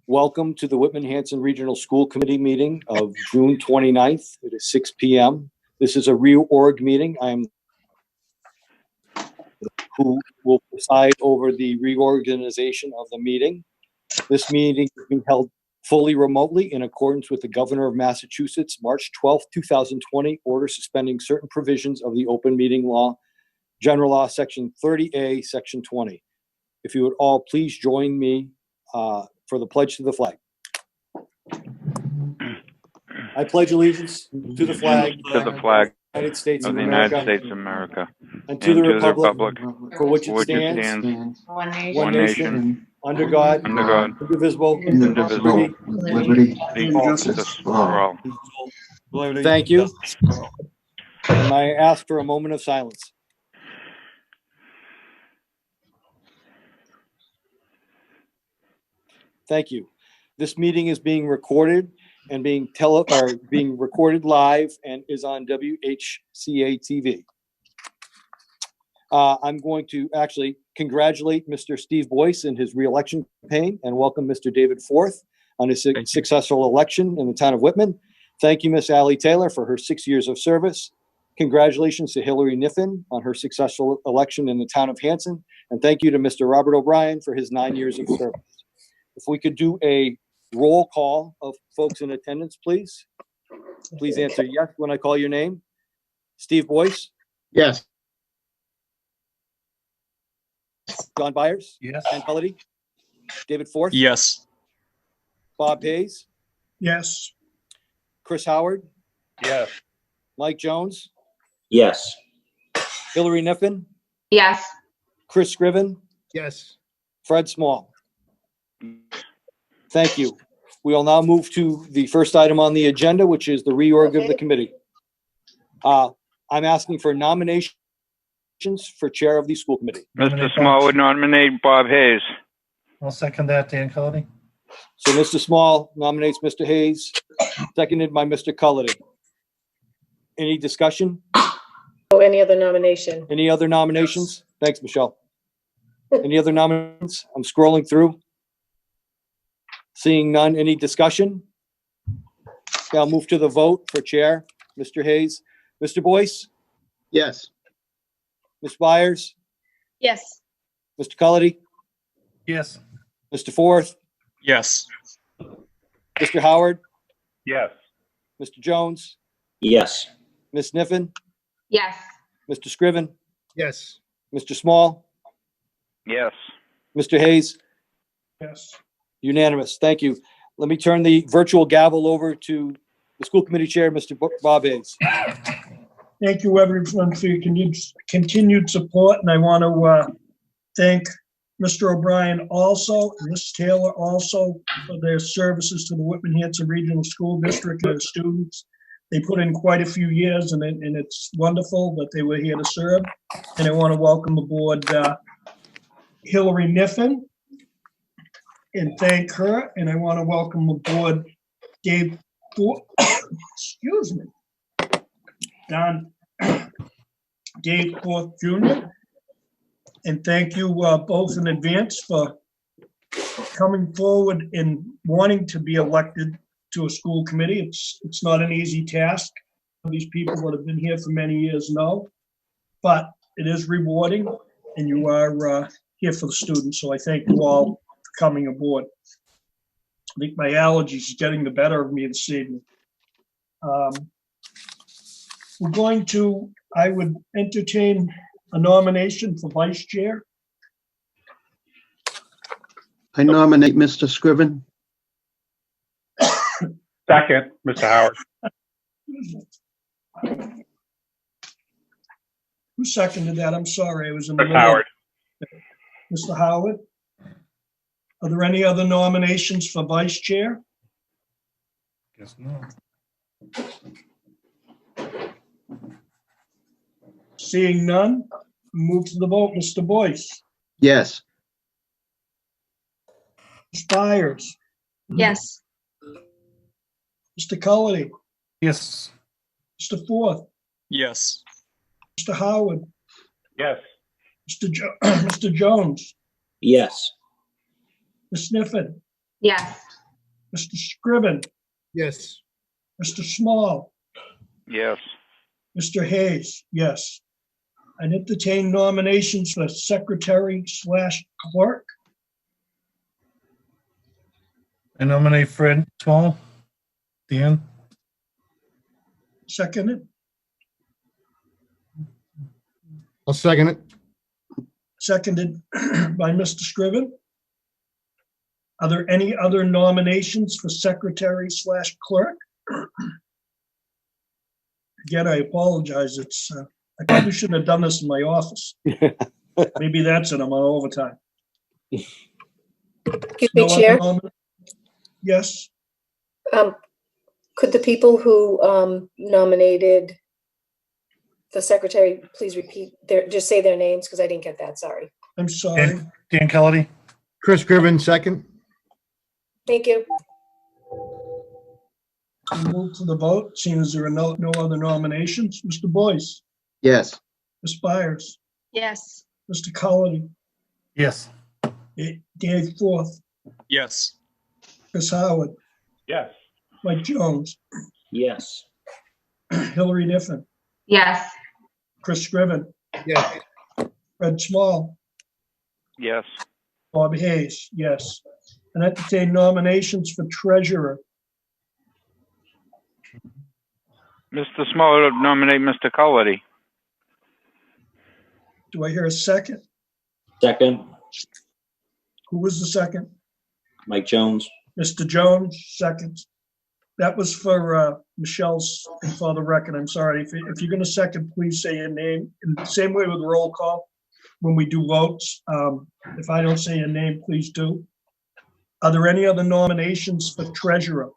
Welcome to the Whitman Hanson Regional School Committee meeting of June 29th. It is 6 p.m. This is a reorg meeting. I'm who will preside over the reorganization of the meeting. This meeting is being held fully remotely in accordance with the Governor of Massachusetts, March 12, 2020, order suspending certain provisions of the open meeting law, General Law, Section 30A, Section 20. If you would all please join me for the pledge to the flag. I pledge allegiance to the flag of the United States of United States of America, and to the republic for which it stands, one nation, under God, indivisible, liberty, and justice for all. Thank you. And I ask for a moment of silence. Thank you. This meeting is being recorded and being recorded live and is on WHCA TV. I'm going to actually congratulate Mr. Steve Boyce in his re-election campaign and welcome Mr. David Forth on his successful election in the town of Whitman. Thank you, Miss Allie Taylor, for her 6 years of service. Congratulations to Hillary Niffen on her successful election in the town of Hanson. And thank you to Mr. Robert O'Brien for his 9 years of service. If we could do a roll call of folks in attendance, please. Please answer yes when I call your name. Steve Boyce? Yes. John Byers? Yes. Ann Cullity? David Forth? Yes. Bob Hayes? Yes. Chris Howard? Yes. Mike Jones? Yes. Hillary Niffen? Yes. Chris Scriven? Yes. Fred Small? Thank you. We will now move to the first item on the agenda, which is the reorg of the committee. I'm asking for nominations for chair of the school committee. Mr. Small would nominate Bob Hayes. I'll second that, Dan Cullity. So Mr. Small nominates Mr. Hayes, seconded by Mr. Cullity. Any discussion? Oh, any other nomination? Any other nominations? Thanks, Michelle. Any other nominations? I'm scrolling through. Seeing none, any discussion? Okay, I'll move to the vote for chair, Mr. Hayes. Mr. Boyce? Yes. Ms. Byers? Yes. Mr. Cullity? Yes. Mr. Forth? Yes. Mr. Howard? Yes. Mr. Jones? Yes. Ms. Niffen? Yes. Mr. Scriven? Yes. Mr. Small? Yes. Mr. Hayes? Yes. Unanimous. Thank you. Let me turn the virtual gavel over to the school committee chair, Mr. Bob Hayes. Thank you, everyone, for your continued support, and I want to thank Mr. O'Brien also, and Ms. Taylor also, for their services to the Whitman Hanson Regional School District and the students. They put in quite a few years, and it's wonderful that they were here to serve. And I want to welcome aboard Hillary Niffen and thank her. And I want to welcome aboard Dave Forth, excuse me, Dave Forth Jr. And thank you both in advance for coming forward and wanting to be elected to a school committee. It's not an easy task. These people that have been here for many years know, but it is rewarding, and you are here for the students. So I thank you all for coming aboard. I think my allergies is getting the better of me this evening. I would entertain a nomination for vice chair. I nominate Mr. Scriven. Second, Mr. Howard. Who seconded that? I'm sorry, I was in the Mr. middle. Howard. Mr. Howard. Are there any other nominations for vice chair? Guess no. Seeing none, move to the vote. Mr. Boyce. Yes. Ms. Byers. Yes. Mr. Cullity. Yes. Mr. Forth. Yes. Mr. Howard. Yes. Mr. Jones. Yes. Ms. Niffen. Yes. Mr. Scriven, Yes. Mr. Small, Yes. Mr. Hayes, yes. I'd entertain nominations for secretary/clerk. I nominate Fred Small. Dan? Seconded, I'll second it. seconded by Mr. Scriven. Are there any other nominations for secretary/clerk? Again, I apologize. I probably shouldn't have done this in my office. Maybe that's it. I'm on overtime. Excuse No me, other Chair. Yes, Could the people who nominated the secretary please repeat just say their names because I didn't get that. Sorry. I'm sorry. Dan Cullity? Chris Scriven, second. Thank you. We'll move to the vote, seeing as there are no other nominations. Mr. Boyce, Yes. Ms. Byers, Yes. Mr. Colony, Yes. Dave Forth, Yes. Chris Howard, Yes. Mike Jones, Yes. Hillary Niffen, Yes. Chris Scriven, Yes. Fred Small, Yes. Bob Hayes, yes. And entertain nominations for treasurer. Mr. Small would nominate Mr. Cullity. Do I hear a second? Second, Who was the second? Mike Jones. Mr. Jones, second. That was for Michelle's, for the record. I'm sorry. If you're going to second, please say your name. In the same way with roll call, when we do votes, if I don't say your name, please do. Are there any other nominations for treasurer?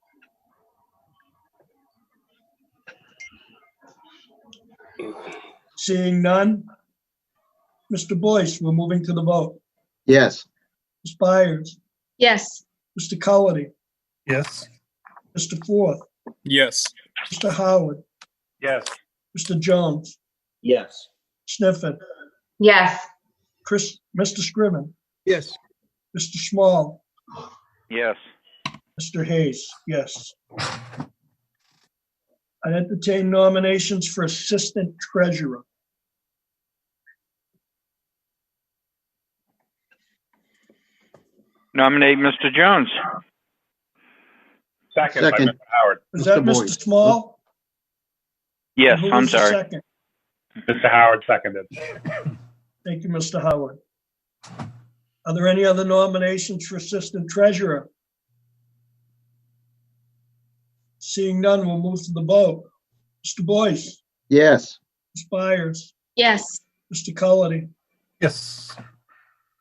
Seeing none. Mr. Boyce, we're moving to the vote. Yes. Ms. Byers, Yes. Mr. Cullity, Yes. Mr. Forth, Yes. Mr. Howard, Yes. Mr. Jones, Yes. Sniffen, Yes. Mr. Scriven, Yes. Mr. Small, Yes. Mr. Hayes, yes. I entertain nominations for assistant treasurer. Nominate Mr. Jones. Second by Second. Mr. Howard. Is that Mr. Mr. Boyce. Small? Yes, Who I'm was the sorry. second? Mr. Howard seconded. Thank you, Mr. Howard. Are there any other nominations for assistant treasurer? Seeing none, we'll move to the vote. Mr. Boyce, Yes. Ms. Byers, Yes. Mr. Cullity, Yes.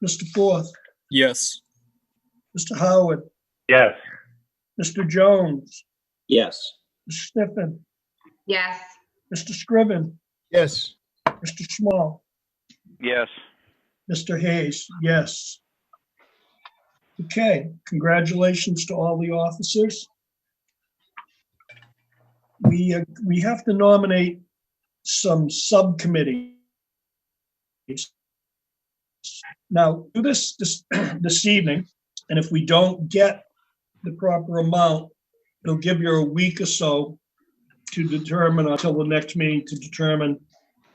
Mr. Forth, Yes. Mr. Howard, Yes. Mr. Jones, Yes. Mr. Sniffen, Yes. Mr. Scriven, Yes. Mr. Small, Yes. Mr. Hayes, yes. Okay, congratulations to all the officers. We have to nominate some subcommittees. Now, do this this evening, and if we don't get the proper amount, it'll give you a week or so to determine, until the next meeting, to determine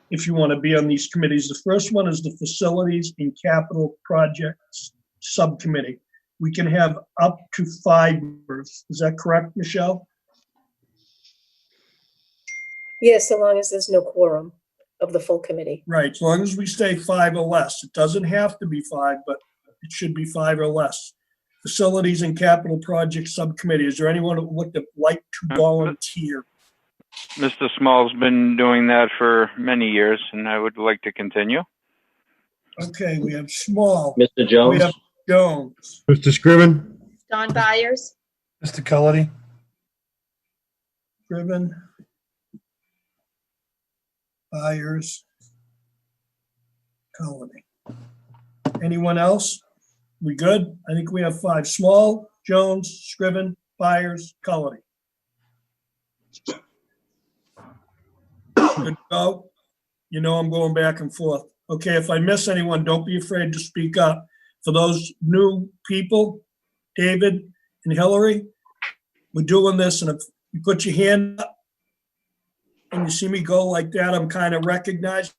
if you want to be on these committees. The first one is the Facilities and Capital Projects Subcommittee. We can have up to 5 members. Is that correct, Michelle? Yes, so long as there's no quorum of the full committee. Right, as long as we say 5 or less. It doesn't have to be 5, but it should be 5 or less. Facilities and Capital Project Subcommittee. Is there anyone who would like to volunteer? Mr. Small's been doing that for many years, and I would like to continue. Okay, we have Small. Mr. We Jones? have Jones. Mr. Scriven? Don Byers? Mr. Cullity? Scriven. Byers. Colony. Anyone else? We good? I think we have 5. Small, Jones, Scriven, Byers, Colony. Good to go? You know I'm going back and forth. Okay, if I miss anyone, don't be afraid to speak up. For those new people, David and Hillary, We're doing this, and if you put your hand up and you see me go like that, I'm kind of recognizing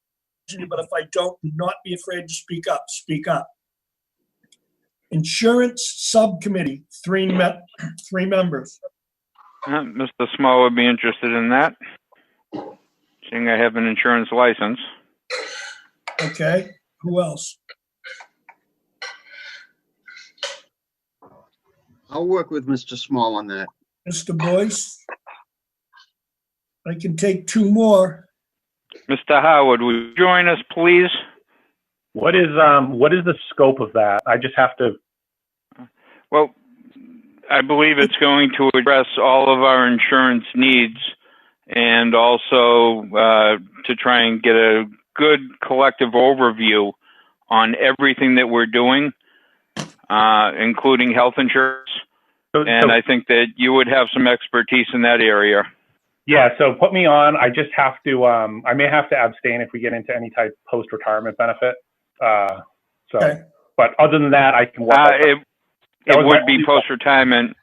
you, but if I don't, do not be afraid to speak up. Speak up. Insurance Subcommittee, three members. Mr. Small would be interested in that, seeing I have an insurance license. Okay, who else? I'll work with Mr. Small on that. Mr. Boyce? I can take two more. Mr. Howard, would you join us, please? What is the scope of that? I just have to. Well, I believe it's going to address all of our insurance needs and also to try and get a good collective overview on everything that we're doing, including health insurance. And I think that you would have some expertise in that area. Yeah, so put me on. I just have to, I may have to abstain if we get into any type of post-retirement benefit. Okay. But other than that, I can work. It would be post-retirement.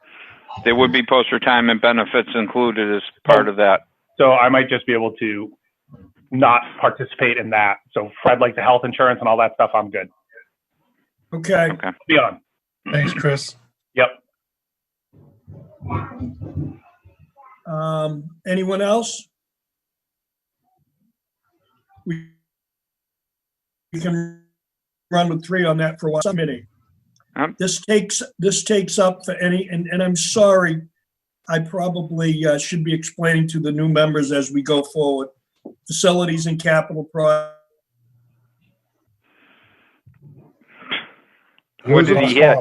There would be post-retirement benefits included as part of that. So I might just be able to not participate in that. So Fred, like the health insurance and all that stuff, I'm good. Okay. Okay. Be on. Thanks, Chris. Yep. Anyone else? We can run with three on that for one subcommittee. This takes up for any, and I'm sorry, I probably should be explaining to the new members as we go forward. Facilities and capital projects. What did he hit?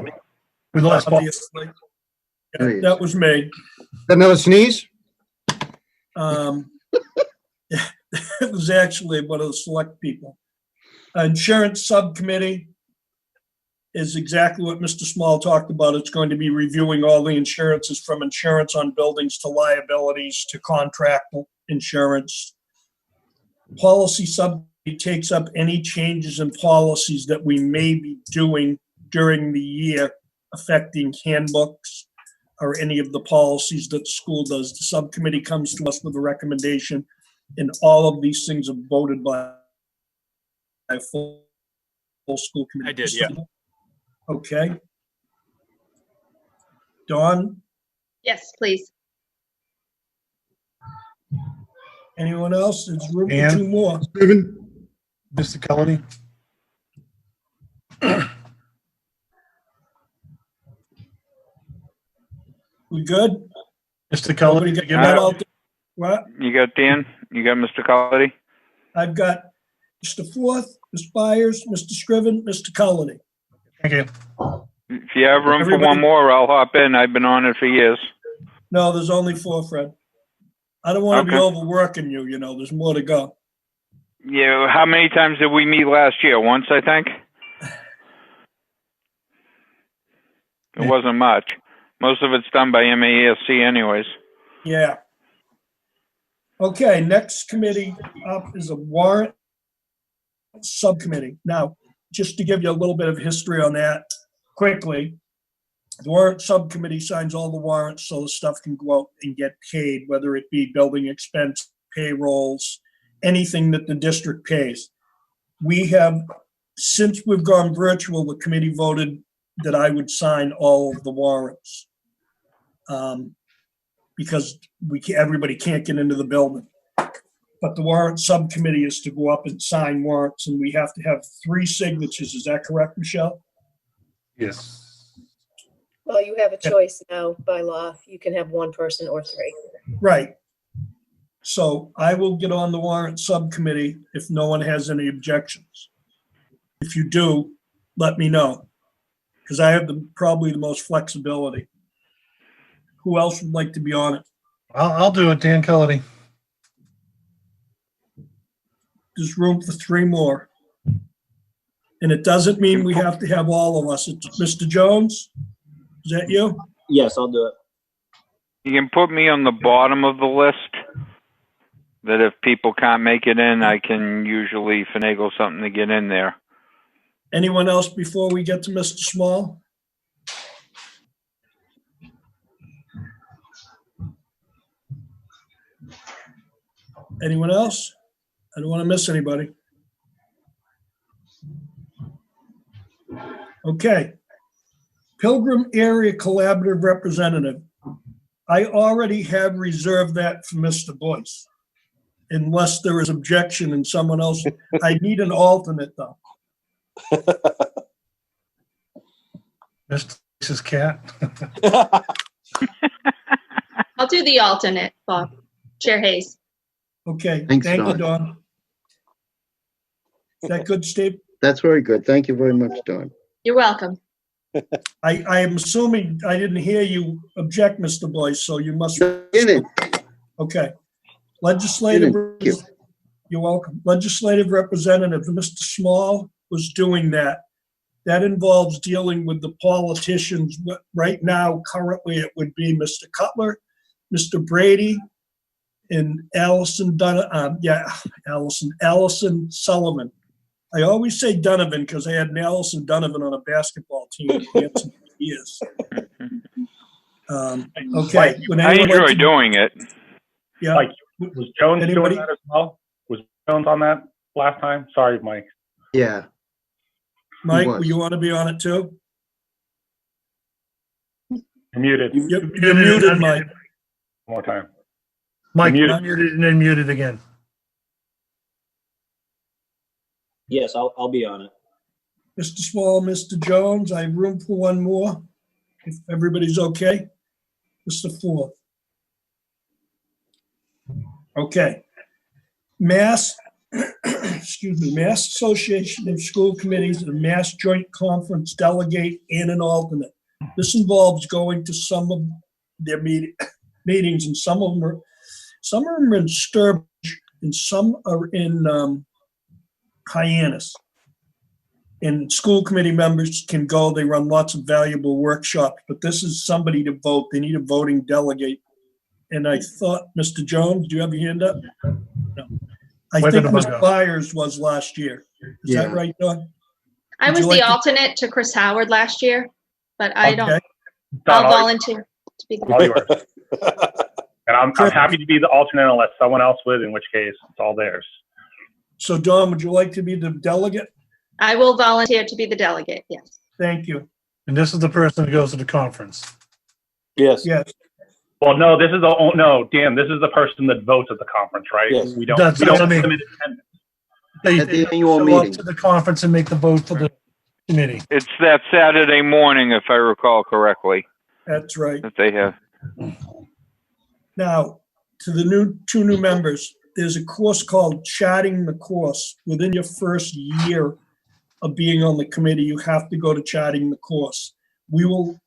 We lost Bob. Obviously. Yeah, that was me. Another sneeze? It was actually one of the select people. Insurance Subcommittee is exactly what Mr. Small talked about. It's going to be reviewing all the insurances from insurance on buildings to liabilities to contract insurance. Policy Subcommittee takes up any changes in policies that we may be doing during the year affecting handbooks or any of the policies that the school does. The subcommittee comes to us with a recommendation, and all of these things are voted by a full school committee. I did, yeah. Okay. Dawn, Yes, please. anyone else? There's room for Dan? two more. Scriven? Mr. Cullity? We good? Mr. Nobody Cullity? get again? that out there? What? You got Dan? You got Mr. Colledy? I've got Mr. Forth, Ms. Byers, Mr. Scriven, Mr. Cullity. Thank you. If you have room for Everybody- one more, I'll hop in. I've been on it for years. No, there's only four, Fred. I don't want to be Okay. overworking you, there's more to go. Yeah, how many times did we meet last year? Once, I think? It wasn't much. Most of it's done by MASC anyways. Yeah. Okay, next committee up is a warrant subcommittee. Now, just to give you a little bit of history on that quickly, the warrant subcommittee signs all the warrants so the stuff can go out and get paid, whether it be building expense, payrolls, anything that the district pays. We have, since we've gone virtual, the committee voted that I would sign all of the warrants. Because everybody can't get into the building. But the warrant subcommittee is to go up and sign warrants, and we have to have 3 signatures. Is that correct, Michelle? Yes. Well, you have a choice now by law. You can have one person or 3. Right. So I will get on the warrant subcommittee if no one has any objections. If you do, let me know, because I have probably the most flexibility. Who else would like to be on it? I'll do it, Dan Cullity. There's room for 3 more. And it doesn't mean we have to have all of us. It's Mr. Jones? Is that you? Yes, I'll do it. You can put me on the bottom of the list, that if people can't make it in, I can usually finagle something to get in there. Anyone else before we get to Mr. Small? Anyone else? I don't want to miss anybody. Okay. Pilgrim Area Collaborative Representative. I already have reserved that for Mr. Boyce. Unless there is objection and someone else, I need an alternate though. Mr. Boyce's cat. I'll do the alternate, Bob. Chair Hayes. Okay, Thanks, thank you, Dawn. Dawn. Is that good, Steve? That's very good. Thank you very much, Dawn. You're welcome. I am assuming I didn't hear you object, Mr. Boyce, so you must, Didn't. okay. Legislative, Thank you. you're welcome. Legislative Representative, Mr. Small was doing that. That involves dealing with the politicians. Right now, currently, it would be Mr. Cutler, Mr. Brady, and Allison Sullivan. I always say Donovan because I had an Allison Donovan on a basketball team for years. Okay. Would I anyone like enjoy to- doing it. Yeah. Mike, was Jones Anybody? doing that as well? Was Jones on that last time? Sorry, Mike. Yeah. Mike, was. you want to be on it too? You're muted. You're muted, Mike. One more time. Mike, Muted. unmuted and then muted again. Yes, I'll be on it. Mr. Small, Mr. Jones, I have room for one more, if everybody's okay. Mr. Ford. Okay. Mass, excuse me, Mass Association of School Committees and Mass Joint Conference delegate and an alternate. This involves going to some of their meetings, and some of them are in Sturbridge and some are in Hyannis. And school committee members can go, they run lots of valuable workshops, but this is somebody to vote. They need a voting delegate. And I thought, Mr. Jones, do you have your hand up? No. I Wait think a Ms. minute. Byers was last year. Is that Yeah. right, Dawn? I Would was you the like to- alternate to Chris Howard last year, but I don't, Okay. I'll Don, volunteer to be the. all yours. And I'm happy to be the alternate unless someone else would, in which case it's all theirs. So Dawn, would you like to be the delegate? I will volunteer to be the delegate, yes. Thank you. And this is the person who goes to the conference. Yes. Yes. Well, no, Dan, this is the person that votes at the conference, right? Yes. We don't, That's we don't what I mean. limit attendance. They At the annual show up meeting. to the conference and make the vote for the committee. It's that Saturday morning, if I recall correctly, That's right. that they have. Now, to the two new members, there's a course called Charting the Course. Within your first year of being on the committee, you have to go to Charting the Course. We will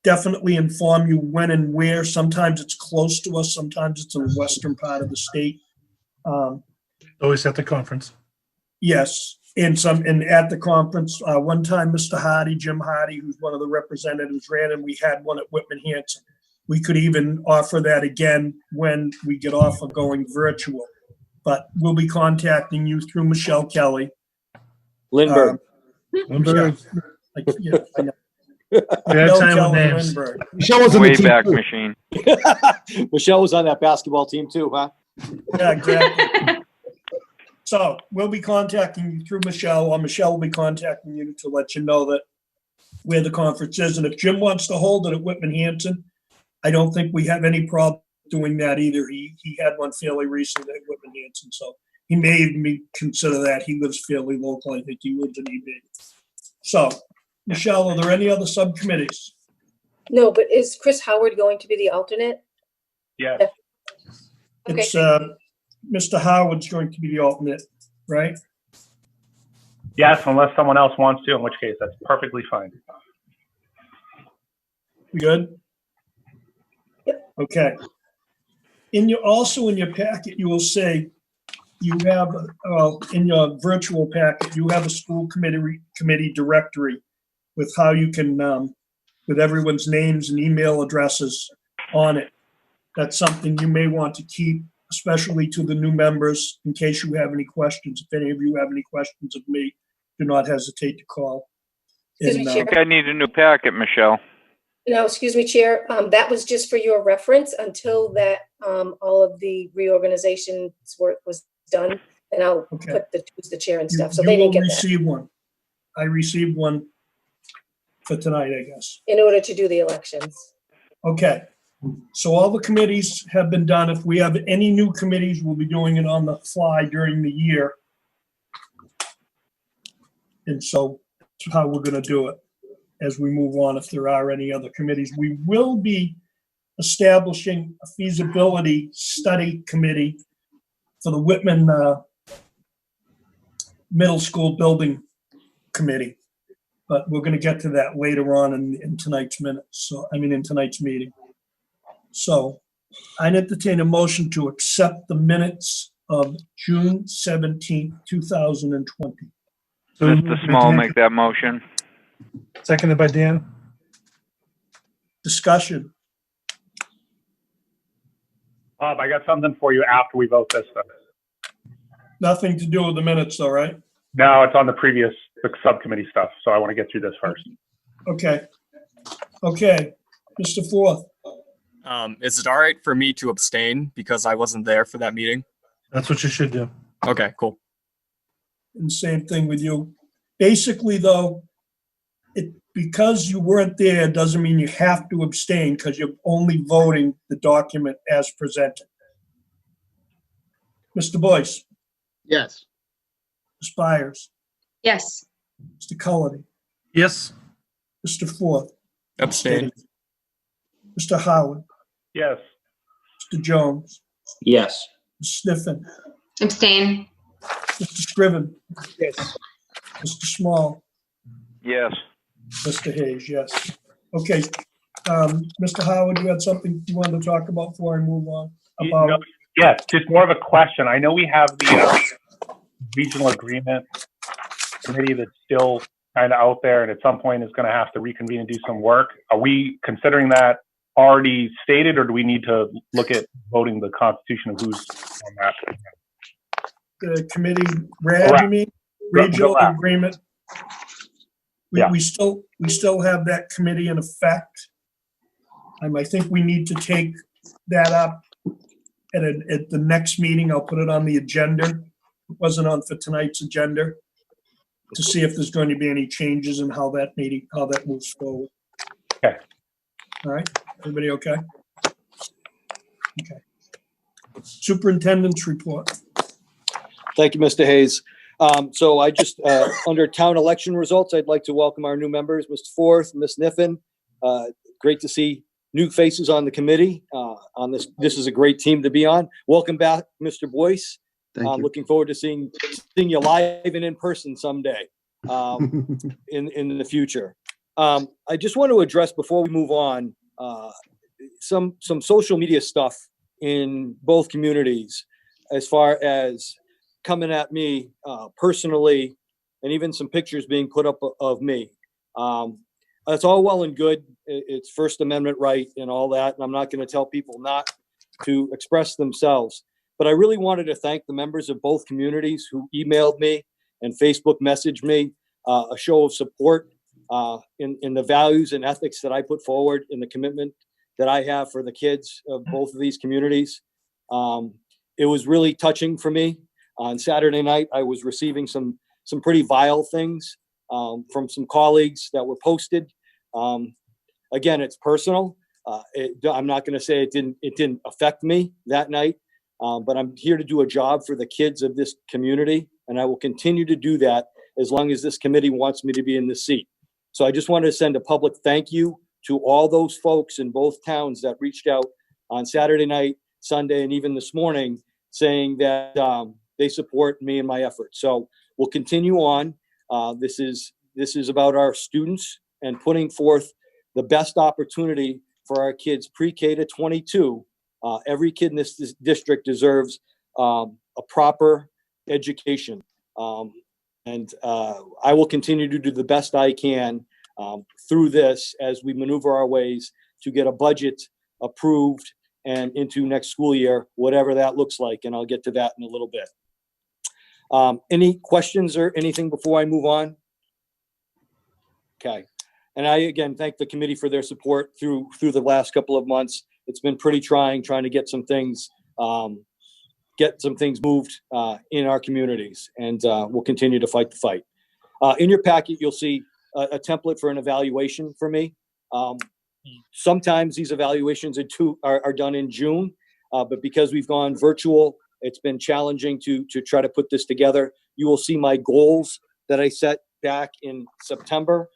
definitely inform you when and where. Sometimes it's close to us, sometimes it's in the western part of the state. Always at the conference. Yes, and at the conference, one time, Jim Hardy, who's one of the representatives, ran, and we had one at Whitman Hanson. We could even offer that again when we get off of going virtual. But we'll be contacting you through Michelle Kelly. Lindbergh. Lindbergh. Yeah, I know. We had Michelle time with Kelly names. Lindbergh. Michelle was on the team Wayback too. Machine. Michelle was on that basketball team too, huh? Yeah, exactly. So we'll be contacting you through Michelle, or Michelle will be contacting you to let you know that where the conference is. And if Jim wants to hold it at Whitman Hanson, I don't think we have any problem doing that either. He had one fairly recently at Whitman Hanson, so he may even consider that. He lives fairly local. I think he lives in EB. So, Michelle, are there any other subcommittees? No, but is Chris Howard going to be the alternate? Yeah. Okay. It's Mr. Howard's going to be the alternate, right? Yes, unless someone else wants to, in which case that's perfectly fine. We good? Yep. Okay. In your packet, you will say you have, in your virtual packet, you have a school committee directory with how you can, with everyone's names and email addresses on it. That's something you may want to keep, especially to the new members, in case you have any questions. If any of you have any questions of me, do not hesitate to call. Excuse me, And, Chair. I think I need a new packet, Michelle. No, excuse me, Chair. That was just for your reference until that, all of the reorganization work was done. And I'll Okay. put who's the chair and You stuff. So you they didn't will get that receive one. I received one for tonight, I guess. in order to do the elections. Okay. So all the committees have been done. If we have any new committees, we'll be doing it on the fly during the year. And so that's how we're going to do it as we move on. If there are any other committees, we will be establishing a feasibility study committee for the Whitman Middle School Building Committee. But we're going to get to that later on in tonight's minutes. So, I mean, in tonight's meeting. So I entertain a motion to accept the minutes of June 17th, 2020. So Mr. moved by Small, Dan, make that motion. seconded by Dan. Discussion. Bob, I got something for you after we vote this stuff. Nothing to do with the minutes, though, right? No, it's on the subcommittee stuff, so I want to get through this first. Okay. Okay. Mr. Forth. Is it all right for me to abstain because I wasn't there for that meeting? That's what you should do. Okay, cool. And same thing with you. Basically, though, because you weren't there doesn't mean you have to abstain because you're only voting the document as presented. Mr. Boyce, Yes. Ms. Byers, Yes. Mr. Cullity, Yes. Mr. Forth, Abstain. Mr. Howard, Yes. Mr. Jones, Yes. Ms. Sniffen, Abstain. Mr. Scriven. Yes. Mr. Small, Yes. Mr. Hayes, yes. Okay, Mr. Howard, you had something you wanted to talk about before I move on? About, Yes, just more of a question. I know we have the regional agreement committee that's still kind of out there and at some point is going to have to reconvene and do some work. Are we considering that already stated, or do we need to look at voting the constitution of who's on that? the committee, Brad, you Correct. mean? Regional Correct. agreement. Yeah. We still have that committee in effect. I think we need to take that up at the next meeting. I'll put it on the agenda. It wasn't on for tonight's agenda, to see if there's going to be any changes in how that moves forward. Okay. All right, everybody okay? Okay. Superintendent's report. Thank you, Mr. Hayes. So I just, under town election results, I'd like to welcome our new members, Mr. Forth, Ms. Niffen. Great to see new faces on the committee. On this is a great team to be on. Welcome back, Mr. Boyce. Thank I'm you. looking forward to seeing you live and in person someday in the future. I just want to address before we move on some social media stuff in both communities as far as coming at me personally, and even some pictures being put up of me. It's all well and good. It's First Amendment right and all that. And I'm not going to tell people not to express themselves. But I really wanted to thank the members of both communities who emailed me and Facebook messaged me a show of support in the values and ethics that I put forward, in the commitment that I have for the kids of both of these communities. It was really touching for me. On Saturday night, I was receiving some pretty vile things from some colleagues that were posted. Again, it's personal. I'm not going to say it didn't affect me that night, but I'm here to do a job for the kids of this community, and I will continue to do that as long as this committee wants me to be in this seat. So I just wanted to send a public thank you to all those folks in both towns that reached out on Saturday night, Sunday, and even this morning, saying that they support me and my efforts. So we'll continue on. This is about our students and putting forth the best opportunity for our kids pre-K to 22. Every kid in this district deserves a proper education. And I will continue to do the best I can through this as we maneuver our ways to get a budget approved and into next school year, whatever that looks like. And I'll get to that in a little bit. Any questions or anything before I move on? Okay. And I, again, thank the committee for their support through the last couple of months. It's been pretty trying to get some things moved in our communities, and we'll continue to fight the fight. In your packet, you'll see a template for an evaluation for me. Sometimes these evaluations are done in June, but because we've gone virtual, it's been challenging to try to put this together. You will see my goals that I set back in September.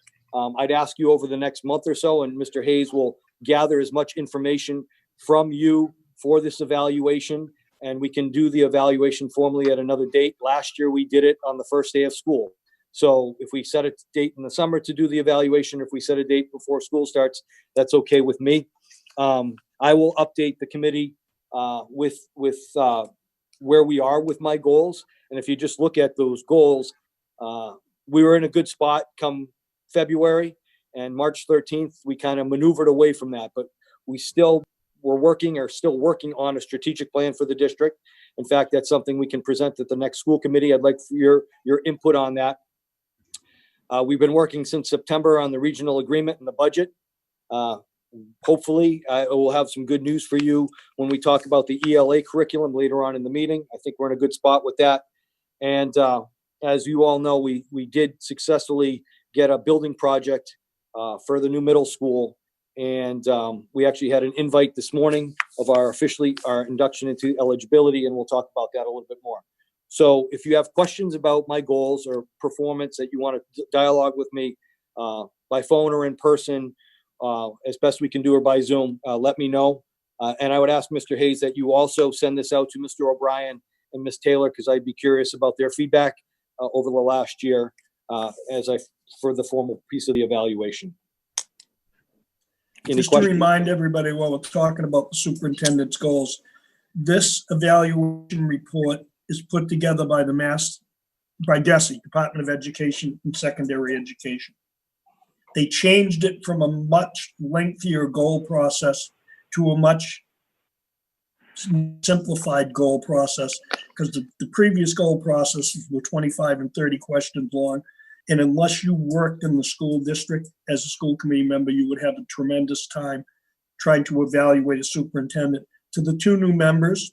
I'd ask you over the next month or so, and Mr. Hayes will gather as much information from you for this evaluation, and we can do the evaluation formally at another date. Last year, we did it on the first day of school. So if we set a date in the summer to do the evaluation, if we set a date before school starts, that's okay with me. I will update the committee with where we are with my goals. And if you just look at those goals, we were in a good spot come February, and March 13th, we kind of maneuvered away from that, but we're still working on a strategic plan for the district. In fact, that's something we can present at the next school committee. I'd like your input on that. We've been working since September on the regional agreement and the budget. Hopefully, we'll have some good news for you when we talk about the ELA curriculum later on in the meeting. I think we're in a good spot with that. And as you all know, we did successfully get a building project for the new middle school. And we actually had an invite this morning of our induction into eligibility, and we'll talk about that a little bit more. So if you have questions about my goals or performance that you want to dialogue with me by phone or in person, as best we can do, or by Zoom, let me know. And I would ask Mr. Hayes that you also send this out to Mr. O'Brien and Ms. Taylor, because I'd be curious about their feedback over the last year for the formal piece of the evaluation. Any Just questions? to remind everybody while we're talking about the superintendent's goals, this evaluation report is put together by by DESE, Department of Education and Secondary Education. They changed it from a much lengthier goal process to a much simplified goal process, because the previous goal processes were 25 and 30 questions long. And unless you worked in the school district as a school committee member, you would have a tremendous time trying to evaluate a superintendent. To the two new members,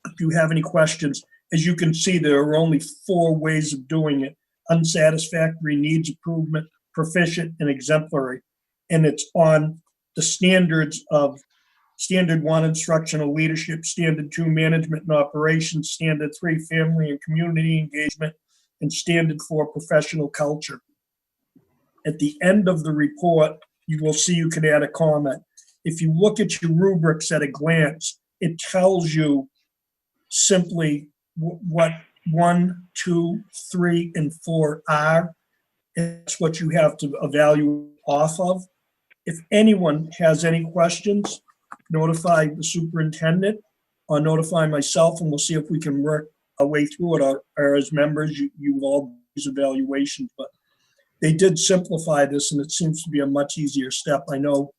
if you have any questions, as you can see, there are only 4 ways of doing it: unsatisfactory, needs improvement, proficient, and exemplary. And it's on the standards of Standard 1, instructional leadership; Standard 2, management and operations; Standard 3, family and community engagement; and Standard 4, professional culture. At the end of the report, you will see you can add a comment. If you look at your rubrics at a glance, it tells you simply what 1, 2, 3, and 4 are. It's what you have to evaluate off of. If anyone has any questions, notify the superintendent or notify myself, and we'll see if we can work our way through it. Or as members, you all do these evaluations, but they did simplify this, and it seems to be a much easier step. I know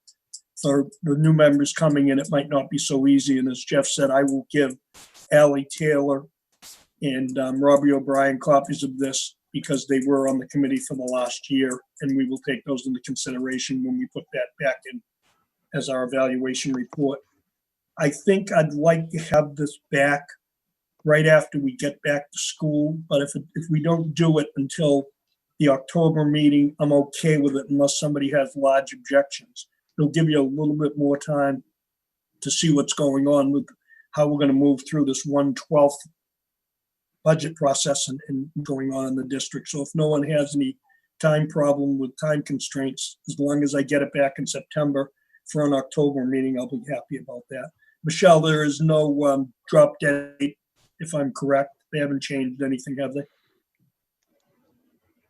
for the new members coming in, it might not be so easy. And as Jeff said, I will give Allie Taylor and Robbie O'Brien copies of this, because they were on the committee for the last year, and we will take those into consideration when we put that back in as our evaluation report. I think I'd like to have this back right after we get back to school, but if we don't do it until the October meeting, I'm okay with it unless somebody has large objections. It'll give you a little bit more time to see what's going on with how we're going to move through this 1/12 budget process and going on in the district. So if no one has any time problem with time constraints, as long as I get it back in September for an October meeting, I'll be happy about that. Michelle, there is no drop dead date, if I'm correct. They haven't changed anything, have they?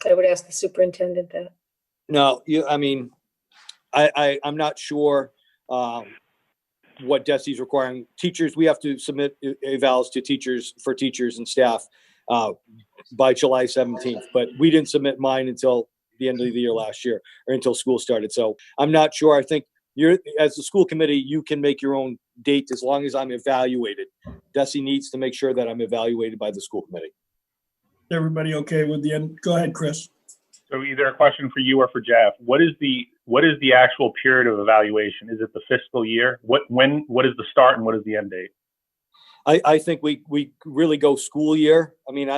I would ask the superintendent that. No, I'm not sure what DESE's requiring. Teachers, we have to submit evals to teachers and staff by July 17th, but we didn't submit mine until the end of the year last year, or until school started. So I'm not sure. I think as the school committee, you can make your own date as long as I'm evaluated. DESE needs to make sure that I'm evaluated by the school committee. Everybody okay with the end? Go ahead, Chris. So either a question for you or for Jeff. What is the actual period of evaluation? Is it the fiscal year? What is the start and what is the end date? I think we really go school year. I mean,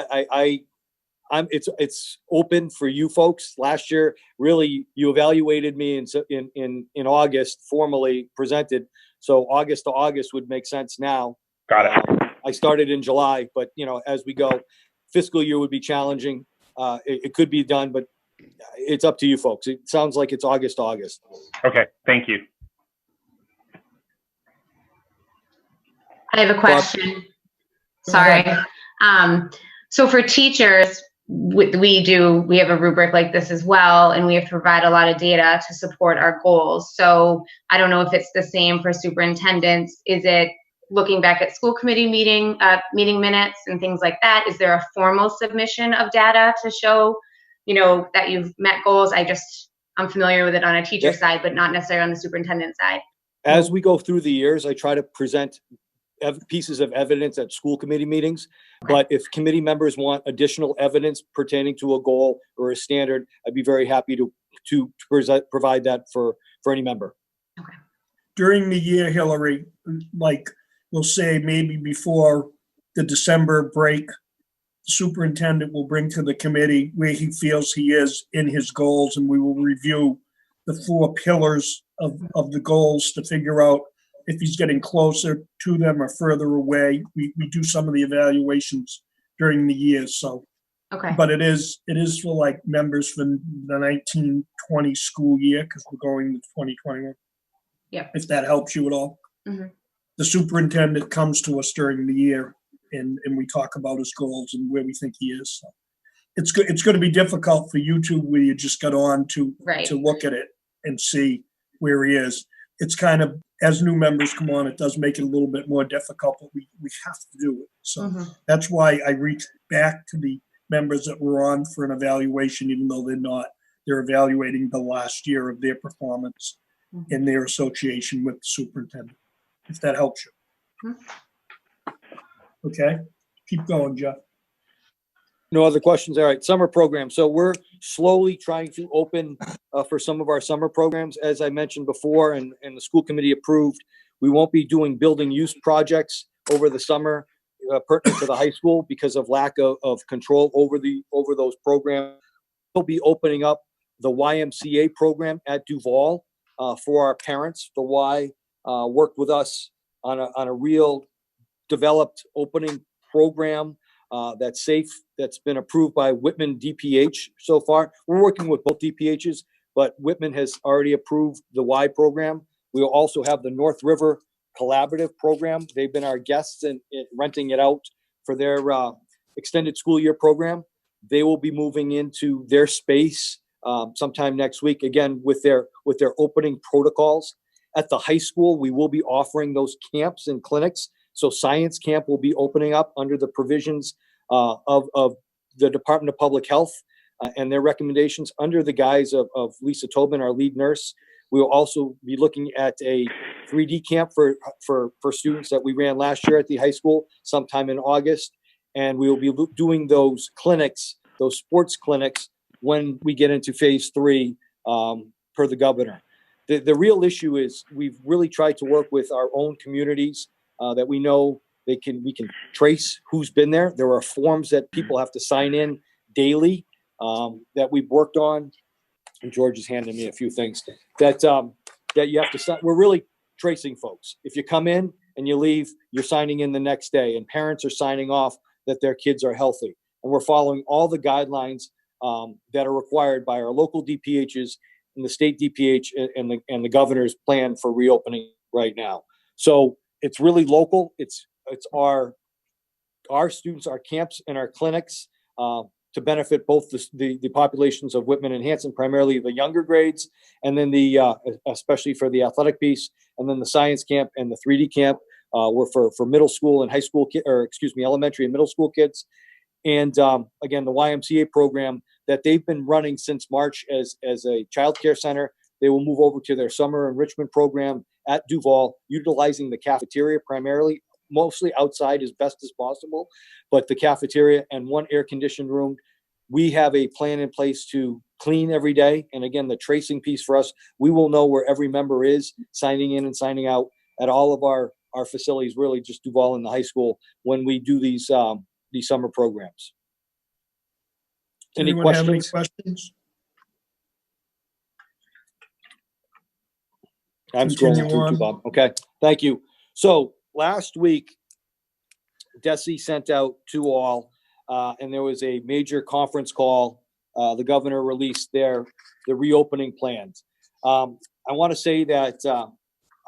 it's open for you folks. Last year, really, you evaluated me in August, formally presented. So August to August would make sense now. Got it. I started in July, but as we go, fiscal year would be challenging. It could be done, but it's up to you folks. It sounds like it's August to August. Okay, thank you. I have a question. Sorry. So for teachers, we have a rubric like this as well, and we have to provide a lot of data to support our goals. So I don't know if it's the same for superintendents. Is it looking back at school committee meeting minutes and things like that? Is there a formal submission of data to show, that you've met goals? I'm familiar with it on a teacher side, but not necessarily on the superintendent side. As we go through the years, I try to present pieces of evidence at school committee meetings. But if committee members want additional evidence pertaining to a goal or a standard, I'd be very happy to provide that for any member. Okay. During the year, Hillary, like we'll say maybe before the December break, the superintendent will bring to the committee where he feels he is in his goals, and we will review the 4 pillars of the goals to figure out if he's getting closer to them or further away. We do some of the evaluations during the year. So, Okay. but it is for like members for the 1920 school year, because we're going to 2021. Yeah. If that helps you at all. Mm-hmm. The superintendent comes to us during the year and we talk about his goals and where we think he is. So it's good. It's going to be difficult for you two where you just got on to look at it and see where he is. It's kind of, as new members come on, it does make it a little bit more difficult, but we have to do it. So that's why I reach back to the members that were on for an evaluation, even though they're not. They're evaluating the last year of their performance in their association with the superintendent, if that helps you. Okay, keep going, Jeff. No other questions? All right, summer program. So we're slowly trying to open for some of our summer programs. As I mentioned before, and the school committee approved, we won't be doing building use projects over the summer pertinent to the high school because of lack of control over those programs. We'll be opening up the YMCA program at Duval for our parents. The Y worked with us on a real developed opening program that's safe, that's been approved by Whitman DPH so far. We're working with both DPHs, but Whitman has already approved the Y program. We will also have the North River Collaborative program. They've been our guests and renting it out for their extended school year program. They will be moving into their space sometime next week, again, with their opening protocols. At the high school, we will be offering those camps and clinics. So science camp will be opening up under the provisions of the Department of Public Health and their recommendations under the guise of Lisa Tobin, our lead nurse. We will also be looking at a 3D camp for students that we ran last year at the high school sometime in August. And we will be doing those clinics, those sports clinics, when we get into phase 3 per the governor. The real issue is we've really tried to work with our own communities that we know we can trace who's been there. There are forms that people have to sign in daily that we've worked on. And George is handing me a few things that you have to sign. We're really tracing folks. If you come in and you leave, you're signing in the next day, and parents are signing off that their kids are healthy. And we're following all the guidelines that are required by our local DPHs and the state DPH and the governor's plan for reopening right now. So it's really local. It's our students, our camps, and our clinics to benefit both the populations of Whitman and Hanson, primarily the younger grades, and then especially for the athletic piece, and then the science camp and the 3D camp were for middle school and high school elementary and middle school kids. And again, the YMCA program that they've been running since March as a child care center, they will move over to their summer enrichment program at Duval, utilizing the cafeteria primarily, mostly outside as best as possible, but the cafeteria and one air-conditioned room. We have a plan in place to clean every day. And again, the tracing piece for us, we will know where every member is signing in and signing out at all of our facilities, really just Duval and the high school, when we do these summer programs. Any Anyone have any questions? questions? I'm Continue scrolling through on. too, Bob. Okay, thank you. So last week, DESE sent out to all, and there was a major conference call. The governor released the reopening plans. I want to say that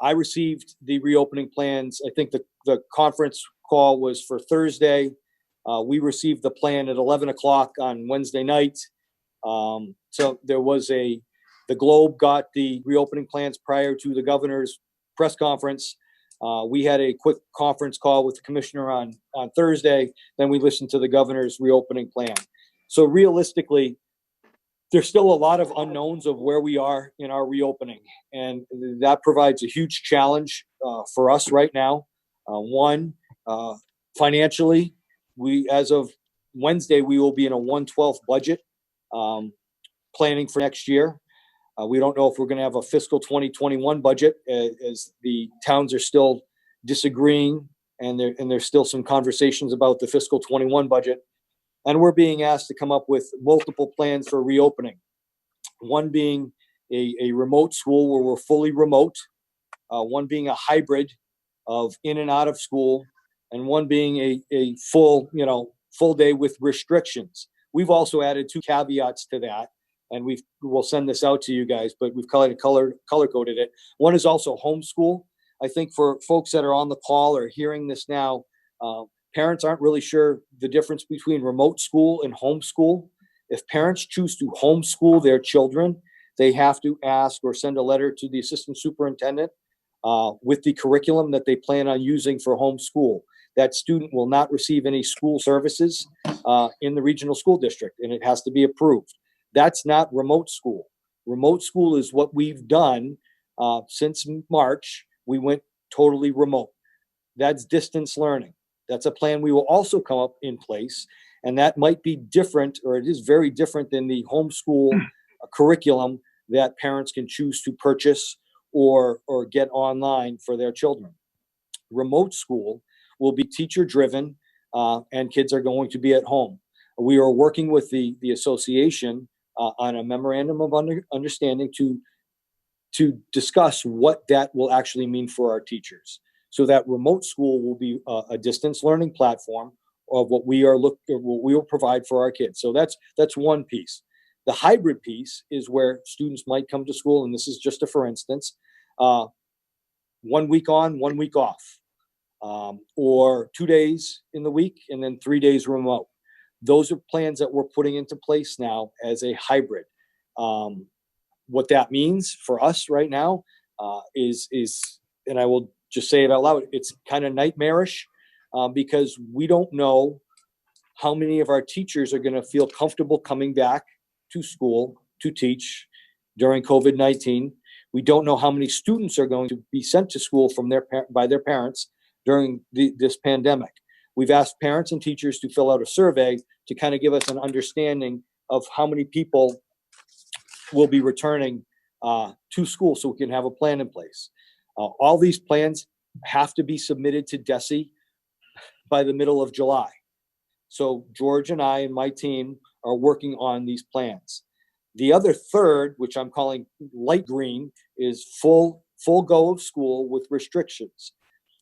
I received the reopening plans. I think the conference call was for Thursday. We received the plan at 11 o'clock on Wednesday night. So there was the Globe got the reopening plans prior to the governor's press conference. We had a quick conference call with the commissioner on Thursday. Then we listened to the governor's reopening plan. So realistically, there's still a lot of unknowns of where we are in our reopening. And that provides a huge challenge for us right now. One, financially, as of Wednesday, we will be in a 1/12 budget planning for next year. We don't know if we're going to have a fiscal 2021 budget, as the towns are still disagreeing, and there's still some conversations about the fiscal 21 budget. And we're being asked to come up with multiple plans for reopening. One being a remote school where we're fully remote, one being a hybrid of in and out of school, and one being a full day with restrictions. We've also added 2 caveats to that, and we'll send this out to you guys, but we've color coded it. One is also homeschool. I think for folks that are on the call or hearing this now, parents aren't really sure the difference between remote school and homeschool. If parents choose to homeschool their children, they have to ask or send a letter to the assistant superintendent with the curriculum that they plan on using for homeschool. That student will not receive any school services in the regional school district, and it has to be approved. That's not remote school. Remote school is what we've done since March. We went totally remote. That's distance learning. That's a plan we will also come up in place, and that might be different, or it is very different than the homeschool curriculum that parents can choose to purchase or get online for their children. Remote school will be teacher driven, and kids are going to be at home. We are working with the association on a memorandum of understanding to discuss what that will actually mean for our teachers. So that remote school will be a distance learning platform of what we will provide for our kids. So that's one piece. The hybrid piece is where students might come to school, and this is just a for instance, 1 week on, 1 week off, or 2 days in the week and then 3 days remote. Those are plans that we're putting into place now as a hybrid. What that means for us right now is, and I will just say it out loud, it's kind of nightmarish because we don't know how many of our teachers are going to feel comfortable coming back to school to teach during COVID-19. We don't know how many students are going to be sent to school by their parents during this pandemic. We've asked parents and teachers to fill out a survey to kind of give us an understanding of how many people will be returning to school so we can have a plan in place. All these plans have to be submitted to DESE by the middle of July. So George and I and my team are working on these plans. The other third, which I'm calling light green, is full go of school with restrictions.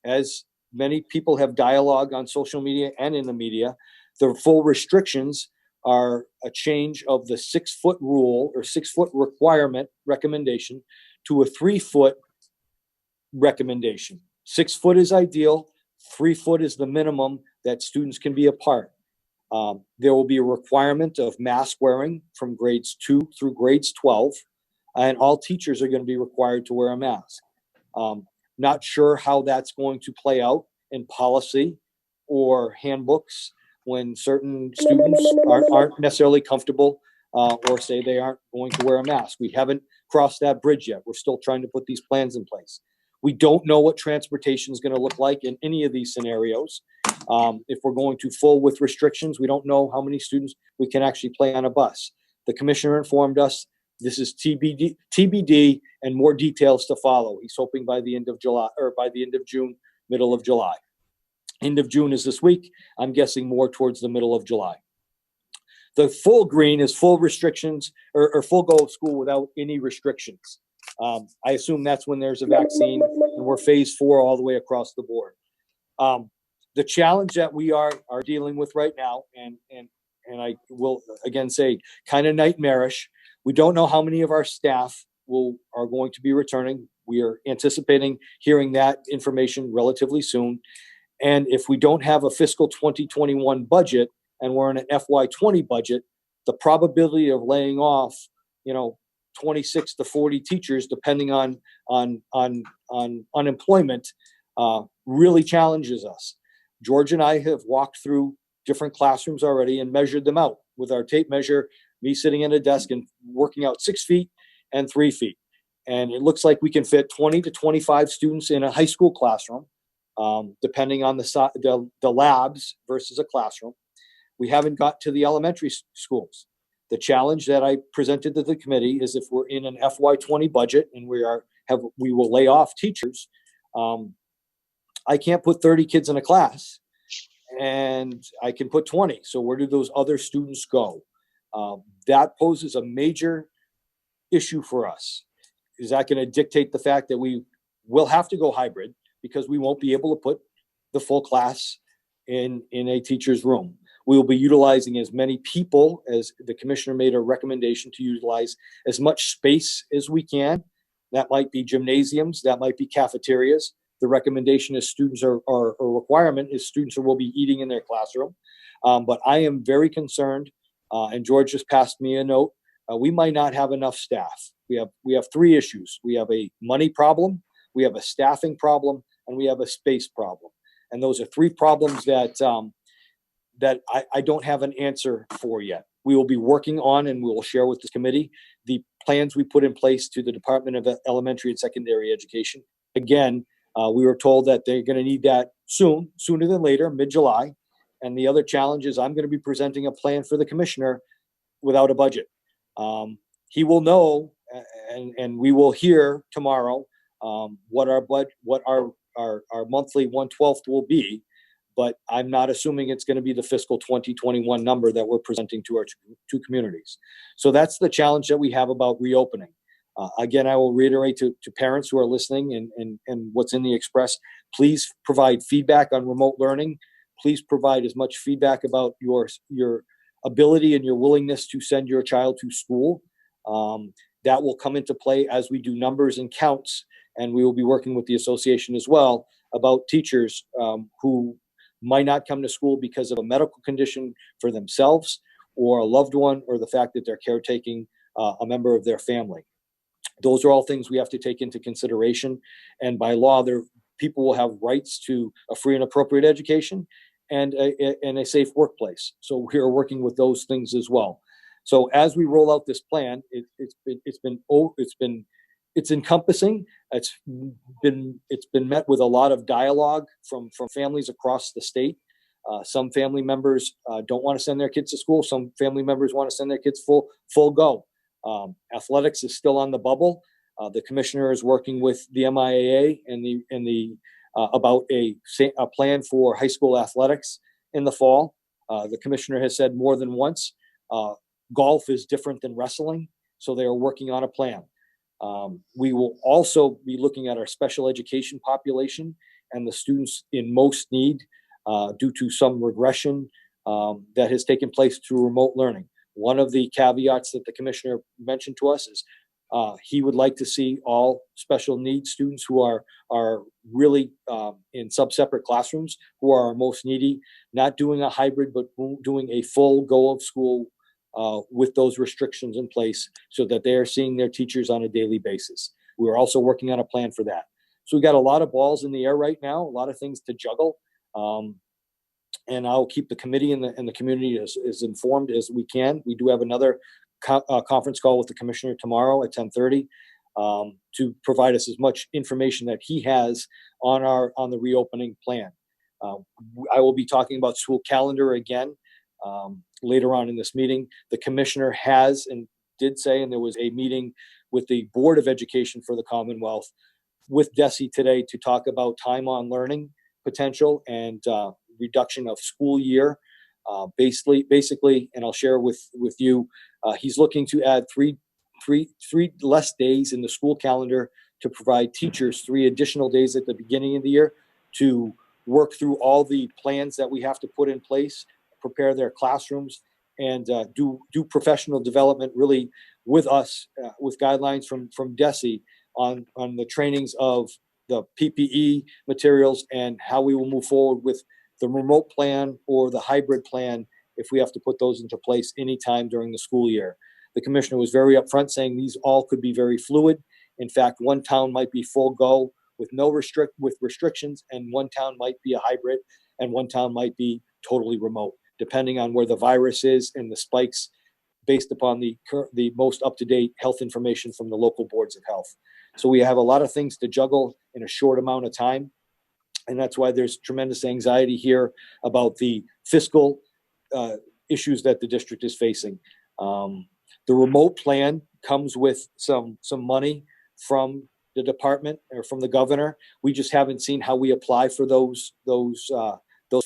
As many people have dialogue on social media and in the media, the full restrictions are a change of the 6 foot rule or 6 foot recommendation to a 3 foot recommendation. 6 foot is ideal. 3 foot is the minimum that students can be apart. There will be a requirement of mask wearing from grades 2 through grades 12, and all teachers are going to be required to wear a mask. Not sure how that's going to play out in policy or handbooks when certain students aren't necessarily comfortable or say they aren't going to wear a mask. We haven't crossed that bridge yet. We're still trying to put these plans in place. We don't know what transportation is going to look like in any of these scenarios. If we're going to full with restrictions, we don't know how many students we can actually play on a bus. The commissioner informed us this is TBD and more details to follow. He's hoping by the end of July or by the end of June, middle of July. End of June is this week. I'm guessing more towards the middle of July. The full green is full restrictions or full go of school without any restrictions. I assume that's when there's a vaccine and we're phase 4 all the way across the board. The challenge that we are dealing with right now, and I will again say kind of nightmarish. We don't know how many of our staff are going to be returning. We are anticipating hearing that information relatively soon. And if we don't have a fiscal 2021 budget and we're in an FY20 budget, the probability of laying off, 26 to 40 teachers, depending on unemployment, really challenges us. George and I have walked through different classrooms already and measured them out with our tape measure, me sitting at a desk and working out 6 feet and 3 feet. And it looks like we can fit 20 to 25 students in a high school classroom, depending on the labs versus a classroom. We haven't got to the elementary schools. The challenge that I presented to the committee is if we're in an FY20 budget and we will lay off teachers, I can't put 30 kids in a class and I can put 20. So where do those other students go? That poses a major issue for us. Is that going to dictate the fact that we will have to go hybrid because we won't be able to put the full class in a teacher's room? We will be utilizing as many people as the commissioner made a recommendation to utilize as much space as we can. That might be gymnasiums, that might be cafeterias. The recommendation is students or requirement is students will be eating in their classroom. But I am very concerned, and George just passed me a note. We might not have enough staff. We have 3 issues. We have a money problem, we have a staffing problem, and we have a space problem. And those are 3 problems that I don't have an answer for yet. We will be working on, and we will share with this committee, the plans we put in place to the Department of Elementary and Secondary Education. Again, we were told that they're going to need that sooner than later, mid-July. And the other challenge is I'm going to be presenting a plan for the commissioner without a budget. He will know, and we will hear tomorrow what our monthly 1/12 will be. But I'm not assuming it's going to be the fiscal 2021 number that we're presenting to our 2 communities. So that's the challenge that we have about reopening. Again, I will reiterate to parents who are listening and what's in the express, please provide feedback on remote learning. Please provide as much feedback about your ability and your willingness to send your child to school. That will come into play as we do numbers and counts. And we will be working with the association as well about teachers who might not come to school because of a medical condition for themselves or a loved one, or the fact that they're caretaking a member of their family. Those are all things we have to take into consideration. And by law, people will have rights to a free and appropriate education and a safe workplace. So we are working with those things as well. So as we roll out this plan, it's encompassing. It's been met with a lot of dialogue from families across the state. Some family members don't want to send their kids to school. Some family members want to send their kids full go. Athletics is still on the bubble. The commissioner is working with the MIAA about a plan for high school athletics in the fall. The commissioner has said more than once, golf is different than wrestling, so they are working on a plan. We will also be looking at our special education population and the students in most need due to some regression that has taken place through remote learning. One of the caveats that the commissioner mentioned to us is he would like to see all special needs students who are really in sub-separate classrooms, who are our most needy, not doing a hybrid, but doing a full go of school with those restrictions in place so that they are seeing their teachers on a daily basis. We're also working on a plan for that. So we got a lot of balls in the air right now, a lot of things to juggle. And I'll keep the committee and the community as informed as we can. We do have another conference call with the commissioner tomorrow at 10:30 to provide us as much information that he has on the reopening plan. I will be talking about school calendar again. later on in this meeting. The commissioner has and did say, and there was a meeting with the Board of Education for the Commonwealth with DESE today to talk about time on learning potential and reduction of school year. Basically, and I'll share with you, he's looking to add three less days in the school calendar to provide teachers 3 additional days at the beginning of the year to work through all the plans that we have to put in place, prepare their classrooms, and do professional development really with us, with guidelines from DESE on the trainings of the PPE materials and how we will move forward with the remote plan or the hybrid plan if we have to put those into place anytime during the school year. The commissioner was very upfront saying these all could be very fluid. In fact, one town might be full go with restrictions, and one town might be a hybrid, and one town might be totally remote, depending on where the virus is and the spikes based upon the most up-to-date health information from the local boards of health. So we have a lot of things to juggle in a short amount of time. And that's why there's tremendous anxiety here about the fiscal issues that the district is facing. The remote plan comes with some money from the department or from the governor. We just haven't seen how we apply for those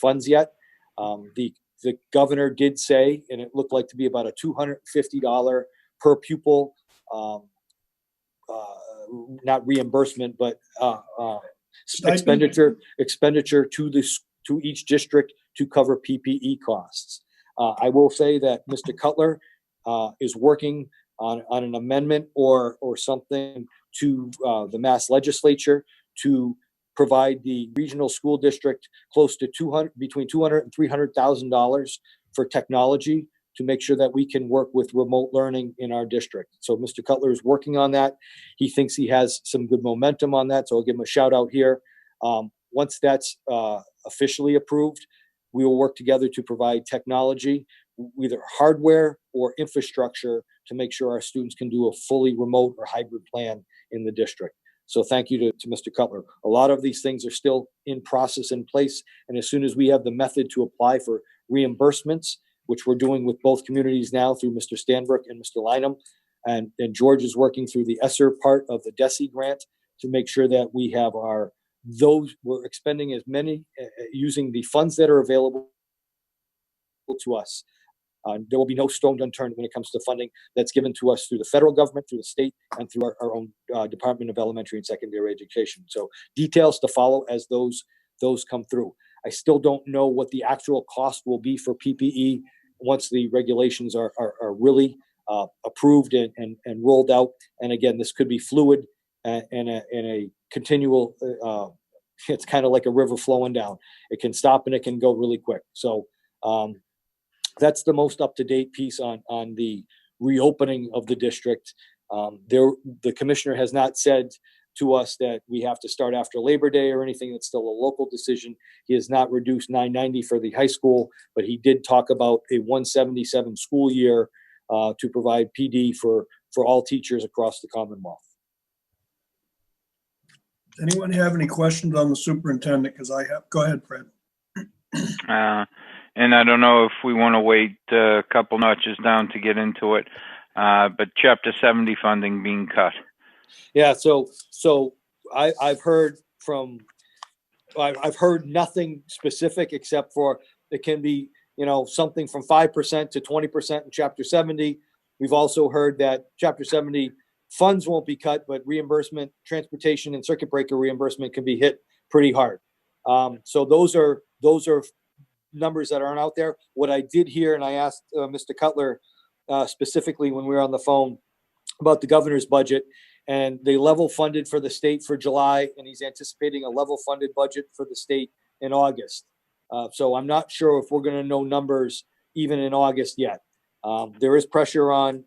funds yet. The governor did say, and it looked like to be about a $250 per pupil, not reimbursement, but expenditure to each district to cover PPE costs. I will say that Mr. Cutler is working on an amendment or something to the Mass Legislature to provide the regional school district close to between $200,000 and $300,000 for technology to make sure that we can work with remote learning in our district. So Mr. Cutler is working on that. He thinks he has some good momentum on that. So I'll give him a shout out here. Once that's officially approved, we will work together to provide technology, either hardware or infrastructure, to make sure our students can do a fully remote or hybrid plan in the district. So thank you to Mr. Cutler. A lot of these things are still in process, in place. And as soon as we have the method to apply for reimbursements, which we're doing with both communities now through Mr. Stanbrook and Mr. Lynham, and George is working through the ESSER part of the DESE grant to make sure that we have we're expending as many, using the funds that are available to us. There will be no stone unturned when it comes to funding that's given to us through the federal government, through the state, and through our own Department of Elementary and Secondary Education. So details to follow as those come through. I still don't know what the actual cost will be for PPE once the regulations are really approved and rolled out. And again, this could be fluid and a continual, it's kind of like a river flowing down. It can stop and it can go really quick. So that's the most up-to-date piece on the reopening of the district. The commissioner has not said to us that we have to start after Labor Day or anything. That's still a local decision. He has not reduced 990 for the high school, but he did talk about a 177 school year to provide PD for all teachers across the Commonwealth. Anyone have any questions on the superintendent? Because I have. Go ahead, Fred. And I don't know if we want to wait a couple notches down to get into it, but Chapter 70 funding being cut. Yeah, so I've heard nothing specific except for it can be, something from 5% to 20% in Chapter 70. We've also heard that Chapter 70 funds won't be cut, but reimbursement, transportation, and circuit breaker reimbursement can be hit pretty hard. So those are numbers that aren't out there. What I did hear, and I asked Mr. Cutler specifically when we were on the phone about the governor's budget, and they level funded for the state for July, and he's anticipating a level funded budget for the state in August. So I'm not sure if we're going to know numbers even in August yet. There is pressure on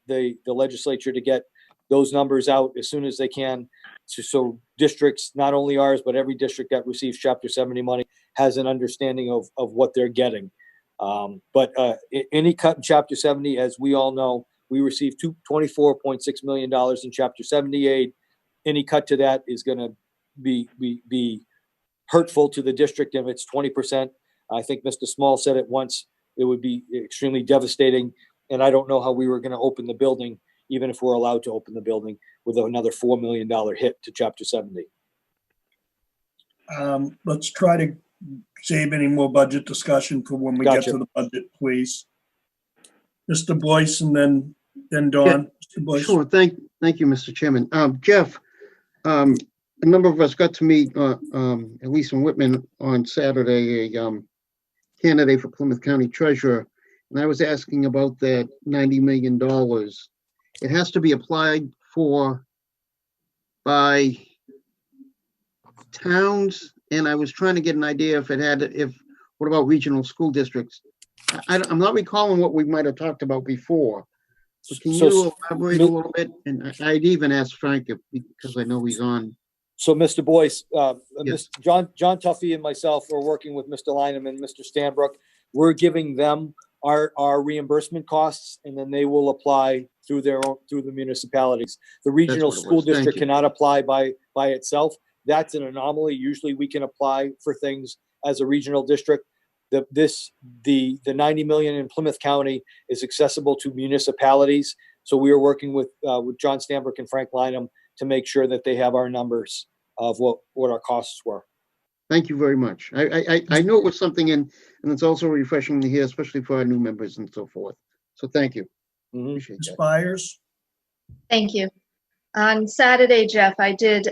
the legislature to get those numbers out as soon as they can. So districts, not only ours, but every district that receives Chapter 70 money has an understanding of what they're getting. But any cut in Chapter 70, as we all know, we received $24.6 million in Chapter 70 aid. Any cut to that is going to be hurtful to the district if it's 20%. I think Mr. Small said it once, it would be extremely devastating. And I don't know how we were going to open the building, even if we're allowed to open the building, with another $4 million hit to Chapter 70. Let's try to save any more budget discussion for when we get Gotcha. to the budget, please. Mr. Boyce and then Don. Mr. Boyce. Sure. Thank you, Mr. Chairman. Jeff, a number of us got to meet, at least in Whitman on Saturday, a candidate for Plymouth County Treasurer. And I was asking about that $90 million. It has to be applied for by towns. And I was trying to get an idea what about regional school districts? I'm not recalling what we might have talked about before. So can you elaborate a little bit? And I'd even ask Frank because I know he's on. So, Mr. Boyce, Yes. John Tuffy and myself are working with Mr. Lynham and Mr. Stanbrook. We're giving them our reimbursement costs, and then they will apply through the municipalities. The regional what it school was. Thank district you. cannot apply by itself. That's an anomaly. Usually, we can apply for things as a regional district. The $90 million in Plymouth County is accessible to municipalities. So we are working with John Stanbrook and Frank Lynham to make sure that they have our numbers of what our costs were. Thank you very much. I know it was something and it's also refreshing to hear, especially for our new members and so forth. So thank you. Appreciate Ms. that. Byers. Thank you. On Saturday, Jeff, I did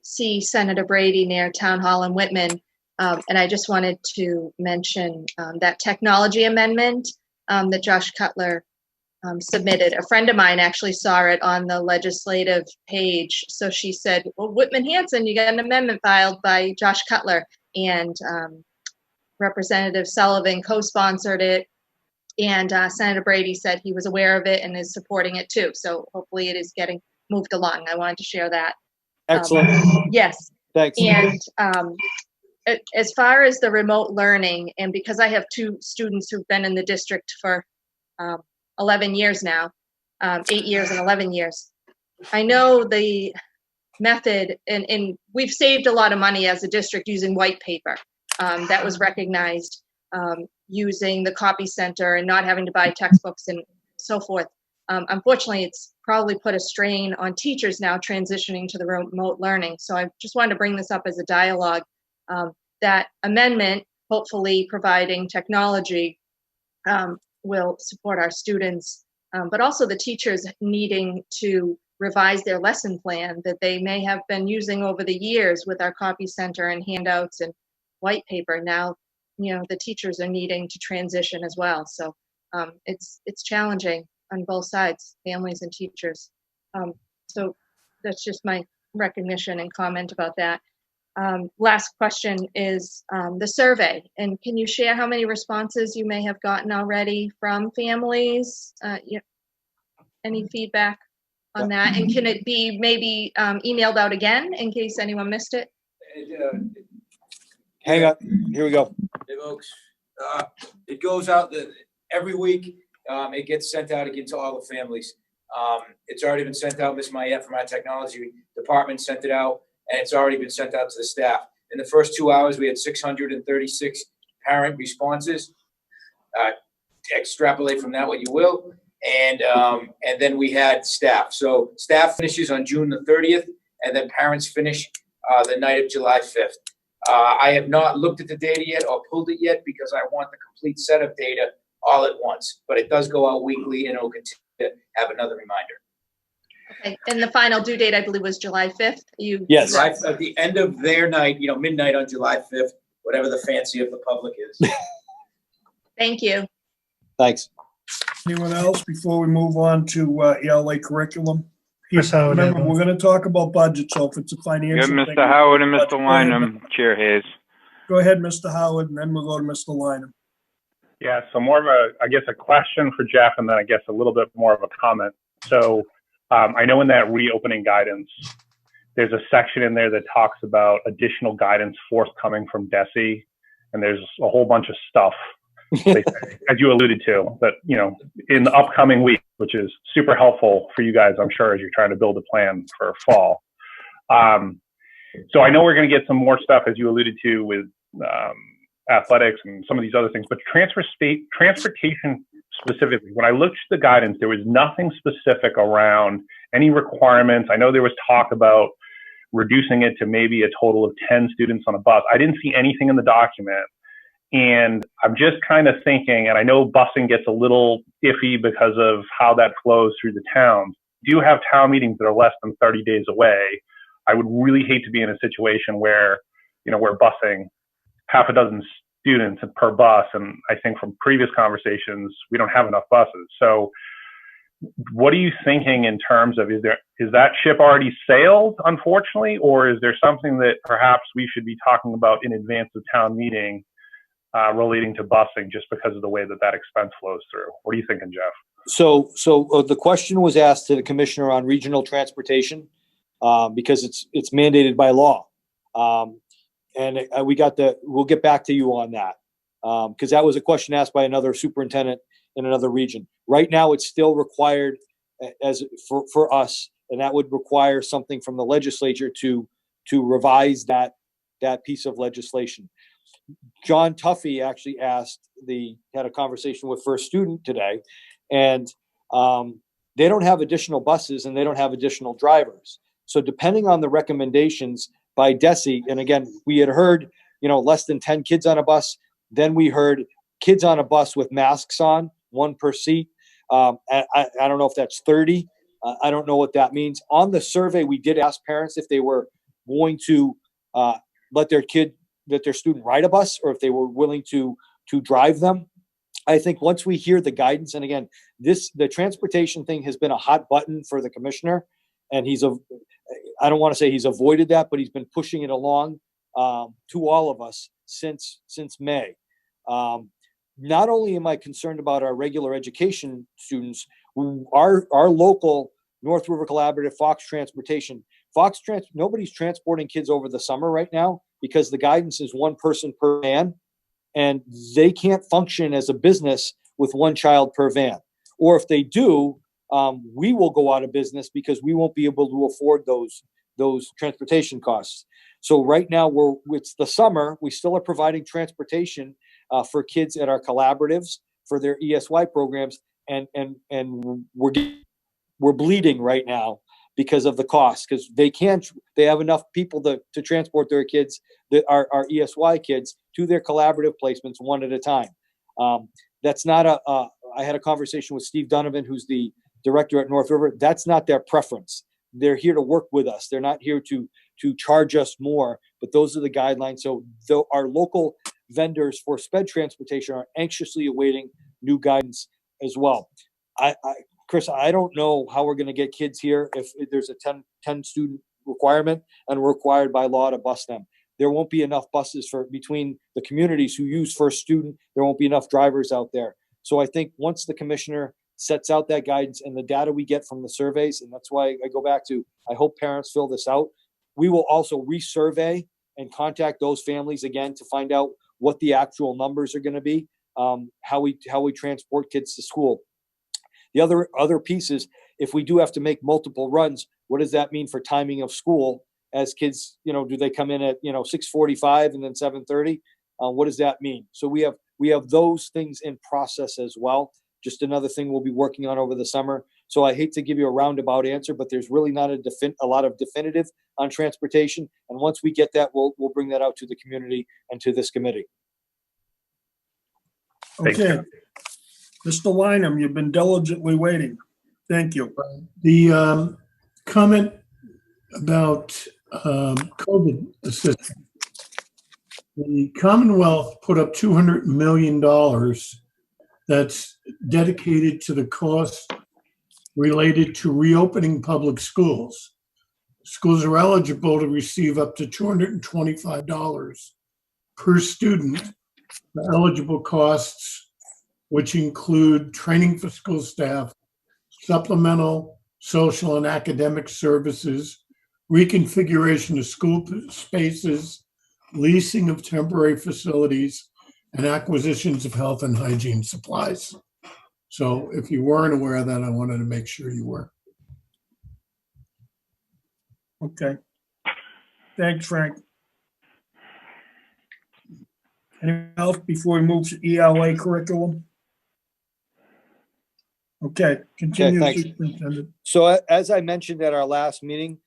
see Senator Brady near Town Hall in Whitman, and I just wanted to mention that technology amendment that Josh Cutler submitted. A friend of mine actually saw it on the legislative page. So she said, well, Whitman Hanson, you got an amendment filed by Josh Cutler. And Representative Sullivan co-sponsored it. And Senator Brady said he was aware of it and is supporting it too. So hopefully it is getting moved along. I wanted to share that. Excellent. Yes. Thanks. And as far as the remote learning, and because I have two students who've been in the district for 11 years now, 8 years and 11 years, I know the method, and we've saved a lot of money as a district using white paper. That was recognized, using the copy center and not having to buy textbooks and so forth. Unfortunately, it's probably put a strain on teachers now transitioning to the remote learning. So I just wanted to bring this up as a dialogue. That amendment, hopefully providing technology, will support our students, but also the teachers needing to revise their lesson plan that they may have been using over the years with our copy center and handouts and white paper. Now, the teachers are needing to transition as well. So it's challenging on both sides, families and teachers. So that's just my recognition and comment about that. Last question is the survey. And can you share how many responses you may have gotten already from families? Any feedback on that? And can it be maybe emailed out again in case anyone missed it? Hang on. Here we go. Hey, folks. It goes out every week. It gets sent out again to all the families. It's already been sent out. Miss Mayette from our technology department sent it out, and it's already been sent out to the staff. In the first 2 hours, we had 636 parent responses. Extrapolate from that what you will. And then we had staff. So staff finishes on June the 30th, and then parents finish the night of July 5th. I have not looked at the data yet or pulled it yet because I want the complete set of data all at once. But it does go out weekly, and it'll continue to have another reminder. Okay. And the final due date, I believe, was July 5th. Yes. At the end of their night, midnight on July 5th, whatever the fancy of the public is. Thank you. Thanks. Anyone else before we move on to ELA curriculum? Chris Howard. Remember, we're going to talk about budget, so if it's a Good, financial thing. Mr. Howard and Mr. Go ahead, Lynham, Chair Hayes. Go ahead, Mr. Howard, and then we'll go to Mr. Lynham. Yeah, so more of a question for Jeff, and then I guess a little bit more of a comment. So I know in that reopening guidance, there's a section in there that talks about additional guidance forthcoming from DESE, and there's a whole bunch of stuff, as you alluded to, that, in the upcoming week, which is super helpful for you guys, I'm sure, as you're trying to build a plan for fall. So I know we're going to get some more stuff, as you alluded to, with athletics and some of these other things, but transportation specifically, when I looked at the guidance, there was nothing specific around any requirements. I know there was talk about reducing it to maybe a total of 10 students on a bus. I didn't see anything in the document. And I'm just kind of thinking, and I know busing gets a little iffy because of how that flows through the towns. Do have town meetings that are less than 30 days away. I would really hate to be in a situation where, we're busing half a dozen students per bus. And I think from previous conversations, we don't have enough buses. So what are you thinking in terms of, is that ship already sailed, unfortunately, or is there something that perhaps we should be talking about in advance of town meeting relating to busing, just because of the way that expense flows through? What are you thinking, Jeff? So the question was asked to the commissioner on regional transportation because it's mandated by law. We'll get back to you on that because that was a question asked by another superintendent in another region. Right now, it's still required for us, and that would require something from the legislature to revise that piece of legislation. John Tuffy actually had a conversation with First Student today, and they don't have additional buses and they don't have additional drivers. So depending on the recommendations by DESE, and again, we had heard, less than 10 kids on a bus. Then we heard kids on a bus with masks on, 1 per seat. I don't know if that's 30. I don't know what that means. On the survey, we did ask parents if they were going to let their student ride a bus or if they were willing to drive them. I think once we hear the guidance, and again, the transportation thing has been a hot button for the commissioner, and I don't want to say he's avoided that, but he's been pushing it along to all of us since May. Not only am I concerned about our regular education students, our local North River Collaborative, Fox Transportation, nobody's transporting kids over the summer right now because the guidance is 1 person per van, and they can't function as a business with 1 child per van. Or if they do, we will go out of business because we won't be able to afford those transportation costs. So right now it's the summer. We still are providing transportation for kids at our collaboratives for their ESY programs, and we're bleeding right now because of the cost, because they have enough people to transport their kids, that are our ESY kids, to their collaborative placements one at a time. That's not I had a conversation with Steve Donovan, who's the director at North River. That's not their preference. They're here to work with us. They're not here to charge us more, but those are the guidelines. So our local vendors for sped transportation are anxiously awaiting new guidance as well. Chris, I don't know how we're going to get kids here if there's a 10 student requirement and we're required by law to bus them. There won't be enough buses between the communities who use First Student. There won't be enough drivers out there. So I think once the commissioner sets out that guidance and the data we get from the surveys, and that's why I go back to, I hope parents fill this out. We will also resurvey and contact those families again to find out what the actual numbers are going to be, how we transport kids to school. The other piece is, if we do have to make multiple runs, what does that mean for timing of school? As kids, do they come in at 6:45 and then 7:30? What does that mean? So we have those things in process as well. Just another thing we'll be working on over the summer. So I hate to give you a roundabout answer, but there's really not a lot of definitive on transportation. And once we get that, we'll bring that out to the community and to this committee. Okay. Mr. Wynham, you've been diligently waiting. Thank you. The comment about COVID assistance. The Commonwealth put up $200 million that's dedicated to the cost related to reopening public schools. Schools are eligible to receive up to $225 per student for eligible costs, which include training for school staff, supplemental social and academic services, reconfiguration of school spaces, leasing of temporary facilities, and acquisitions of health and hygiene supplies. So if you weren't aware of that, I wanted to make sure you were. Okay. Thanks, Frank. Anything else before we move to ELA curriculum? Okay, continue, thanks. Superintendent. So as I mentioned at our last meeting,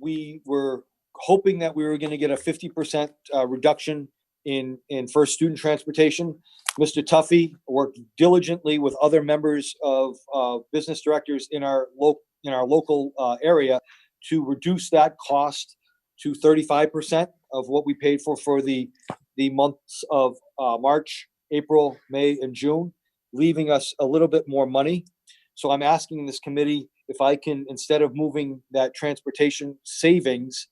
we were hoping that we were going to get a 50% reduction in first student transportation. Mr. Tuffy worked diligently with other members of business directors in our local area to reduce that cost to 35% of what we paid for the months of March, April, May, and June, leaving us a little bit more money. So I'm asking this committee if I can, instead of moving that transportation savings,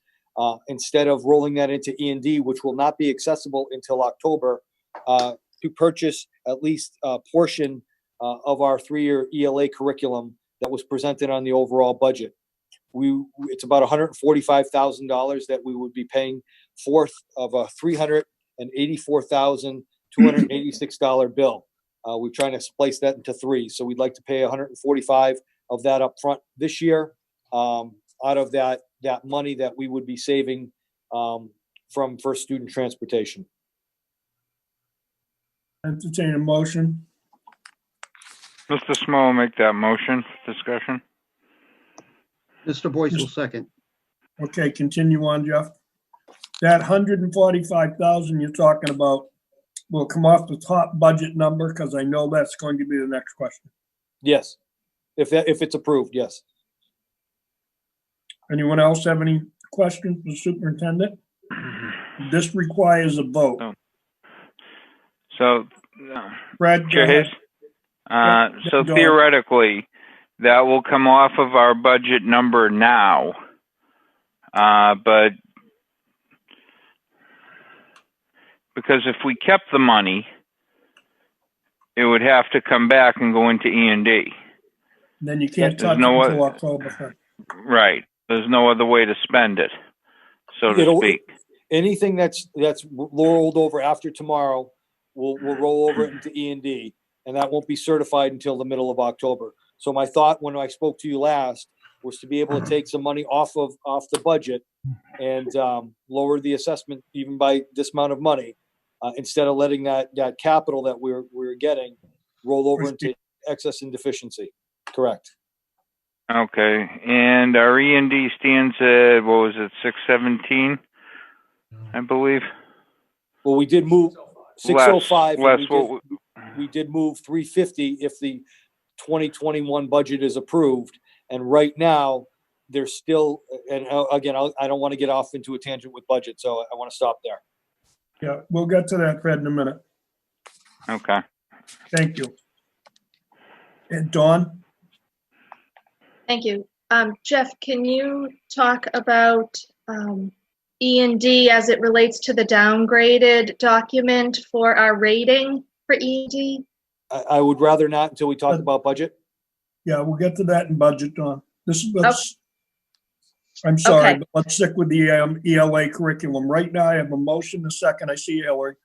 instead of rolling that into E&D, which will not be accessible until October, to purchase at least a portion of our 3-year ELA curriculum that was presented on the overall budget. It's about $145,000 that we would be paying forth of a $384,286 bill. We're trying to splice that into 3. So we'd like to pay 145 of that up front this year, out of that money that we would be saving from first student transportation. Entertain a motion. Mr. Small will make that motion. Discussion. Mr. Boyce will second. Okay, continue on, Jeff. That 145,000 you're talking about will come off the top budget number, because I know that's going to be the next question. Yes, if it's approved, yes. Anyone else have any questions for the superintendent? This requires a vote. So, Brad, go Chair ahead. Hayes, so go theoretically, that will come off of our budget number now, but because if we kept the money, it would have to come back and go into E&D. Then you can't There's touch it no until other- October 1st. Right. There's no other way to spend it, so to speak. Anything that's rolled over after tomorrow, we'll roll over it into E&D, and that won't be certified until the middle of October. So my thought when I spoke to you last was to be able to take some money off the budget and lower the assessment even by this amount of money, instead of letting that capital that we're getting roll over into excess and deficiency. Correct. Okay. And our E&D stands at, what was it, 617, I believe? Well, we did move 605. Less And we did move 350 if the 2021 budget is approved. And right now, there's still, and again, I don't want to get off into a tangent with budget, so I want to stop there. Yeah, we'll get to that, Fred, in a minute. Okay. Thank you. And Dawn? Thank you. Jeff, can you talk about E&D as it relates to the downgraded document for our rating for E&D? I would rather not until we talk about budget. Yeah, we'll get to that in budget, Dawn. I'm sorry, Okay. but let's stick with the ELA curriculum. Right now, I have a motion, a second. I see Hillary.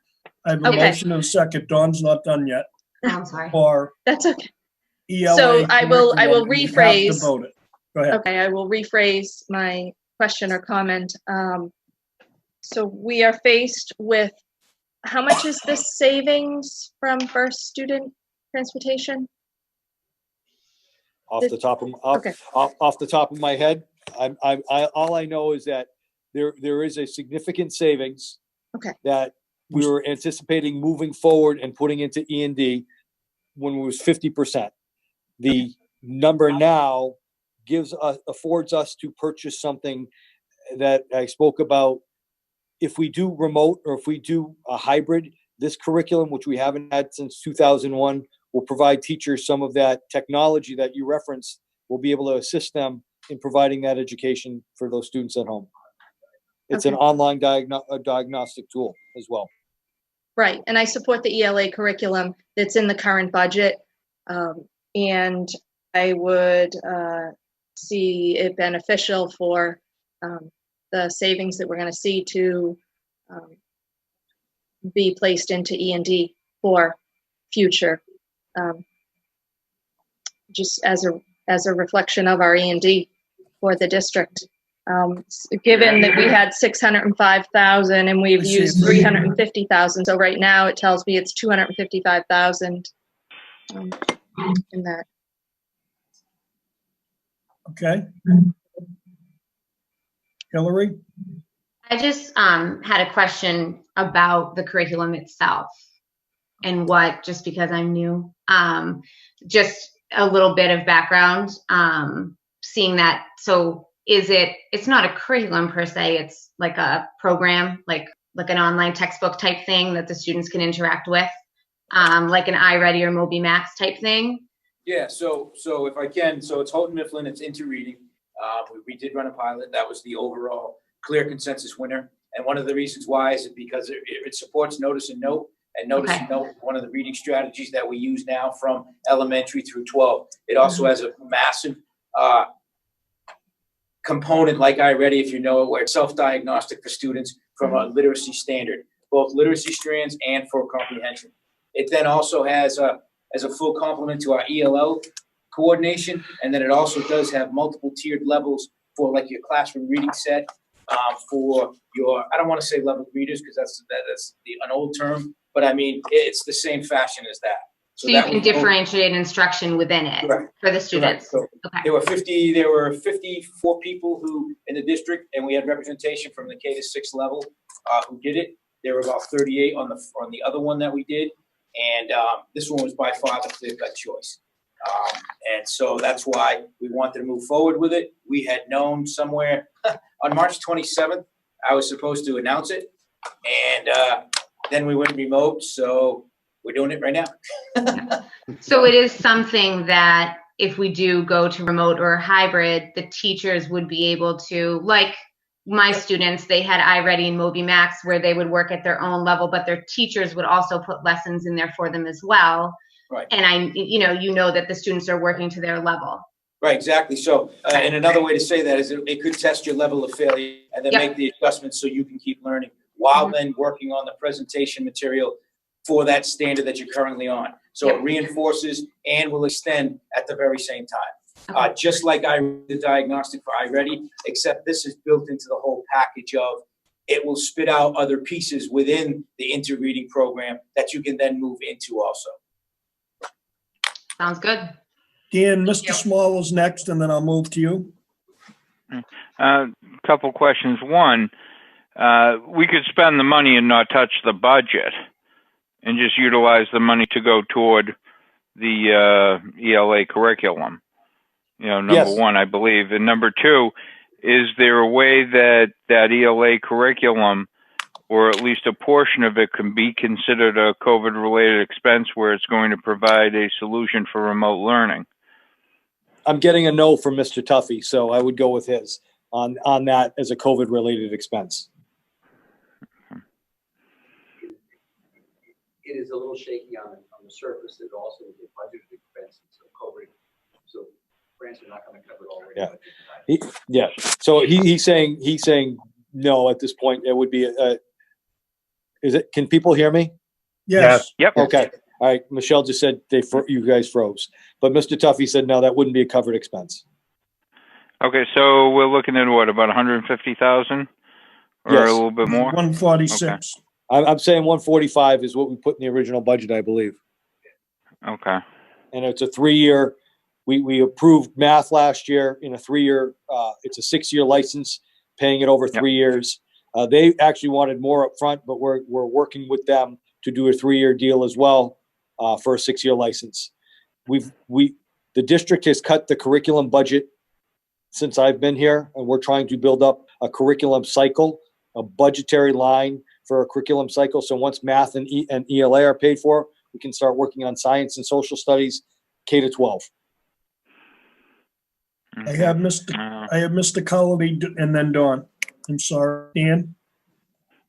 I have a Okay. motion and a second. Dawn's not done yet. Oh, I'm sorry. For That's okay. ELA So I will curriculum, and we have to rephrase. vote it. Go ahead. Okay, I will rephrase my question or comment. So we are faced with, how much is this savings from first student transportation? Off the top of Okay. off the top of my head, all I know is that there is a significant savings. Okay. That we were anticipating moving forward and putting into E&D when it was 50%. The number now affords us to purchase something that I spoke about. If we do remote or if we do a hybrid, this curriculum, which we haven't had since 2001, will provide teachers some of that technology that you referenced. Will be able to assist them in providing that education for those students at home. It's an online diagnostic tool as well. Right, and I support the ELA curriculum that's in the current budget. And I would see it beneficial for the savings that we're going to see to be placed into E&D for future, just as a reflection of our E&D for the district. Given that we had 605,000 and we've used 350,000, so right now it tells me it's 255,000 in that. Okay. Hillary? I just had a question about the curriculum itself and what, just because I'm new, just a little bit of background, seeing that. So it's not a curriculum per se, it's like a program, like an online textbook type thing that the students can interact with, like an iReady or MobiMax type thing. Yeah, so if I can, so it's Houghton Mifflin, it's interreading. We did run a pilot. That was the overall clear consensus winner. And one of the reasons why is because it supports notice and note. And notice and note, one of the reading strategies that we use now from elementary through 12. It also has a massive component like iReady, if you know it, where it's self-diagnostic for students from a literacy standard, both literacy strands and for comprehension. It then also has as a full complement to our ELL coordination, and then it also does have multiple tiered levels for like your classroom reading set, for your, I don't want to say level readers because that's an old term, but I mean, it's the same fashion as that. So you can differentiate instruction within it for the students. So there were 54 people who in the district, and we had representation from the K to 6 level who did it. There were about 38 on the other one that we did, and this one was by far the clear-cut choice. And so that's why we wanted to move forward with it. We had known somewhere on March 27th, I was supposed to announce it, and then we went remote, so we're doing it right now. So it is something that if we do go to remote or hybrid, the teachers would be able to, like my students, they had iReady and MobiMax where they would work at their own level, but their teachers would also put lessons in there for them as well. Right. And you know that the students are working to their level. Right, exactly. So, and another way to say that is it could test your level of failure and then make the adjustments so you can keep learning while then working on the presentation material for that standard that you're currently on. So it reinforces and will extend at the very same time. Just like the diagnostic for iReady, except this is built into the whole package of it will spit out other pieces within the interreading program that you can then move into also. Sounds good. Dan, Mr. Small is next, and then I'll move to you. Couple questions. One, we could spend the money and not touch the budget and just utilize the money to go toward the ELA curriculum. Number one, I believe. And number two, is there a way that ELA curriculum, or at least a portion of it, can be considered a COVID-related expense where it's going to provide a solution for remote learning? I'm getting a no from Mr. Tuffy, so I would go with his on that as a COVID-related expense. It is a little shaky on the surface. It also is a budgeted expense, so COVID. So grants are not going to cover it already. So he's saying no at this point. It would be is it? Can people hear me? Yes. Yep. Okay. All right. Michelle just said you guys froze, but Mr. Tuffy said no, that wouldn't be a covered expense. Okay, so we're looking at what, about 150,000, or a little bit more? 146. Okay. I'm saying 145 is what we put in the original budget, I believe. Okay. And it's a 3-year. We approved math last year in a 3-year. It's a 6-year license, paying it over 3 years. They actually wanted more up front, but we're working with them to do a 3-year deal as well for a 6-year license. The district has cut the curriculum budget since I've been here, and we're trying to build up a curriculum cycle, a budgetary line for a curriculum cycle. So once math and ELA are paid for, we can start working on science and social studies, K to 12. I have Mr. Cullity and then Dawn. I'm sorry, Dan.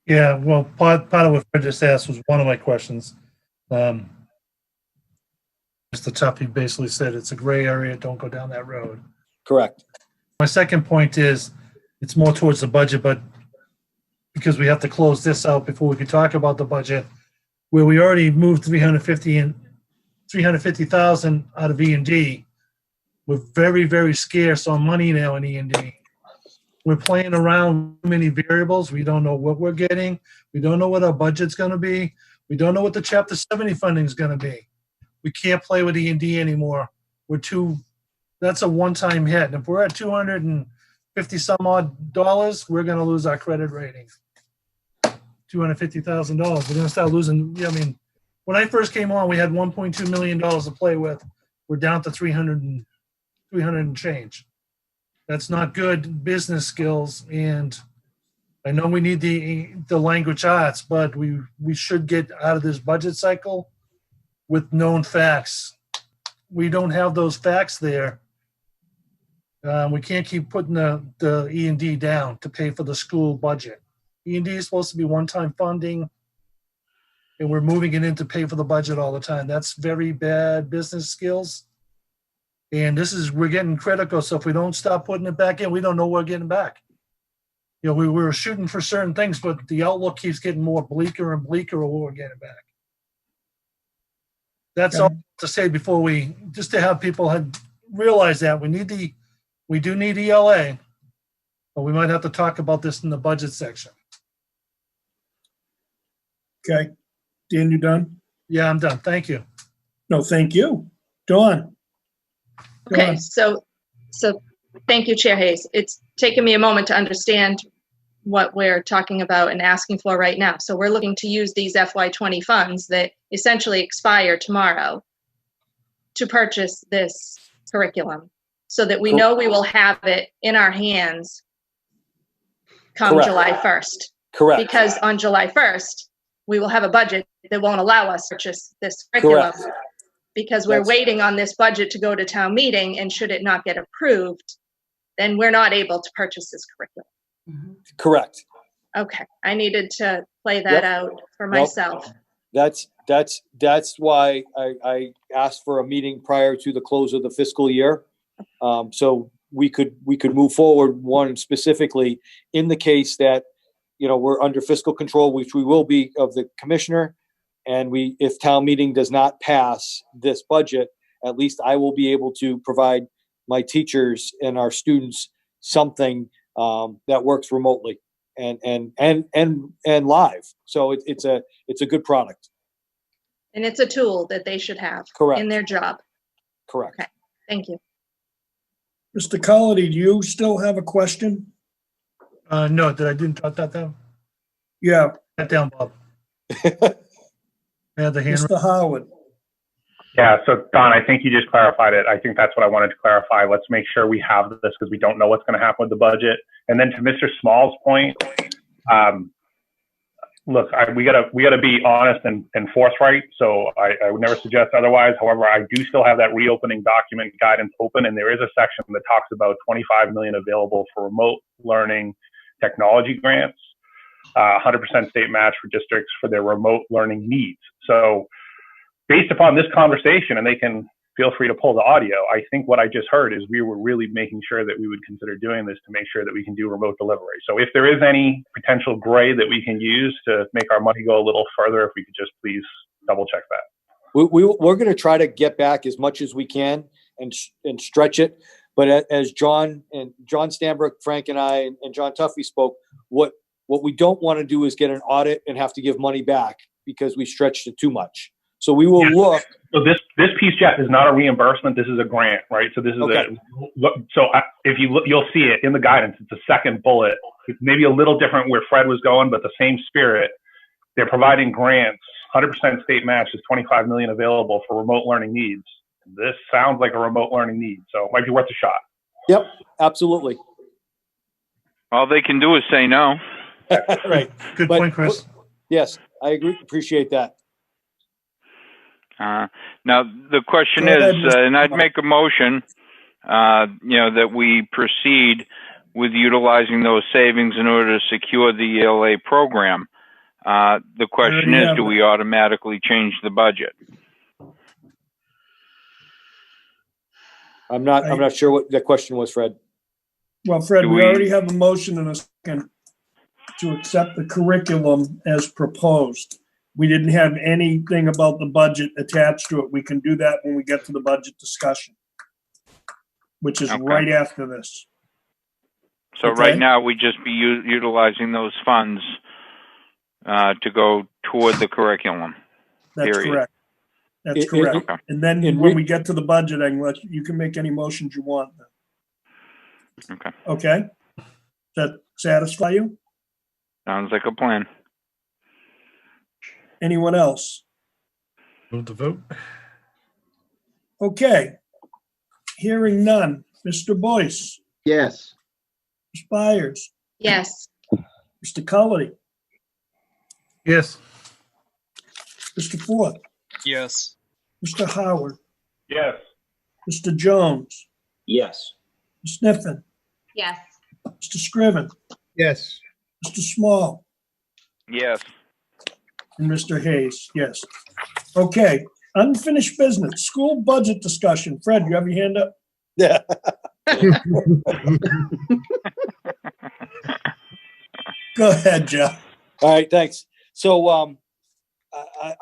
Yeah, well, part of what I just asked was one of my questions. Mr. Tuffy basically said it's a gray area, don't go down that road. Correct. My second point is it's more towards the budget, but because we have to close this out before we can talk about the budget, where we already moved 350,000 out of E&D. We're very, very scarce on money now in E&D. We're playing around with many variables. We don't know what we're getting. We don't know what our budget's going to be. We don't know what the Chapter 70 funding is going to be. We can't play with E&D anymore. That's a one-time hit. And if we're at 250 some odd dollars, we're going to lose our credit rating. $250,000. We're going to start losing. I mean, when I first came on, we had $1.2 million to play with. We're down to 300 and change. That's not good business skills. And I know we need the language arts, but we should get out of this budget cycle with known facts. We don't have those facts there. We can't keep putting the E&D down to pay for the school budget. E&D is supposed to be one-time funding, and we're moving it in to pay for the budget all the time. That's very bad business skills. And we're getting critical. So if we don't stop putting it back in, we don't know what we're getting back. You know, we were shooting for certain things, but the outlook keeps getting more bleaker and bleaker of what we're getting back. That's all to say before just to have people realize that we do need ELA, but we might have to talk about this in the budget section. Okay. Dan, you done? Yeah, I'm done. Thank you. No, thank you. Dawn. Okay, so thank you, Chair Hayes. It's taken me a moment to understand what we're talking about and asking for right now. So we're looking to use these FY20 funds that essentially expire tomorrow to purchase this curriculum so that we know we will have it in our hands come Correct. July 1st. Correct. Because on July 1st, we will have a budget that won't allow us to purchase this curriculum. Correct. Because we're waiting on this budget to go to town meeting, and should it not get approved, then we're not able to purchase this curriculum. Correct. Okay, I needed to play that out for myself. That's why I asked for a meeting prior to the close of the fiscal year. So we could move forward, one specifically in the case that, you know, we're under fiscal control, which we will be, of the commissioner. And if town meeting does not pass this budget, at least I will be able to provide my teachers and our students something that works remotely and live. So it's a good product. And it's a tool that they should have in their job. Correct. Okay, thank you. Mr. Colledy, do you still have a question? No, didn't jot that down? Yeah. That down, Bob. Mr. Howard. Yeah, so Don, I think you just clarified it. I think that's what I wanted to clarify. Let's make sure we have this because we don't know what's going to happen with the budget. And then to Mr. Small's point, look, we gotta be honest and forthright. So I would never suggest otherwise. However, I do still have that reopening document guidance open, and there is a section that talks about 25 million available for remote learning technology grants, 100% state match for districts for their remote learning needs. So based upon this conversation, and they can feel free to pull the audio, I think what I just heard is we were really making sure that we would consider doing this to make sure that we can do remote delivery. So if there is any potential gray that we can use to make our money go a little further, if we could just please double check that. We're going to try to get back as much as we can and stretch it. But as John Stambrook, Frank, and I, and John Tuffy spoke, what we don't want to do is get an audit and have to give money back because we stretched it too much. So we will look. So this piece, Jeff, is not a reimbursement. This is a grant, right? So this is if you'll see it in the guidance. It's a second bullet. It's maybe a little different where Fred was going, but the same spirit. They're providing grants. 100% state match is 25 million available for remote learning needs. This sounds like a remote learning need, so it might be worth a shot. Yep, absolutely. All they can do is say no. Right. Good point, Chris. Yes, I agree. Appreciate that. Now the question is, and I'd make a motion, that we proceed with utilizing those savings in order to secure the ELA program. The question is, do we automatically change the budget? I'm not sure what the question was, Fred. Well, Fred, we already have a motion and a second to accept the curriculum as proposed. We didn't have anything about the budget attached to it. We can do that when we get to the budget discussion, which is right after this. So Okay. right now, we just be utilizing those funds to go toward the curriculum. That's Period. correct. That's It- correct. Okay. And then in when re- we get to the budget, you can make any motions you want. Okay. Okay? Does that satisfy you? Sounds like a plan. Anyone else? Move the vote. Okay. Hearing none. Mr. Boyce, Yes. Ms. Byers, Yes. Mr. Cullity, Yes. Mr. Forth, Yes. Mr. Howard, Yes. Mr. Jones, Yes. Ms. Sniffen, Yes. Mr. Scriven, Yes. Mr. Small, Yes. and Mr. Hayes. Yes. Okay. Unfinished business. School budget discussion. Fred, you have your hand up? Yeah. Go ahead, Jeff. All right, thanks. So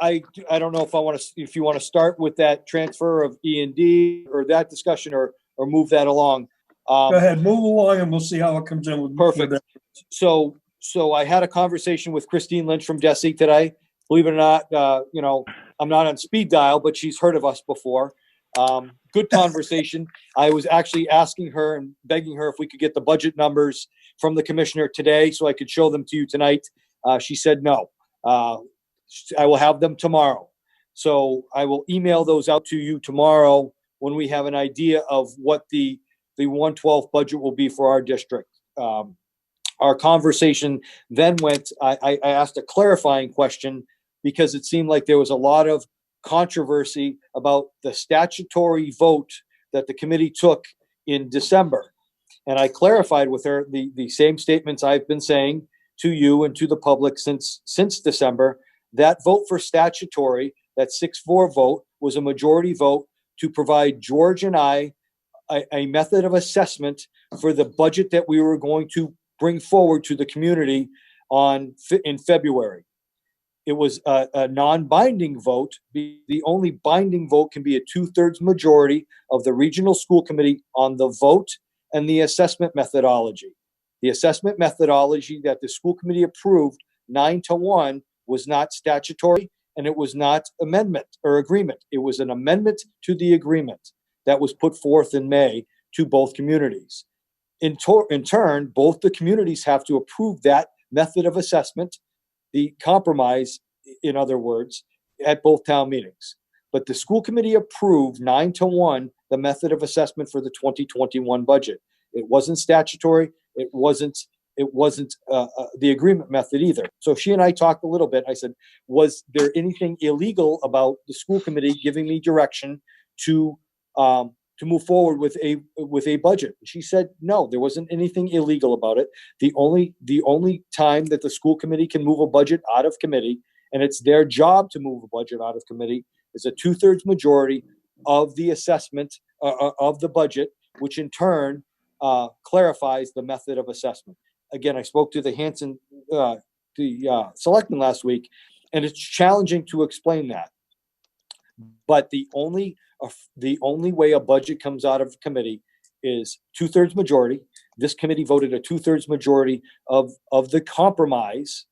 I don't know if you want to start with that transfer of E&D or that discussion or move that along. Go ahead, move along and we'll see how it comes in with. Perfect. So I had a conversation with Christine Lynch from DESE today. Believe it or not, I'm not on speed dial, but she's heard of us before. Good conversation. I was actually asking her and begging her if we could get the budget numbers from the commissioner today so I could show them to you tonight. She said no. I will have them tomorrow. So I will email those out to you tomorrow when we have an idea of what the 112 budget will be for our district. Our conversation then went, I asked a clarifying question because it seemed like there was a lot of controversy about the statutory vote that the committee took in December. And I clarified with her the same statements I've been saying to you and to the public since December. That vote for statutory, that 6-4 vote, was a majority vote to provide George and I a method of assessment for the budget that we were going to bring forward to the community in February. It was a non-binding vote. The only binding vote can be a 2/3 majority of the regional school committee on the vote and the assessment methodology. The assessment methodology that the school committee approved 9-1 was not statutory, and it was not amendment or agreement. It was an amendment to the agreement that was put forth in May to both communities. In turn, both the communities have to approve that method of assessment, the compromise, in other words, at both town meetings. But the school committee approved 9-1 the method of assessment for the 2021 budget. It wasn't statutory. It wasn't the agreement method either. So she and I talked a little bit. I said, was there anything illegal about the school committee giving me direction to move forward with a budget? And she said, no, there wasn't anything illegal about it. The only time that the school committee can move a budget out of committee, and it's their job to move a budget out of committee, is a 2/3 majority of the assessment of the budget, which in turn clarifies the method of assessment. Again, I spoke to the Hanson, selectman last week, and it's challenging to explain that. But the only way a budget comes out of committee is 2/3 majority. This committee voted a 2/3 majority of the compromise,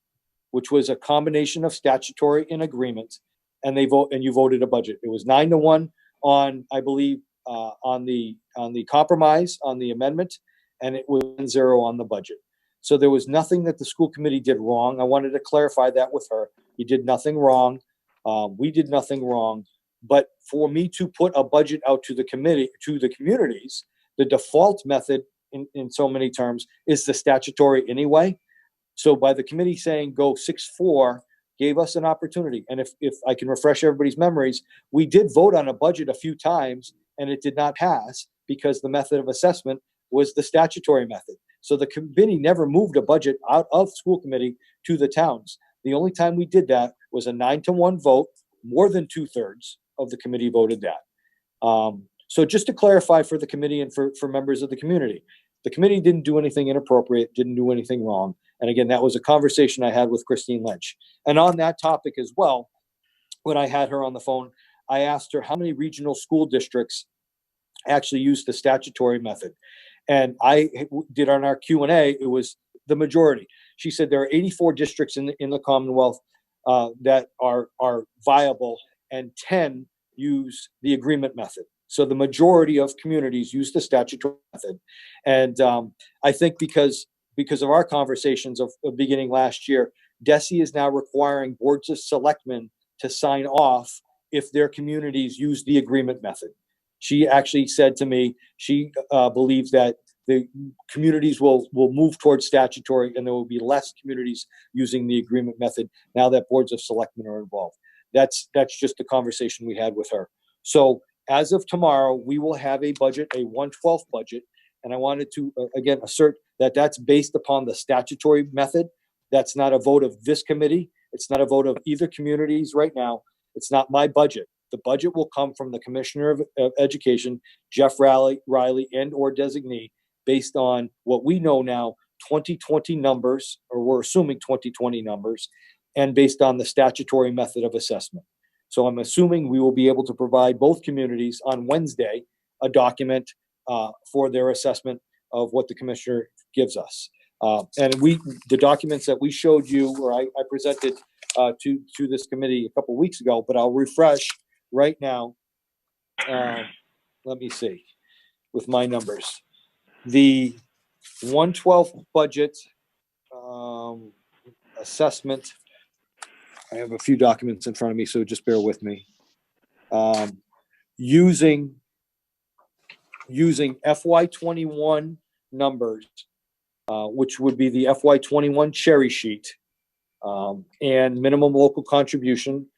which was a combination of statutory and agreement, and you voted a budget. It was 9-1 on, I believe, on the compromise, on the amendment, and it was 0 on the budget. So there was nothing that the school committee did wrong. I wanted to clarify that with her. You did nothing wrong. We did nothing wrong. But for me to put a budget out to the communities, the default method in so many terms is the statutory anyway. So by the committee saying go 6-4 gave us an opportunity. And if I can refresh everybody's memories, we did vote on a budget a few times and it did not pass because the method of assessment was the statutory method. So the committee never moved a budget out of school committee to the towns. The only time we did that was a 9-1 vote. More than 2/3 of the committee voted that. So just to clarify for the committee and for members of the community, the committee didn't do anything inappropriate, didn't do anything wrong. And again, that was a conversation I had with Christine Lynch. And on that topic as well, when I had her on the phone, I asked her how many regional school districts actually use the statutory method. And I did on our Q&A, it was the majority. She said there are 84 districts in the Commonwealth that are viable, and 10 use the agreement method. So the majority of communities use the statutory method. And I think because of our conversations of beginning last year, DESE is now requiring boards of selectmen to sign off if their communities use the agreement method. She actually said to me, she believes that the communities will move towards statutory, and there will be less communities using the agreement method now that boards of selectmen are involved. That's just the conversation we had with her. So as of tomorrow, we will have a budget, a 1/12 budget. And I wanted to, again, assert that that's based upon the statutory method. That's not a vote of this committee. It's not a vote of either communities right now. It's not my budget. The budget will come from the Commissioner of Education, Jeff Riley, and or designee, based on what we know now, 2020 numbers, or we're assuming 2020 numbers, and based on the statutory method of assessment. So I'm assuming we will be able to provide both communities on Wednesday a document for their assessment of what the commissioner gives us. And the documents that we showed you, or I presented to this committee a couple weeks ago, but I'll refresh right now. Let me see, with my numbers. The 1/12 budget assessment, I have a few documents in front of me, so just bear with me. Using FY21 numbers, which would be the FY21 cherry sheet, and minimum local contribution,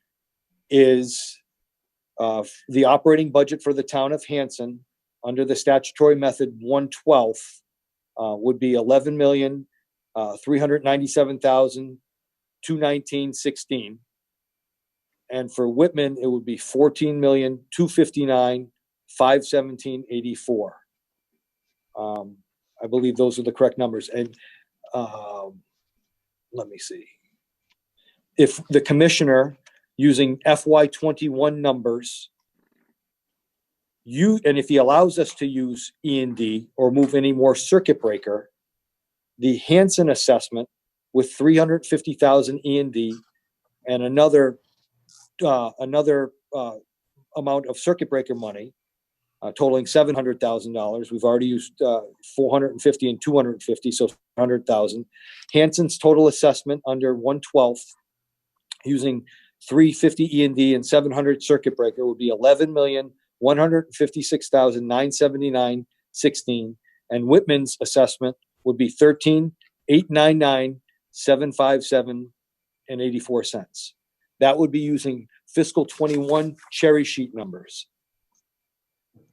is the operating budget for the town of Hanson under the statutory method 1/12 would be $11,397,219.16. And for Whitman, it would be $14,259,517.84. I believe those are the correct numbers. And let me see. If the commissioner, using FY21 numbers, and if he allows us to use E&D or move any more circuit breaker, the Hanson assessment with 350,000 E&D and another amount of circuit breaker money, totaling $700,000. We've already used 450 and 250, so 100,000. Hanson's total assessment under 1/12, using 350 E&D and 700 circuit breaker, would be $11,156,979.16, and Whitman's assessment would be $13,899,757.84. That would be using fiscal 21 cherry sheet numbers.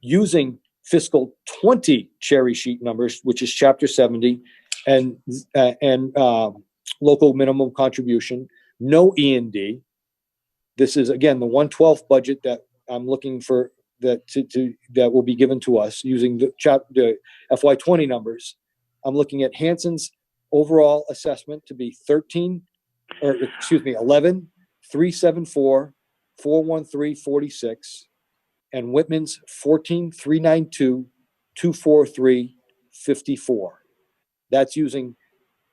Using fiscal 20 cherry sheet numbers, which is Chapter 70, and local minimum contribution, no E&D. This is, again, the 1/12 budget that I'm looking for, that will be given to us using the FY20 numbers. I'm looking at Hanson's overall assessment to be $11,374,413.46, and Whitman's $14,392,243.54. That's using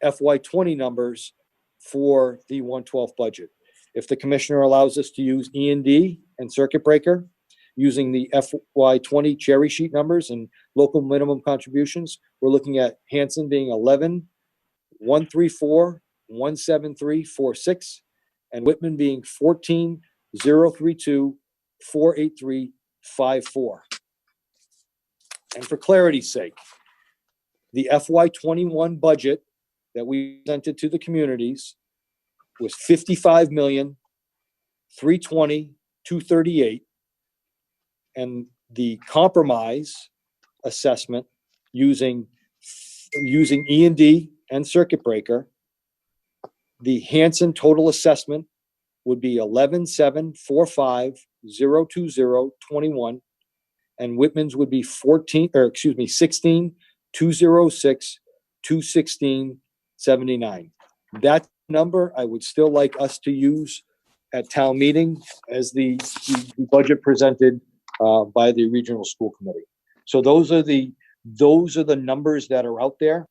FY20 numbers for the 1/12 budget. If the commissioner allows us to use E&D and circuit breaker using the FY20 cherry sheet numbers and local minimum contributions, we're looking at Hanson being 11,134,173.46, and Whitman being 14,032,483.54. And for clarity's sake, the FY21 budget that we presented to the communities was $55,320,238, and the compromise assessment using E&D and circuit breaker, the Hanson total assessment would be $11,745,020.21, and Whitman's would be $16,206,216.79. That number I would still like us to use at town meeting as the budget presented by the regional school committee. So those are the Those are the numbers that are out there.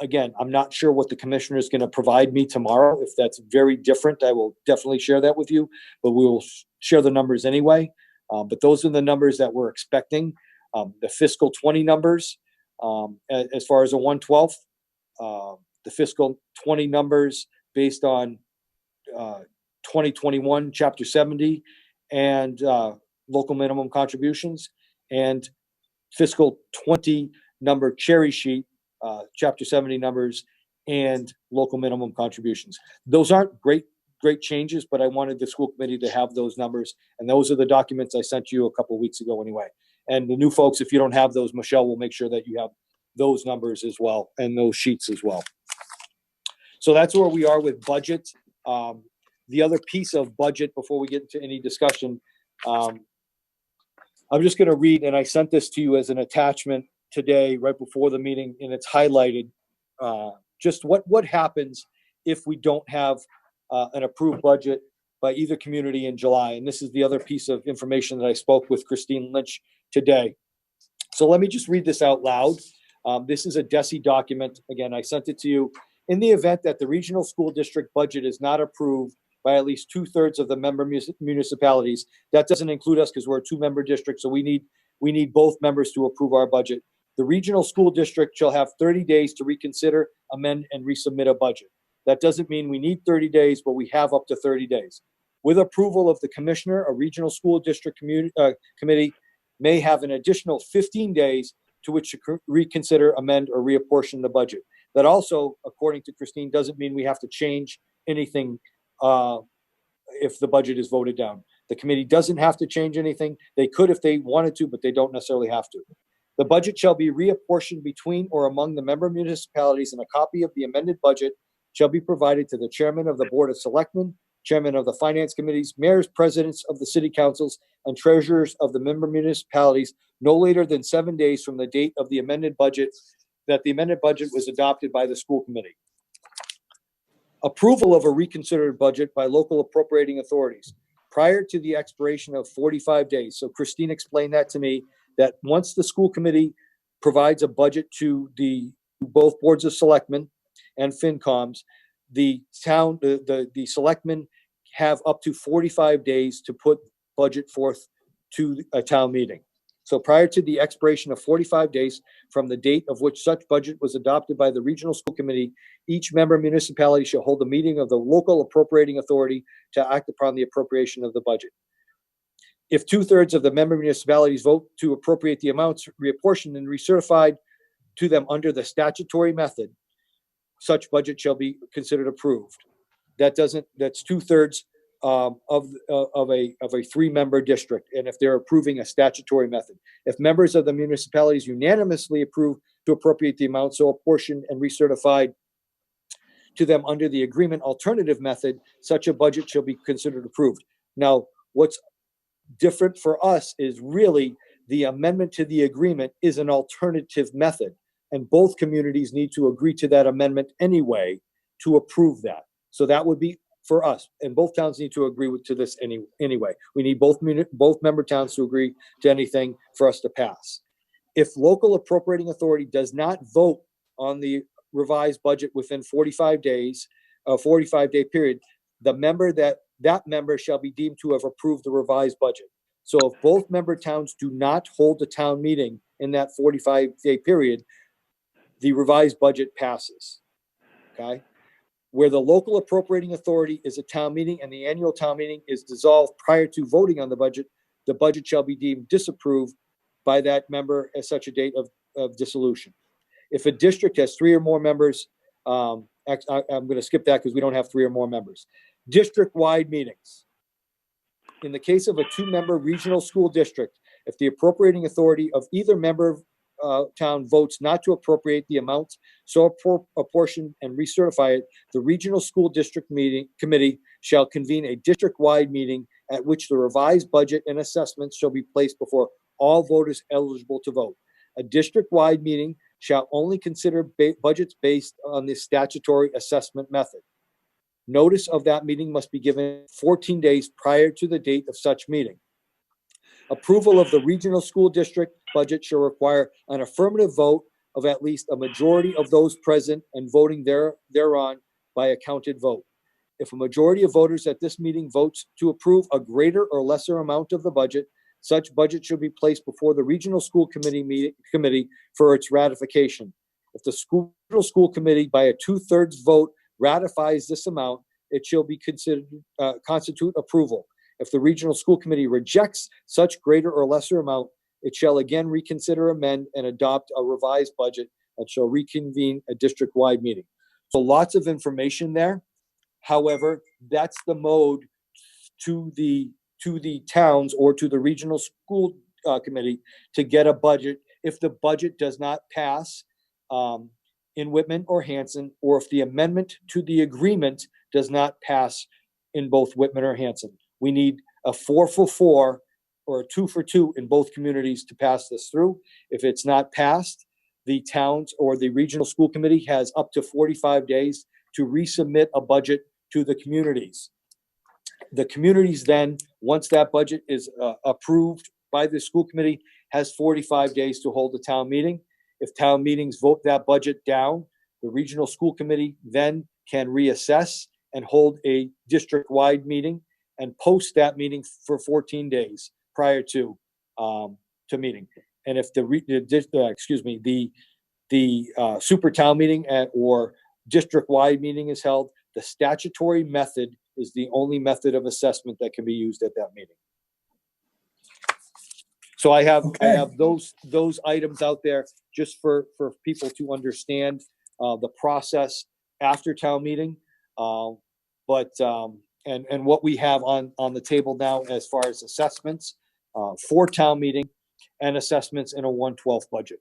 Again, I'm not sure what the commissioner is going to provide me tomorrow. If that's very different, I will definitely share that with you, but we will share the numbers anyway. But those are the numbers that we're expecting. The fiscal 20 numbers, as far as a 1/12, the fiscal 20 numbers based on 2021 Chapter 70 and local minimum contributions, and fiscal 20 number cherry sheet, Chapter 70 numbers and local minimum contributions. Those aren't great changes, but I wanted the school committee to have those numbers, and those are the documents I sent you a couple of weeks ago anyway. And the new folks, if you don't have those, Michelle will make sure that you have those numbers as well and those sheets as well. So that's where we are with budget. The other piece of budget before we get into any discussion, I'm just going to read, and I sent this to you as an attachment today, right before the meeting, and it's highlighted just what happens if we don't have an approved budget by either community in July. And this is the other piece of information that I spoke with Christine Lynch today. So let me just read this out loud. This is a DESI document. Again, I sent it to you. In the event that the regional school district budget is not approved by at least 2/3 of the member municipalities, that doesn't include us because we're a 2-member district, so we need both members to approve our budget. The regional school district shall have 30 days to reconsider, amend, and resubmit a budget. That doesn't mean we need 30 days, but we have up to 30 days. With approval of the commissioner, a regional school district committee may have an additional 15 days to which to reconsider, amend, or reapportion the budget. That also, according to Christine, doesn't mean we have to change anything if the budget is voted down. The committee doesn't have to change anything. They could if they wanted to, but they don't necessarily have to. The budget shall be reapportioned between or among the member municipalities, and a copy of the amended budget shall be provided to the chairman of the Board of Selectmen, chairman of the finance committees, mayors, presidents of the city councils, and treasurers of the member municipalities no later than 7 days from the date of the amended budget, that the amended budget was adopted by the school committee. Approval of a reconsidered budget by local appropriating authorities prior to the expiration of 45 days. So Christine explained that to me, that once the school committee provides a budget to both boards of selectmen and FinComs, the selectmen have up to 45 days to put budget forth to a town meeting. So prior to the expiration of 45 days from the date of which such budget was adopted by the regional school committee, each member municipality shall hold a meeting of the local appropriating authority to act upon the appropriation of the budget. If 2/3 of the member municipalities vote to appropriate the amounts reapportioned and recertified to them under the statutory method, such budget shall be considered approved. That's 2/3 of a 3-member district, and if they're approving a statutory method. If members of the municipalities unanimously approve to appropriate the amount so apportioned and recertified to them under the agreement alternative method, such a budget shall be considered approved. Now, what's different for us is really the amendment to the agreement is an alternative method, and both communities need to agree to that amendment anyway to approve that. So that would be for us, and both towns need to agree to this anyway. We need both member towns to agree to anything for us to pass. If local appropriating authority does not vote on the revised budget within 45 days, a 45-day period, that member shall be deemed to have approved the revised budget. So if both member towns do not hold a town meeting in that 45-day period, the revised budget passes. Okay? Where the local appropriating authority is a town meeting and the annual town meeting is dissolved prior to voting on the budget shall be deemed disapproved by that member at such a date of dissolution. If a district has 3 or more members, I'm going to skip that because we don't have 3 or more members. District-wide meetings. In the case of a 2-member regional school district, if the appropriating authority of either member town votes not to appropriate the amounts so apportioned and recertify it, the regional school district committee shall convene a district-wide meeting at which the revised budget and assessments shall be placed before all voters eligible to vote. A district-wide meeting shall only consider budgets based on the statutory assessment method. Notice of that meeting must be given 14 days prior to the date of such meeting. Approval of the regional school district budget shall require an affirmative vote of at least a majority of those present and voting thereon by a counted vote. If a majority of voters at this meeting votes to approve a greater or lesser amount of the budget, such budget should be placed before the regional school committee for its ratification. If the school committee by a 2/3 vote ratifies this amount, it shall be considered constitute approval. If the regional school committee rejects such greater or lesser amount, it shall again reconsider, amend, and adopt a revised budget that shall reconvene a district-wide meeting. So lots of information there. However, that's the mode to the towns or to the regional school committee to get a budget if the budget does not pass in Whitman or Hanson, or if the amendment to the agreement does not pass in both Whitman or Hanson. We need a 4-for-4 or a 2-for-2 in both communities to pass this through. If it's not passed, the towns or the regional school committee has up to 45 days to resubmit a budget to the communities. The communities then, once that budget is approved by the school committee, has 45 days to hold a town meeting. If town meetings vote that budget down, the regional school committee then can reassess and hold a district-wide meeting and post that meeting for 14 days prior to meeting. And if the super town meeting or district-wide meeting is held, the statutory method is the only method of assessment that can be used at that meeting. So I have those items out there just for people to understand the process after town meeting. And what we have on the table now as far as assessments for town meeting and assessments in a 1/12 budget.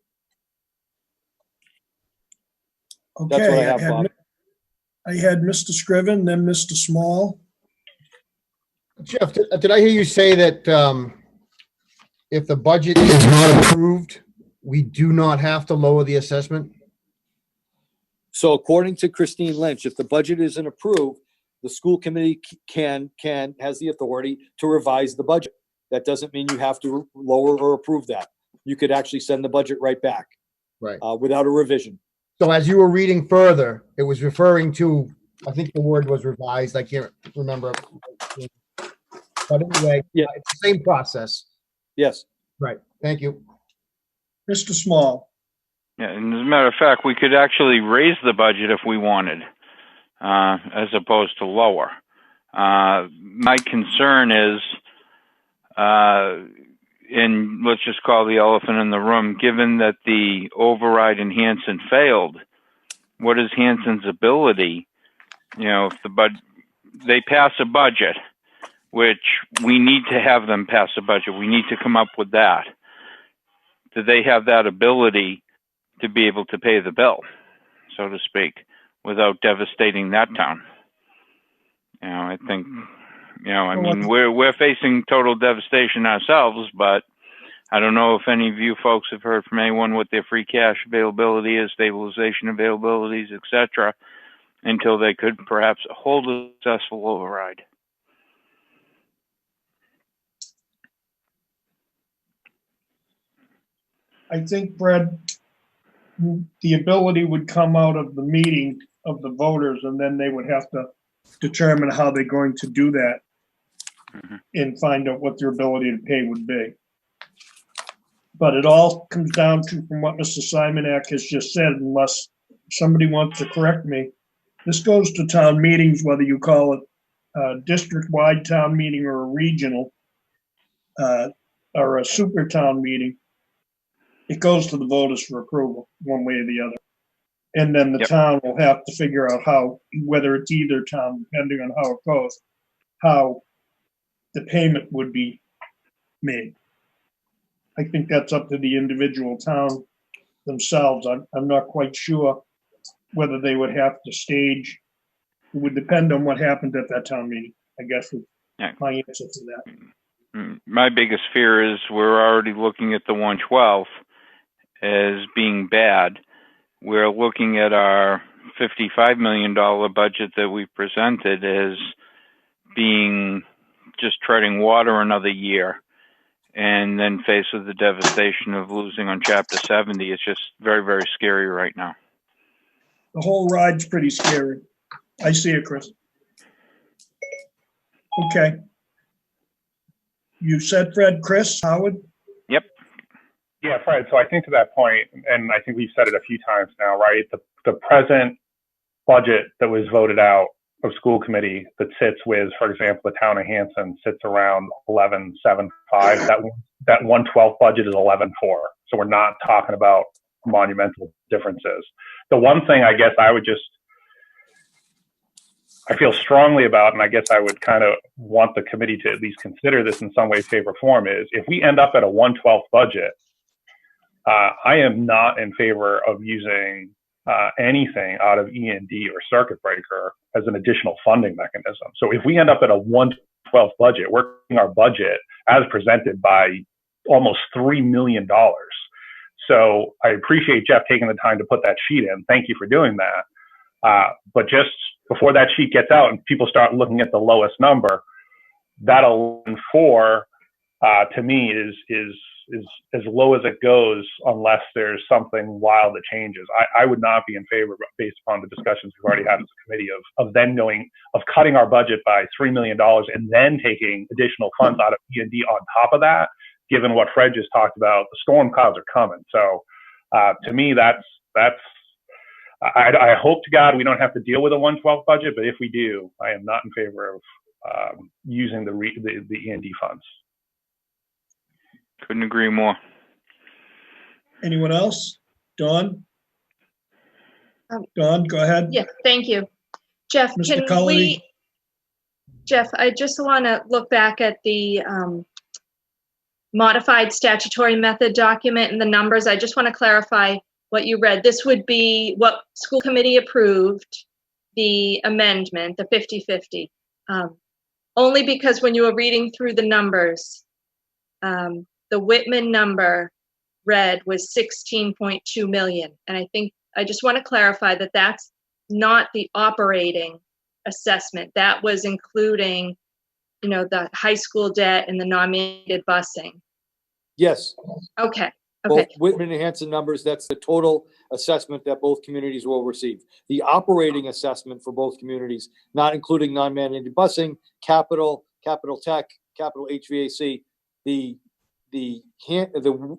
Okay, That's what I have, Bob. I had Mr. Scriven, then Mr. Small. Jeff, did I hear you say that if the budget is not approved, we do not have to lower the assessment? So according to Christine Lynch, if the budget isn't approved, the school committee has the authority to revise the budget. That doesn't mean you have to lower or approve that. You could actually send the budget right back. Right. Without a revision. So as you were reading further, it was referring to, I think the word was revised. I can't remember. But anyway, yeah, it's the same process. Yes. Right. Thank you. Mr. Small. Yeah, and as a matter of fact, we could actually raise the budget if we wanted, as opposed to lower. My concern is, and let's just call the elephant in the room, given that the override in Hanson failed, what is Hanson's ability? You know, if they pass a budget, which we need to have them pass a budget, we need to come up with that. Do they have that ability to be able to pay the bill, so to speak, without devastating that town? You know, I think, you know, I mean, we're facing total devastation ourselves, but I don't know if any of you folks have heard from anyone what their free cash availability is, stabilization availabilities, etc., until they could perhaps hold a successful override. I think, Brad, the ability would come out of the meeting of the voters, and then they would have to determine how they're going to do that and find out what their ability to pay would be. But it all comes down to, from what Mr. Simonak has just said, unless somebody wants to correct me, this goes to town meetings, whether you call it a district-wide town meeting or a regional or a super town meeting. It goes to the voters for approval, one way or the other. And then the town will have to figure out how, whether it's either town, depending on how it goes, how the payment would be made. I think that's up to the individual town themselves. I'm not quite sure whether they would have to stage. It would depend on what happened at that town meeting, I guess is my answer to that. My biggest fear is we're already looking at the 1/12 as being bad. We're looking at our $55 million budget that we presented as being just treading water another year. and then faced with the devastation of losing on Chapter 70, it's just very, very scary right now. The whole ride's pretty scary. I see it, Chris. Okay. You said Fred, Chris, Howard? Yep. Yeah, Fred. So I think to that point, and I think we've said it a few times now, right? The present budget that was voted out of school committee that sits with, for example, the town of Hanson sits around 11.75. That 1/12 budget is 11.4. So we're not talking about monumental differences. The one thing I guess I feel strongly about, and I guess I would kind of want the committee to at least consider this in some way, shape, or form, is if we end up at a 1/12 budget, I am not in favor of using anything out of E&D or circuit breaker as an additional funding mechanism. So if we end up at a 1/12 budget, working our budget as presented by almost $3 million. So I appreciate Jeff taking the time to put that sheet in. Thank you for doing that. But just before that sheet gets out and people start looking at the lowest number, that 11.4 to me is as low as it goes unless there's something wild that changes. I would not be in favor, based upon the discussions we've already had as a committee, of cutting our budget by $3 million and then taking additional funds out of E&D on top of that, given what Fred just talked about. The storm clouds are coming. So to me, I hope to God we don't have to deal with a 1/12 budget, but if we do, I am not in favor of using the E&D funds. Couldn't agree more. Anyone else? Dawn? Dawn, go ahead. Yeah, thank you. Jeff, Mr. Cullity? Jeff, I just want to look back at the modified statutory method document and the numbers. I just want to clarify what you read. This would be what school committee approved, the amendment, the 50-50. Only because when you were reading through the numbers, the Whitman number read was 16.2 million. And I think I just want to clarify that that's not the operating assessment. That was including, the high school debt and the non-mandated busing. Yes. Okay. Both Whitman and Hanson numbers, that's the total assessment that both communities will receive. The operating assessment for both communities, not including non-mandated busing, capital tech, capital HVAC, the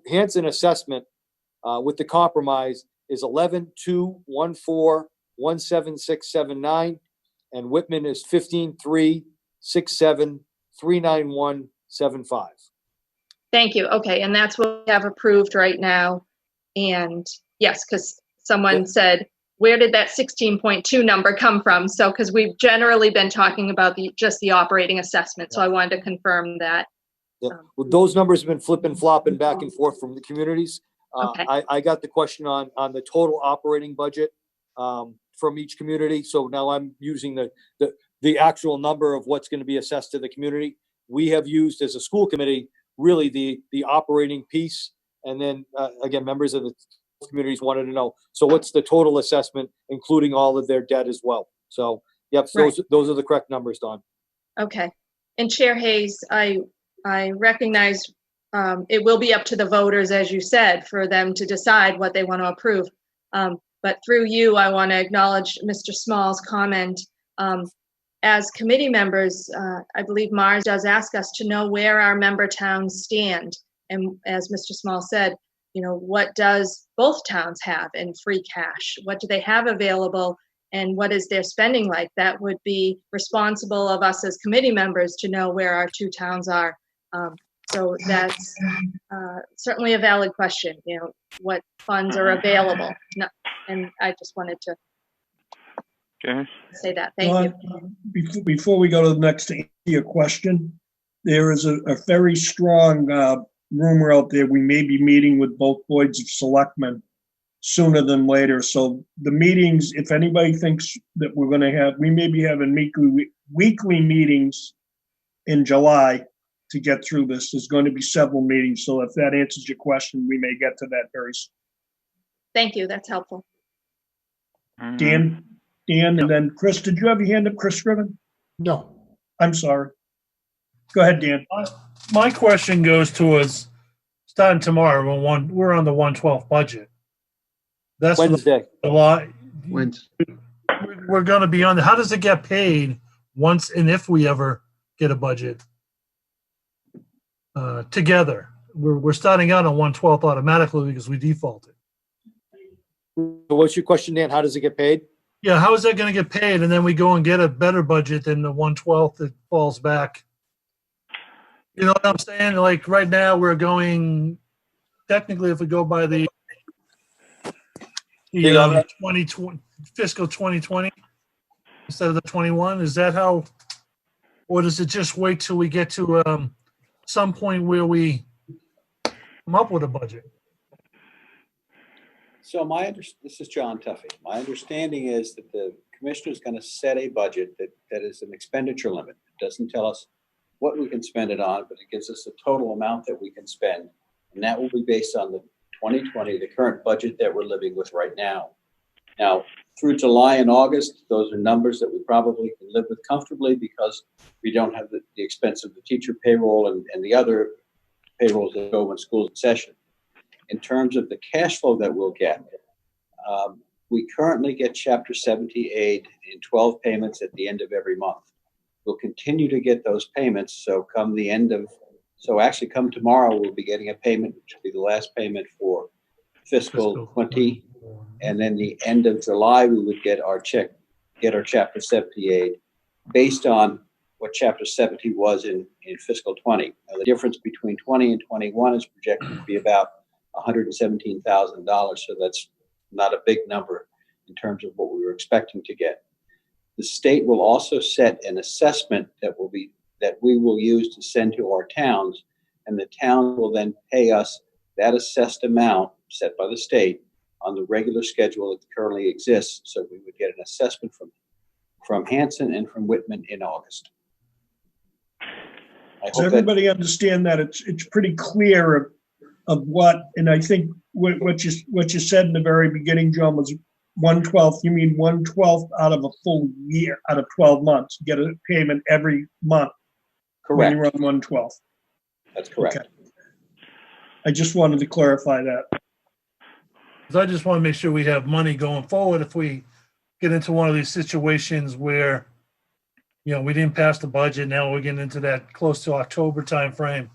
Hanson assessment with the compromise is 11,214,17679, and Whitman is 15,367,391.75. Thank you. Okay, and that's what we have approved right now. And yes, because someone said, where did that 16.2 number come from? So, because we've generally been talking about just the operating assessment. So I wanted to confirm that. Yeah. Well, those numbers have been flipping, flopping back and forth from the communities. Okay. I got the question on the total operating budget from each community. So now I'm using the actual number of what's going to be assessed to the community. We have used as a school committee really the operating piece, and then again, members of the communities wanted to know, so what's the total assessment, including all of their debt as well. So yep, Right. those are the correct numbers, Don. Okay. And Chair Hayes, I recognize it will be up to the voters, as you said, for them to decide what they want to approve. But through you, I want to acknowledge Mr. Small's comment. As committee members, I believe Mars does ask us to know where our member towns stand. And as Mr. Small said, what does both towns have in free cash? What do they have available? And what is their spending like? That would be responsible of us as committee members to know where our two towns are. So that's certainly a valid question, what funds are available. No, and I just wanted to say that. Thank you. Before we go to the next to your question, there is a very strong rumor out there we may be meeting with both boards of selectmen sooner than later. So the meetings, if anybody thinks that we're going to have, we may be having weekly meetings in July to get through this. There's going to be several meetings. So if that answers your question, we may get to that very soon. Thank you. That's helpful. Dan, and then Chris, did you have your hand up, Chris Scriven? No. I'm sorry. Go ahead, Dan. My question goes towards starting tomorrow. We're on the 112 budget. That's Wednesday. A lot. Wednesday. We're going to be on. How does it get paid once and if we ever get a budget together? We're starting out on 112th automatically because we defaulted. So what's your question, Dan? How does it get paid? Yeah, how is that going to get paid? And then we go and get a better budget than the 112th that falls back. You know what I'm saying? Like right now, we're going technically, if we go by the 2020 fiscal 2020 instead of the 21, is that how? Or does it just wait till we get to some point where we come up with a budget? So this is John Tuffy. My understanding is that the commissioner is going to set a budget that is an expenditure limit. It doesn't tell us what we can spend it on, but it gives us a total amount that we can spend. And that will be based on the 2020, the current budget that we're living with right now. Now, through July and August, those are numbers that we probably can live with comfortably because we don't have the expense of the teacher payroll and the other payrolls that go when school's in session. In terms of the cash flow that we'll get, we currently get Chapter 70 aid in 12 payments at the end of every month. We'll continue to get those payments. So come tomorrow, we'll be getting a payment, which will be the last payment for fiscal 20. And then the end of July, we would get our Chapter 70 aid based on what Chapter 70 was in fiscal 20. Now, the difference between 20 and 21 is projected to be about $117,000. So that's not a big number in terms of what we were expecting to get. The state will also set an assessment that we will use to send to our towns, and the town will then pay us that assessed amount set by the state on the regular schedule that currently exists. So we would get an assessment from Hanson and from Whitman in August. Does everybody understand that it's pretty clear of what, and I think what you said in the very beginning, John, was 1/12. You mean 1/12 out of a full year, out of 12 months, get a payment every month. Correct. When you're on 1/12. That's correct. Okay. I just wanted to clarify that. Because I just want to make sure we have money going forward if we get into one of these situations where, we didn't pass the budget. Now we're getting into that close to October timeframe.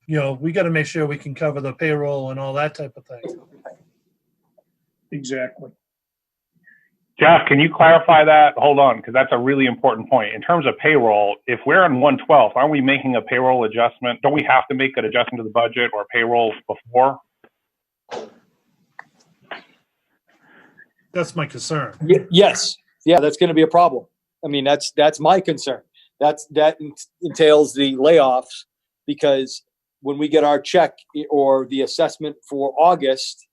We got to make sure we can cover the payroll and all that type of thing. Exactly. Jeff, can you clarify that? Hold on, because that's a really important point. In terms of payroll, if we're on 1/12, aren't we making a payroll adjustment? Don't we have to make an adjustment to the budget or payroll before? That's my concern. Yes. Yeah, that's going to be a problem. I mean, that's my concern. That entails the layoffs, because when we get our check or the assessment for August,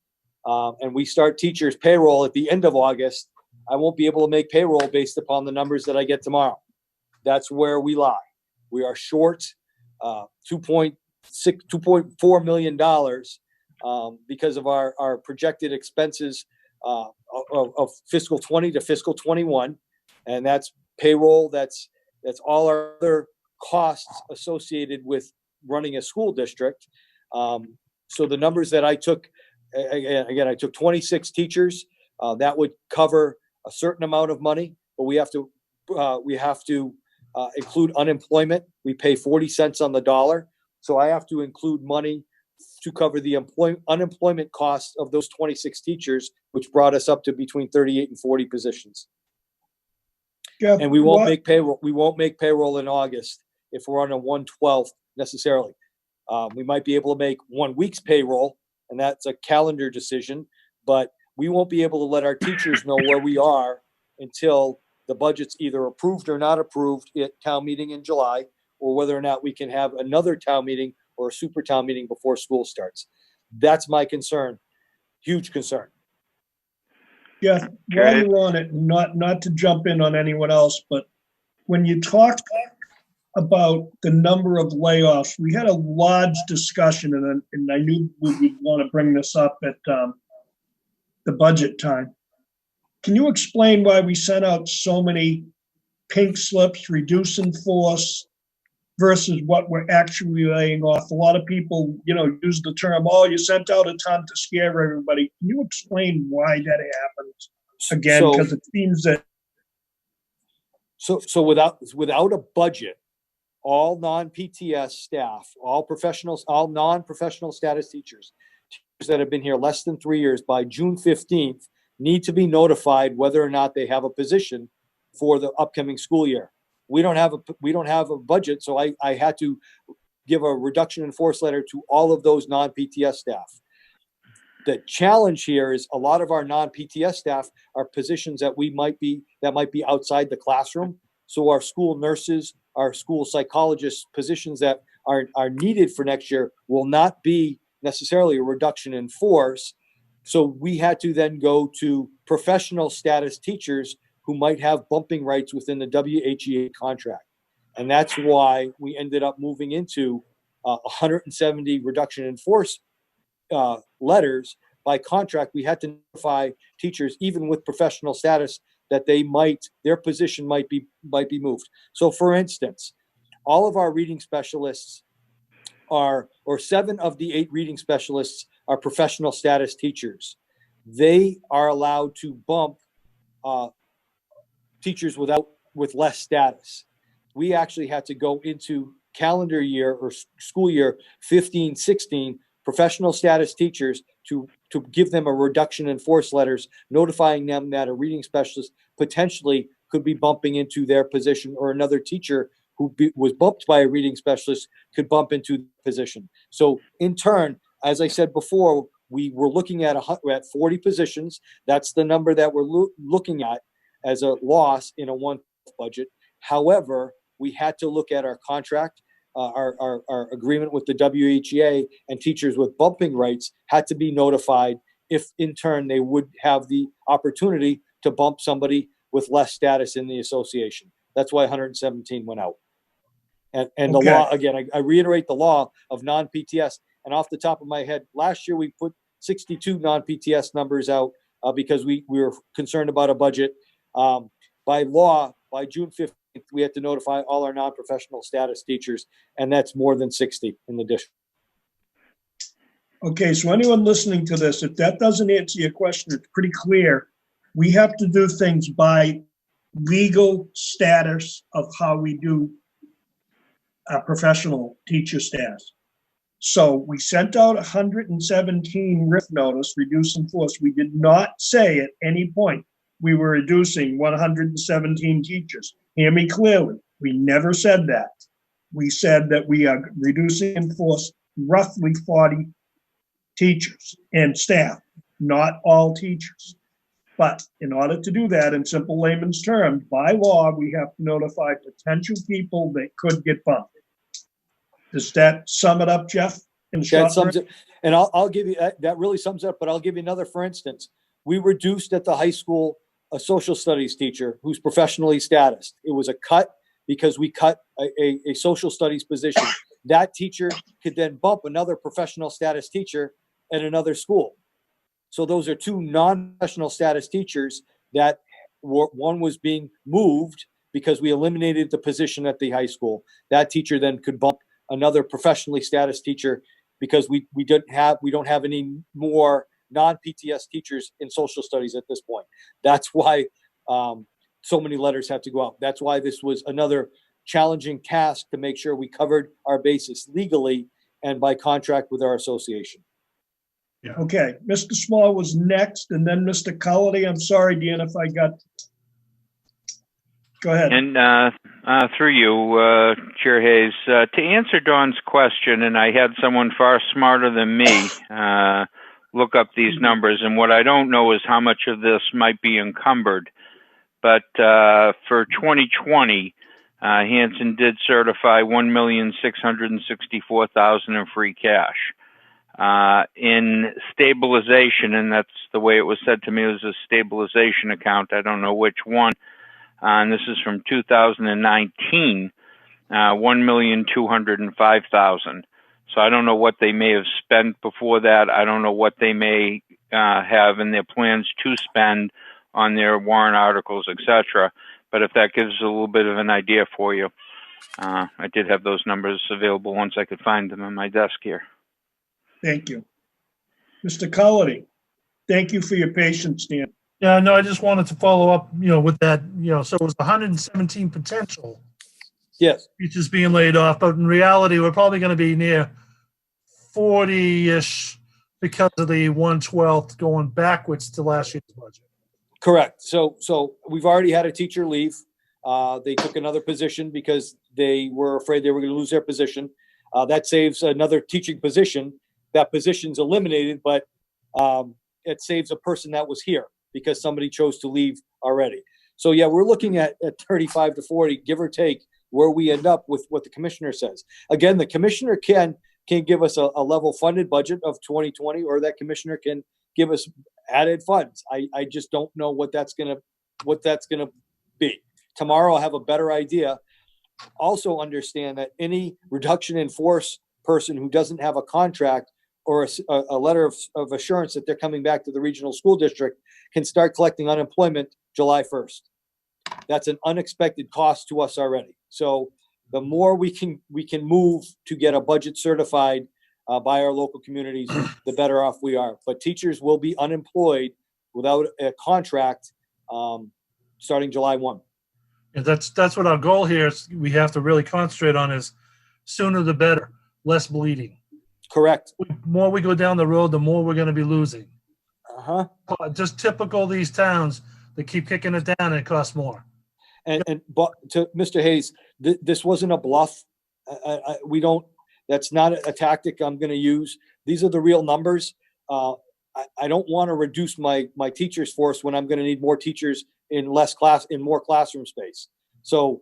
and we start teachers' payroll at the end of August, I won't be able to make payroll based upon the numbers that I get tomorrow. That's where we lie. We are short $2.4 million because of our projected expenses of fiscal 20 to fiscal 21. And that's payroll. That's all our other costs associated with running a school district. So the numbers that I took, again, I took 26 teachers. That would cover a certain amount of money, but we have to include unemployment. We pay 40 cents on the dollar. So I have to include money to cover the unemployment costs of those 26 teachers, which brought us up to between 38 and 40 positions. Jeff, and we won't make payroll. We won't make payroll in August if we're on a 1/12 necessarily. We might be able to make 1 week's payroll, and that's a calendar decision, but we won't be able to let our teachers know where we are until the budget's either approved or not approved at town meeting in July, or whether or not we can have another town meeting or a super town meeting before school starts. That's my concern. Huge concern. Yeah, while you're on it, not to jump in on anyone else, but when you talk about the number of layoffs, we had a large discussion, and I knew we would want to bring this up at the budget time. Can you explain why we sent out so many pink slips, reducing force, versus what we're actually laying off. A lot of people, use the term, "Oh, you sent out a ton to scare everybody." Can you explain why that happens again? So- Because it seems that So without a budget, all non-PTS staff, all professionals, all non-professional status teachers that have been here less than 3 years by June 15th need to be notified whether or not they have a position for the upcoming school year. We don't have a budget, so I had to give a reduction in force letter to all of those non-PTS staff. The challenge here is a lot of our non-PTS staff are positions that might be outside the classroom. So our school nurses, our school psychologists, positions that are needed for next year will not be necessarily a reduction in force. So we had to then go to professional status teachers who might have bumping rights within the WHEA contract. And that's why we ended up moving into 170 reduction in force letters. By contract, we had to notify teachers, even with professional status, that their position might be moved. So, for instance, all of our reading specialists or 7 of the 8 reading specialists are professional status teachers. They are allowed to bump teachers with less status. We actually had to go into calendar year or school year 15-16 professional status teachers to give them a reduction in force letters, notifying them that a reading specialist potentially could be bumping into their position, or another teacher who was bumped by a reading specialist could bump into the position. So in turn, as I said before, we were looking at 40 positions. That's the number that we're looking at as a loss in a one budget. However, we had to look at our contract, our agreement with the WHEA, and teachers with bumping rights had to be notified if in turn they would have the opportunity to bump somebody with less status in the association. That's why 117 went out. And the Okay. law, again, I reiterate the law of non-PTS. And off the top of my head, last year we put 62 non-PTS numbers out because we were concerned about a budget. By law, by June 15th, we had to notify all our non-professional status teachers, and that's more than 60 in the district. Okay, so anyone listening to this, if that doesn't answer your question, it's pretty clear. We have to do things by legal status of how we do professional teacher status. So we sent out 117 RIF notice, reduce in force. We did not say at any point we were reducing 117 teachers. Hear me clearly. We never said that. We said that we are reducing in force roughly 40 teachers and staff, not all teachers. But in order to do that, in simple layman's terms, by law, we have to notify potential people that could get bumped. Does that sum it up, Jeff? That sums it. And I'll give you, that really sums it up, but I'll give you another, for instance. We reduced at the high school a social studies teacher who's professionally statused. It was a cut because we cut a social studies position. That teacher could then bump another professional status teacher at another school. So those are 2 non-professional status teachers that one was being moved because we eliminated the position at the high school. That teacher then could bump another professionally status teacher because we don't have any more non-PTS teachers in social studies at this point. That's why so many letters have to go out. That's why this was another challenging task to make sure we covered our bases legally and by contract with our association. Yeah. Okay, Mr. Small was next, and then Mr. Cullity. I'm sorry, Dan, if I got. Go ahead. And through you, Chair Hayes, to answer Dawn's question, and I had someone far smarter than me look up these numbers, and what I don't know is how much of this might be encumbered. But for 2020, Hanson did certify $1,664,000 in free cash. In stabilization, and that's the way it was said to me, it was a stabilization account. I don't know which one. And this is from 2019, $1,205,000. So I don't know what they may have spent before that. I don't know what they may have in their plans to spend on their warrant articles, etc. But if that gives a little bit of an idea for you. I did have those numbers available once I could find them on my desk here. Thank you. Mr. Cullity, thank you for your patience, Dan. Yeah, no, I just wanted to follow up, with that, so it was 117 potential Yes, teachers being laid off, but in reality, we're probably going to be near 40-ish because of the 1/12 going backwards to last year's budget. correct. So we've already had a teacher leave. They took another position because they were afraid they were going to lose their position. That saves another teaching position. That position's eliminated, but it saves a person that was here because somebody chose to leave already. So yeah, we're looking at 35 to 40, give or take, where we end up with what the commissioner says. Again, the commissioner can give us a level funded budget of 2020, or that commissioner can give us added funds. I just don't know what that's gonna be. Tomorrow I'll have a better idea. Also understand that any reduction in force person who doesn't have a contract or a letter of assurance that they're coming back to the regional school district can start collecting unemployment July 1st. That's an unexpected cost to us already. So the more we can move to get a budget certified by our local communities, the better off we are. But teachers will be unemployed without a contract starting July 1. And that's what our goal here is. We have to really concentrate on is sooner the better, less bleeding. Correct. The more we go down the road, the more we're going to be losing. Just typical these towns that keep kicking it down and it costs more. But to Mr. Hayes, this wasn't a bluff. That's not a tactic I'm going to use. These are the real numbers. I don't want to reduce my teachers force when I'm going to need more teachers in more classroom space. So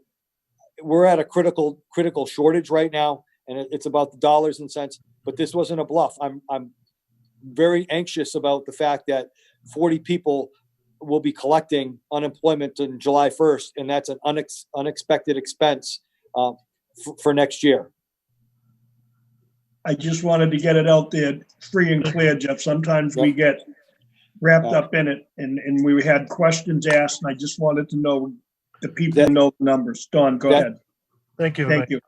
we're at a critical shortage right now, and it's about the dollars and cents, but this wasn't a bluff. I'm very anxious about the fact that 40 people will be collecting unemployment on July 1st, and that's an unexpected expense for next year. I just wanted to get it out there free and clear, Jeff. Sometimes we get wrapped up in it, and we had questions asked, and I just wanted to know the people know the numbers. Dawn, go ahead. Thank you. Thank you.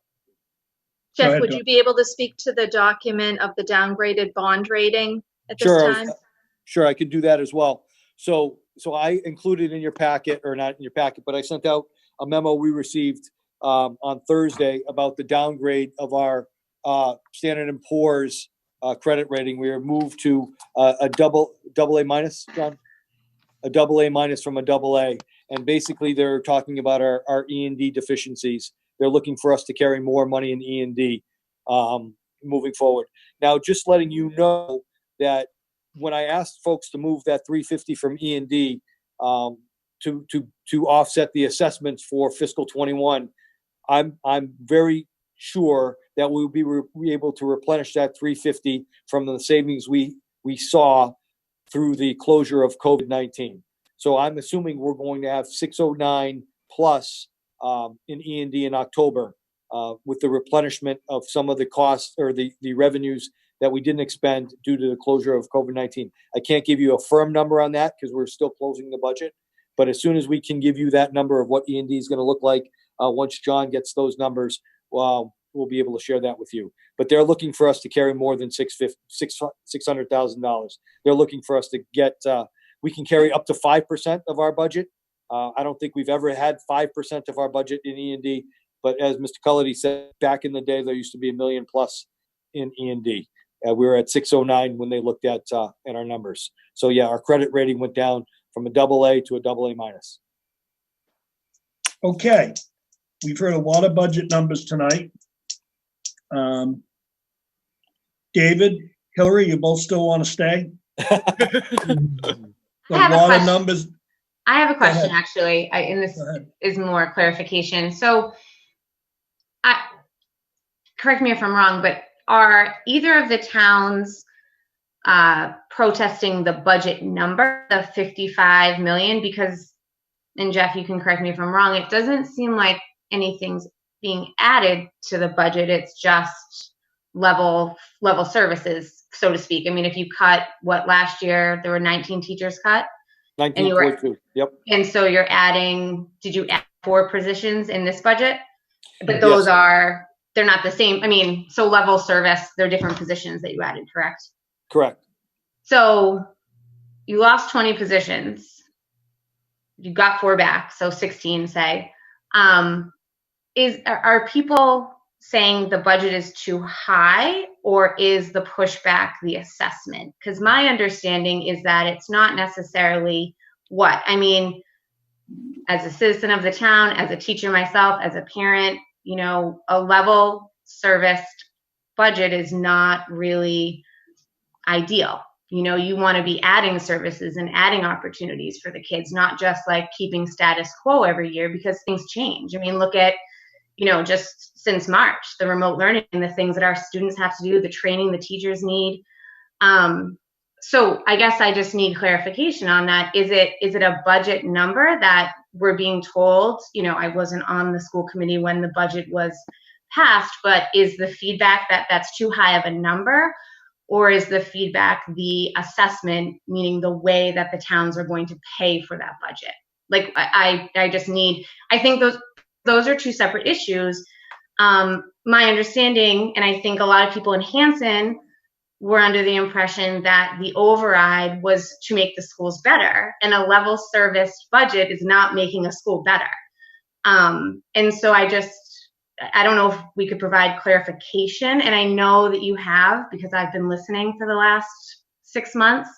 Jeff, ahead, would Dawn. you be able to speak to the document of the downgraded bond rating at this time? Sure, I could do that as well. So I included in your packet, or not in your packet, but I sent out a memo we received on Thursday about the downgrade of our Standard & Poor's credit rating. We were moved to a double A minus, John? A double A minus from a double A. And basically they're talking about our E&D deficiencies. They're looking for us to carry more money in E&D moving forward. Now, just letting you know that when I asked folks to move that 350 from E&D to offset the assessments for fiscal 21, I'm very sure that we'll be able to replenish that 350 from the savings we saw through the closure of COVID-19. So I'm assuming we're going to have 609 plus in E&D in October with the replenishment of some of the costs or the revenues that we didn't expend due to the closure of COVID-19. I can't give you a firm number on that because we're still closing the budget. But as soon as we can give you that number of what E&D is going to look like, once John gets those numbers, we'll be able to share that with you. But they're looking for us to carry more than $600,000. They're looking for us to get, we can carry up to 5% of our budget. I don't think we've ever had 5% of our budget in E&D. But as Mr. Cullity said, back in the day, there used to be $1 million plus in E&D. We were at 609 when they looked at our numbers. So yeah, our credit rating went down from a double A to a double A minus. Okay, we've heard a lot of budget numbers tonight. David, Hillary, you both still want to stay? I have a lot of question. numbers. I have a question, ahead. actually, and this is more clarification. So, correct me if I'm wrong, but are either of the towns protesting the budget number, the 55 million? Because, and Jeff, you can correct me if I'm wrong, it doesn't seem like anything's being added to the budget. It's just level services, so to speak. I mean, if you cut what last year, there were 19 teachers cut. 19.2, yep. And so you're adding, did you add 4 positions in this budget? But those they're not the same. I mean, so level service, they're different positions that you added, correct? Correct. So you lost 20 positions. You got 4 back, so 16, say. Are people saying the budget is too high, or is the pushback the assessment? Because my understanding is that it's not necessarily I mean, as a citizen of the town, as a teacher myself, as a parent, a level serviced budget is not really ideal. You want to be adding services and adding opportunities for the kids, not just like keeping status quo every year, because things change. I mean, look at, just since March, the remote learning, the things that our students have to do, the training the teachers need. So I guess I just need clarification on that. Is it a budget number that we're being told? I wasn't on the school committee when the budget was passed, but is the feedback that that's too high of a number? Or is the feedback the assessment, meaning the way that the towns are going to pay for that budget? Like, I just need, I think those are 2 separate issues. My understanding, and I think a lot of people in Hanson were under the impression that the override was to make the schools better, and a level service budget is not making a school better. And so I don't know if we could provide clarification, and I know that you have, because I've been listening for the last 6 months.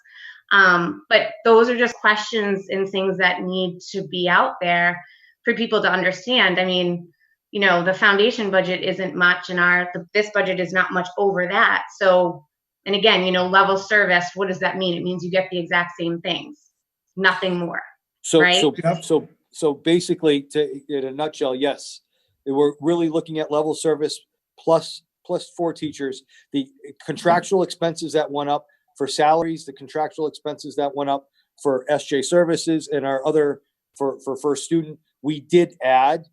But those are just questions and things that need to be out there for people to understand. I mean, the foundation budget isn't much, and this budget is not much over that. So, and again, level service, what does that mean? It means you get the exact same things, nothing more. Right? So basically, in a nutshell, yes. We're really looking at level service plus 4 teachers, the contractual expenses that went up for salaries, the contractual expenses that went up for SJ services and our other for first student. We did add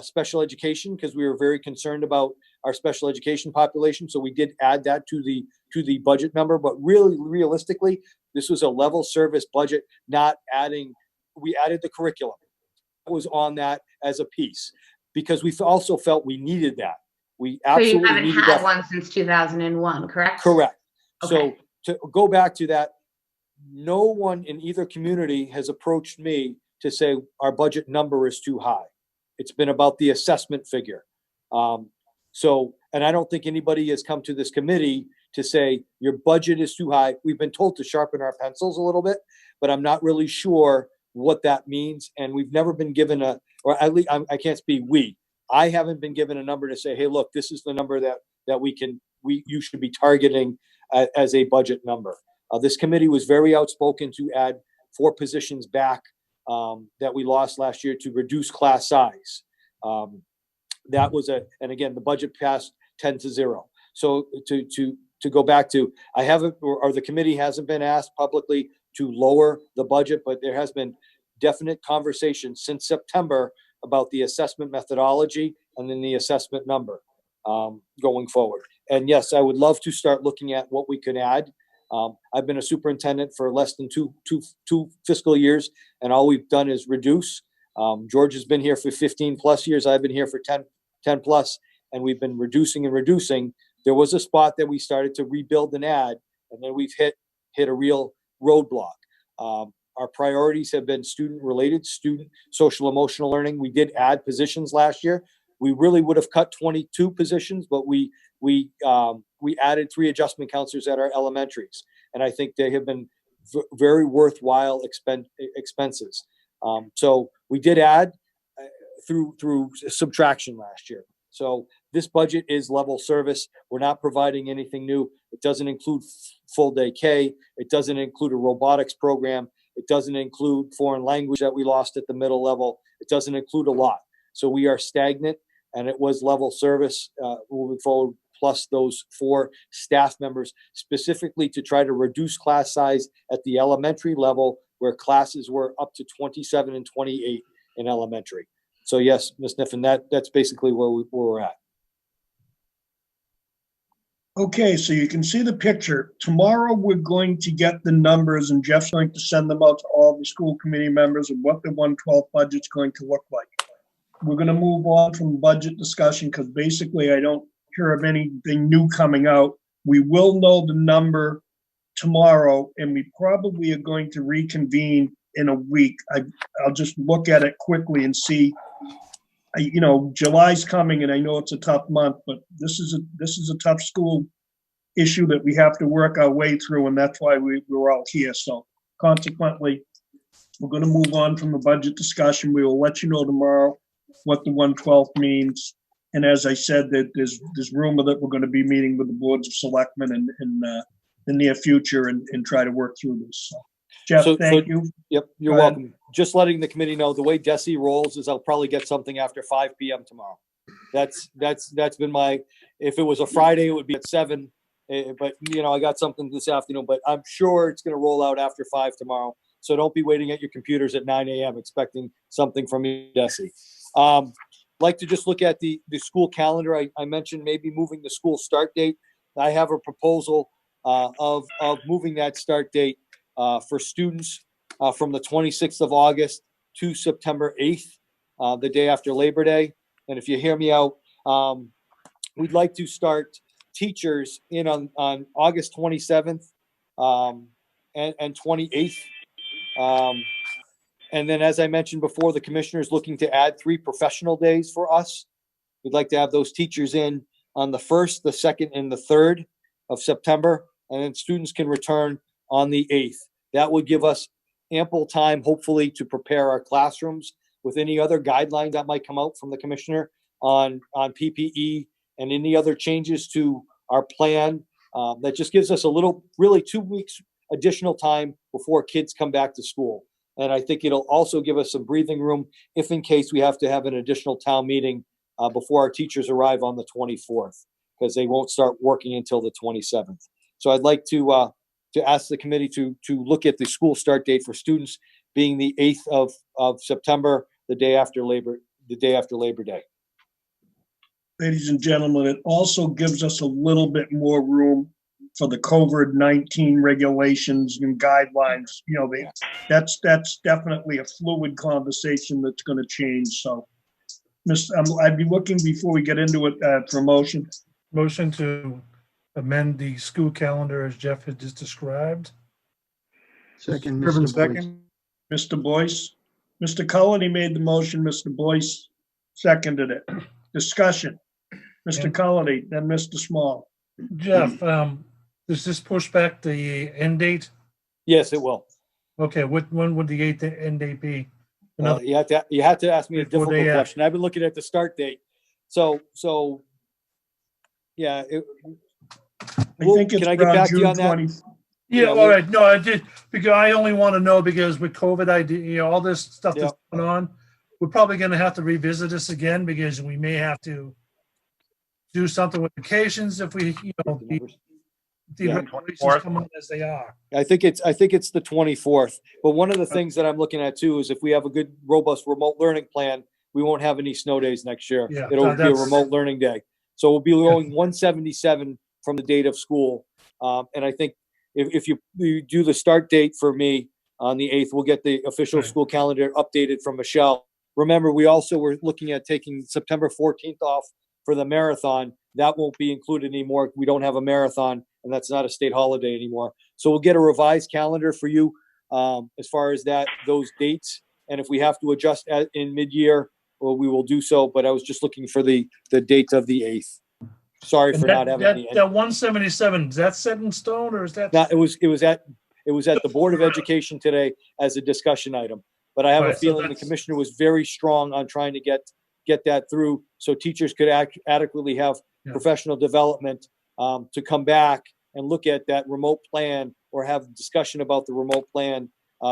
special education because we were very concerned about our special education population. So we did add that to the budget number, but really realistically, this was a level service budget, not adding, we added the curriculum. It was on that as a piece, because we also felt we needed that. We absolutely so you haven't needed had that. one since 2001, correct? Correct. Okay. So to go back to that, no one in either community has approached me to say our budget number is too high. It's been about the assessment figure. And I don't think anybody has come to this committee to say your budget is too high. We've been told to sharpen our pencils a little bit, but I'm not really sure what that means. And we've never been given or at least I can't speak I haven't been given a number to say, hey, look, this is the number that you should be targeting as a budget number. This committee was very outspoken to add 4 positions back that we lost last year to reduce class size. That was and again, the budget passed 10-0. So to go back to, I haven't, or the committee hasn't been asked publicly to lower the budget, but there has been definite conversation since September about the assessment methodology and then the assessment number going forward. And yes, I would love to start looking at what we could add. I've been a superintendent for less than two fiscal years, and all we've done is reduce. George has been here for 15 plus years. I've been here for 10 plus, and we've been reducing and reducing. There was a spot that we started to rebuild and add, and then we've hit a real roadblock. Our priorities have been student social emotional learning. We did add positions last year. We really would have cut 22 positions, but we added 3 adjustment counselors at our elementaries, and I think they have been very worthwhile expenses. So we did add through subtraction last year. So this budget is level service. We're not providing anything new. It doesn't include full day K. It doesn't include a robotics program. It doesn't include foreign language that we lost at the middle level. It doesn't include a lot. So we are stagnant, and it was level service moving forward, plus those 4 staff members, specifically to try to reduce class size at the elementary level, where classes were up to 27 and 28 in elementary. So yes, Ms. Niffen, that's basically where we're at. Okay, so you can see the picture. Tomorrow we're going to get the numbers, and Jeff's going to send them out to all the school committee members of what the 112 budget's going to look like. we're gonna move on from budget discussion because basically I don't hear of anything new coming out. We will know the number tomorrow, and we probably are going to reconvene in a week. I'll just look at it quickly and see. July's coming, and I know it's a tough month, but this is a tough school issue that we have to work our way through, and that's why we're all here. So consequently, we're going to move on from the budget discussion. We will let you know tomorrow what the 1/12 means. And as I said, that there's rumor that we're going to be meeting with the boards of selectmen in the near future and try to work through this. So, Jeff, thank you. Yep, you're welcome. Just letting the committee know, the way Desi rolls is I'll probably get something after 5 p.m. tomorrow. That's been if it was a Friday, it would be at 7. But, I got something this afternoon, but I'm sure it's going to roll out after 5 tomorrow. So don't be waiting at your computers at 9 a.m. expecting something from you, Desi. Like to just look at the school calendar. I mentioned maybe moving the school start date. I have a proposal of moving that start date for students from the 26th of August to September 8th, the day after Labor Day. And if you hear me out, we'd like to start teachers in on August 27th and 28th. And then, as I mentioned before, the commissioner is looking to add 3 professional days for us. We'd like to have those teachers in on the 1st, the 2nd, and the 3rd of September, and then students can return on the 8th. That would give us ample time, hopefully, to prepare our classrooms with any other guideline that might come out from the commissioner on PPE and any other changes to our plan. That just gives us really 2 weeks additional time before kids come back to school. And I think it'll also give us some breathing room if in case we have to have an additional town meeting before our teachers arrive on the 24th, because they won't start working until the 27th. So I'd like to ask the committee to look at the school start date for students being the 8th of September, the day after Labor Day. Ladies and gentlemen, it also gives us a little bit more room for the COVID-19 regulations and guidelines. That's definitely a fluid conversation that's going to change. So, I'd be looking before we get into it for motion. Motion to amend the school calendar as Jeff had just described. Second, Urban Mr. Boyce. second. Mr. Boyce. Mr. Cullen, he made the motion. Mr. Boyce seconded it. Discussion. Mr. Cullen, then Mr. Small. Jeff, does this push back the end date? Yes, it will. Okay, when would the end date be? You have to ask me a Before difficult they, question. I've been looking at the start date. So yeah. I think it's can I get around back to you June on that? 20. Yeah, all right. No, I did, because I only want to know because with COVID, all this stuff that's going on, we're probably going to have to revisit this again because we may have to do something with vacations if we, the regulations come out as they are. I think it's the 24th. But one of the things that I'm looking at too is if we have a good, robust remote learning plan, we won't have any snow days next year. Yeah, It'll be a remote learning day. So we'll be going 177 from the date of school. And I think if you do the start date for me on the 8th, we'll get the official school calendar updated from Michelle. Remember, we also were looking at taking September 14th off for the marathon. That won't be included anymore. We don't have a marathon, and that's not a state holiday anymore. So we'll get a revised calendar for you as far as those dates. And if we have to adjust in mid-year, well, we will do so. But I was just looking for the date of the 8th. Sorry for not having that 177. Is that set in stone or is that? No, it was at the Board of Education today as a discussion item. But I have a feeling the commissioner was very strong on trying to get that through so teachers could adequately have professional development to come back and look at that remote plan or have discussion about the remote plan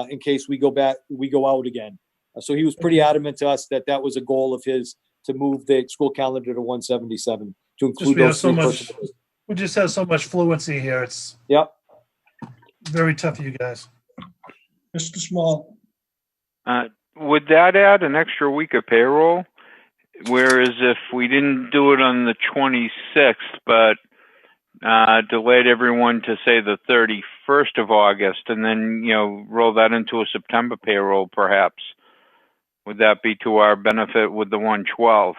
in case we go out again. So he was pretty adamant to us that was a goal of his to move the school calendar to 177 to include those three personal. We just have so much fluency here. It's very tough for you guys. Mr. Small. Would that add an extra week of payroll? Whereas if we didn't do it on the 26th, but delayed everyone to say the 31st of August and then, roll that into a September payroll, perhaps, would that be to our benefit with the 112?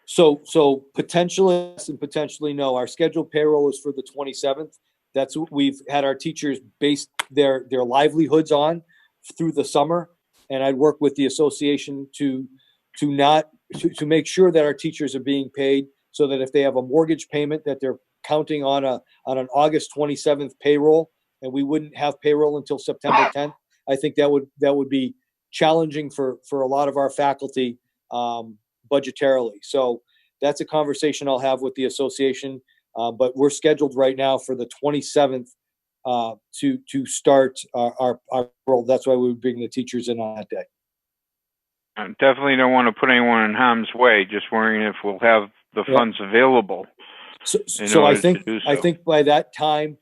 So potentially yes and potentially no. Our scheduled payroll is for the 27th. That's what we've had our teachers base their livelihoods on through the summer. And I'd work with the association to make sure that our teachers are being paid, so that if they have a mortgage payment, that they're counting on an August 27th payroll, and we wouldn't have payroll until September 10th. I think that would be challenging for a lot of our faculty budgetarily. So that's a conversation I'll have with the association. But we're scheduled right now for the 27th to start our payroll. That's why we would bring the teachers in on that day. I definitely don't want to put anyone in harm's way. Just worrying if we'll have the funds available. So I think by that time,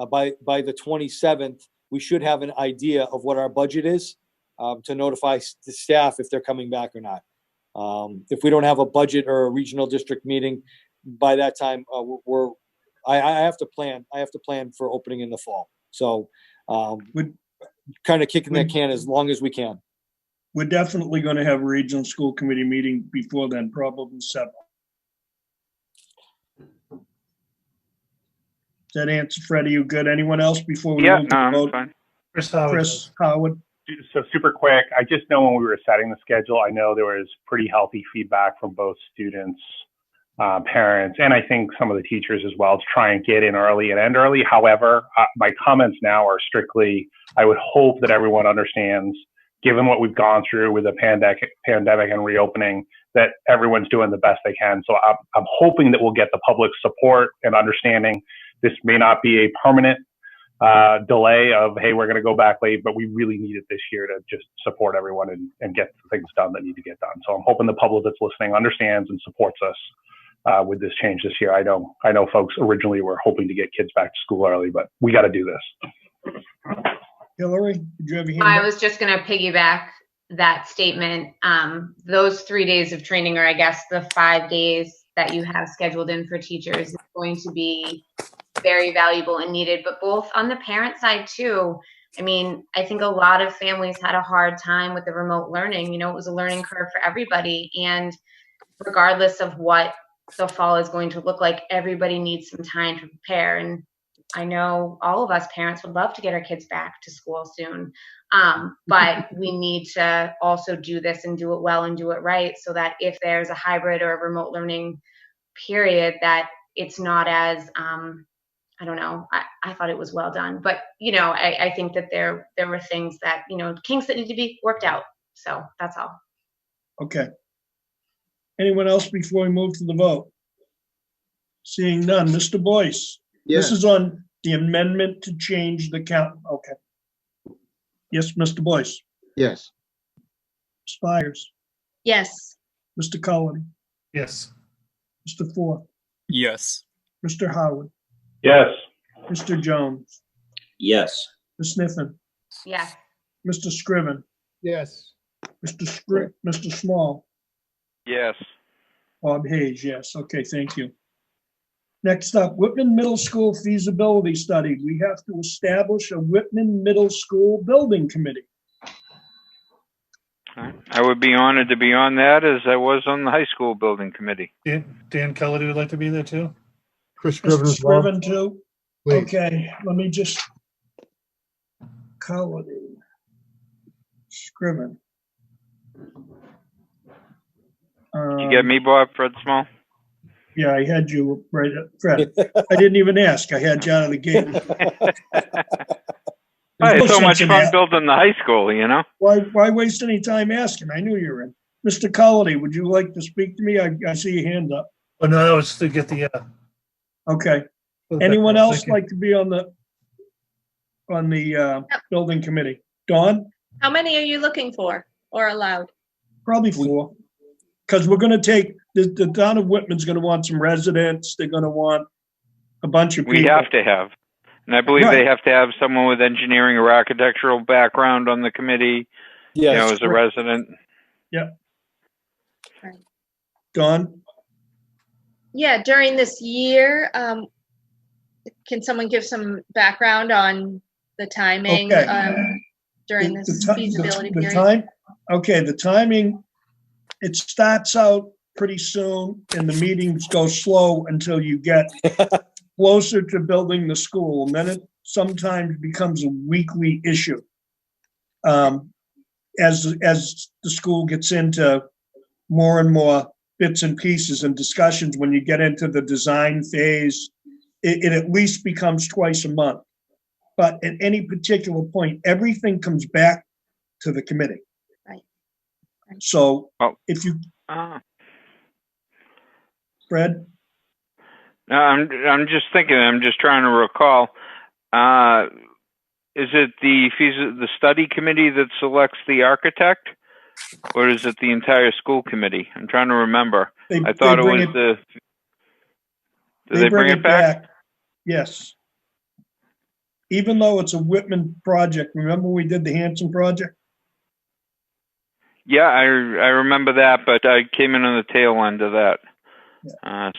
by the 27th, we should have an idea of what our budget is to notify the staff if they're coming back or not. If we don't have a budget or a regional district meeting by that time, I have to plan. I have to plan for opening in the fall. So kind of kicking that can as long as we can. We're definitely going to have a regional school committee meeting before then, probably 7. Does that answer, Freddie? You good? Anyone else before we move to the vote? Fine. Chris Howard. So super quick, I just know when we were setting the schedule, I know there was pretty healthy feedback from both students, parents, and I think some of the teachers as well to try and get in early and end early. However, my comments now are strictly, I would hope that everyone understands, given what we've gone through with the pandemic and reopening, that everyone's doing the best they can. So I'm hoping that we'll get the public support and understanding. This may not be a permanent delay of, hey, we're going to go back late, but we really need it this year to just support everyone and get things done that need to get done. So I'm hoping the public that's listening understands and supports us with this change this year. I know folks originally were hoping to get kids back to school early, but we got to do this. Hillary, did you have your hand I up? was just going to piggyback that statement. Those 3 days of training, or I guess the 5 days that you have scheduled in for teachers, is going to be very valuable and needed, but both on the parent side too. I mean, I think a lot of families had a hard time with the remote learning. You know, it was a learning curve for everybody. And regardless of what the fall is going to look like, everybody needs some time to prepare. And I know all of us parents would love to get our kids back to school soon. But we need to also do this and do it well and do it right, so that if there's a hybrid or a remote learning period, that it's not as, I don't know, I thought it was well done. But, you know, I think that there were things that, you know, kinks that need to be worked out. So that's all. Okay. Anyone else before we move to the vote? Seeing none. Mr. Boyce? Yes. This is on the amendment to change the count. Okay. Yes, Mr. Boyce. Yes. Spires. Yes. Mr. Cullen. Yes. Mr. Ford. Yes. Mr. Howard. Yes. Mr. Jones. Yes. Ms. Sniffen. Yes. Mr. Scriven. Yes. Mr. Small. Yes. Bob Hayes, yes. Okay, thank you. Next up, Whitman Middle School feasibility study. We have to establish a Whitman Middle School building committee. I would be honored to be on that, as I was on the high school building committee. Dan Kelly would like to be there too. Chris Scriven Mr. as well. Scriven too? Please. Okay, let me just call it in. Scriven. You get me, Bob, Fred Small? Yeah, I had you right up, Fred. I didn't even ask. I had you out of the gate. I had so much sense in fun that. building the high school, you know? Why waste any time asking? I knew you were in. Mr. Colley, would you like to speak to me? I see your hand up. Oh, no, that was to get the, Okay. Anyone else like to be on the building committee? Dawn? How many are you looking for or allowed? Probably 4. Because we're going to take, the town of Whitman's going to want some residents. They're going to want a bunch of people. We have to have. And I believe Right. they have to have someone with engineering or architectural background on the committee, you know, as a resident. Yeah. Dawn? Yeah, during this year, can someone give some background on the timing Okay. during this feasibility The period? time, Okay, the timing, it starts out pretty soon and the meetings go slow until you get closer to building the school. And then it sometimes becomes a weekly issue. As the school gets into more and more bits and pieces and discussions, when you get into the design phase, it at least becomes twice a month. But at any particular point, everything comes back to the committee. Right. So if you, Fred? No, I'm just thinking. I'm just trying to recall. Is it the study committee that selects the architect, or is it the entire school committee? I'm trying to remember. I thought it was the. Did they bring it back? Yes. Even though it's a Whitman project, remember we did the Hanson project? Yeah, I remember that, but I came in on the tail end of that,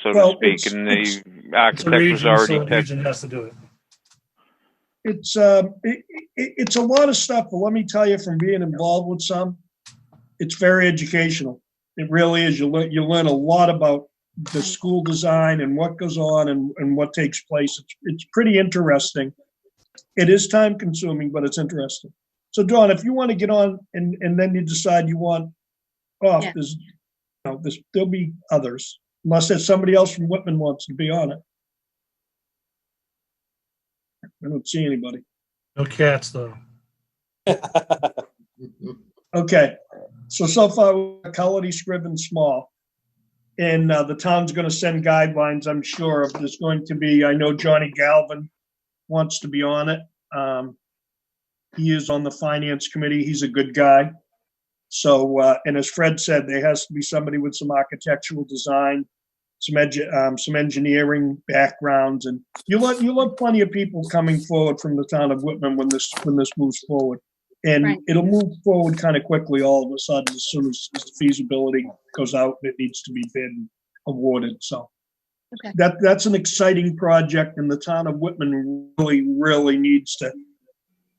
so to speak, and the architect was already so the picked. region has to do it. It's it's a lot of stuff, but let me tell you, from being involved with some, it's very educational. It really is. You learn a lot about the school design and what goes on and what takes place. It's pretty interesting. It is time consuming, but it's interesting. So Dawn, if you want to get on and then you decide you want off, there'll be others, unless there's somebody else from Whitman wants to be on it. I don't see anybody. No cats, though. Okay, so far, Cullity, Scriven, Small. And the town's going to send guidelines, I'm sure, if there's going to be, I know Johnny Galvin wants to be on it. He is on the finance committee. He's a good guy. So, and as Fred said, there has to be somebody with some architectural design, some engineering backgrounds, and you'll have plenty of people coming forward from the town of Whitman when this moves forward. And it'll move forward kind of quickly all of a sudden as soon as the feasibility goes out and it needs to be bid and awarded. So that's an exciting project, and the town of Whitman really needs to.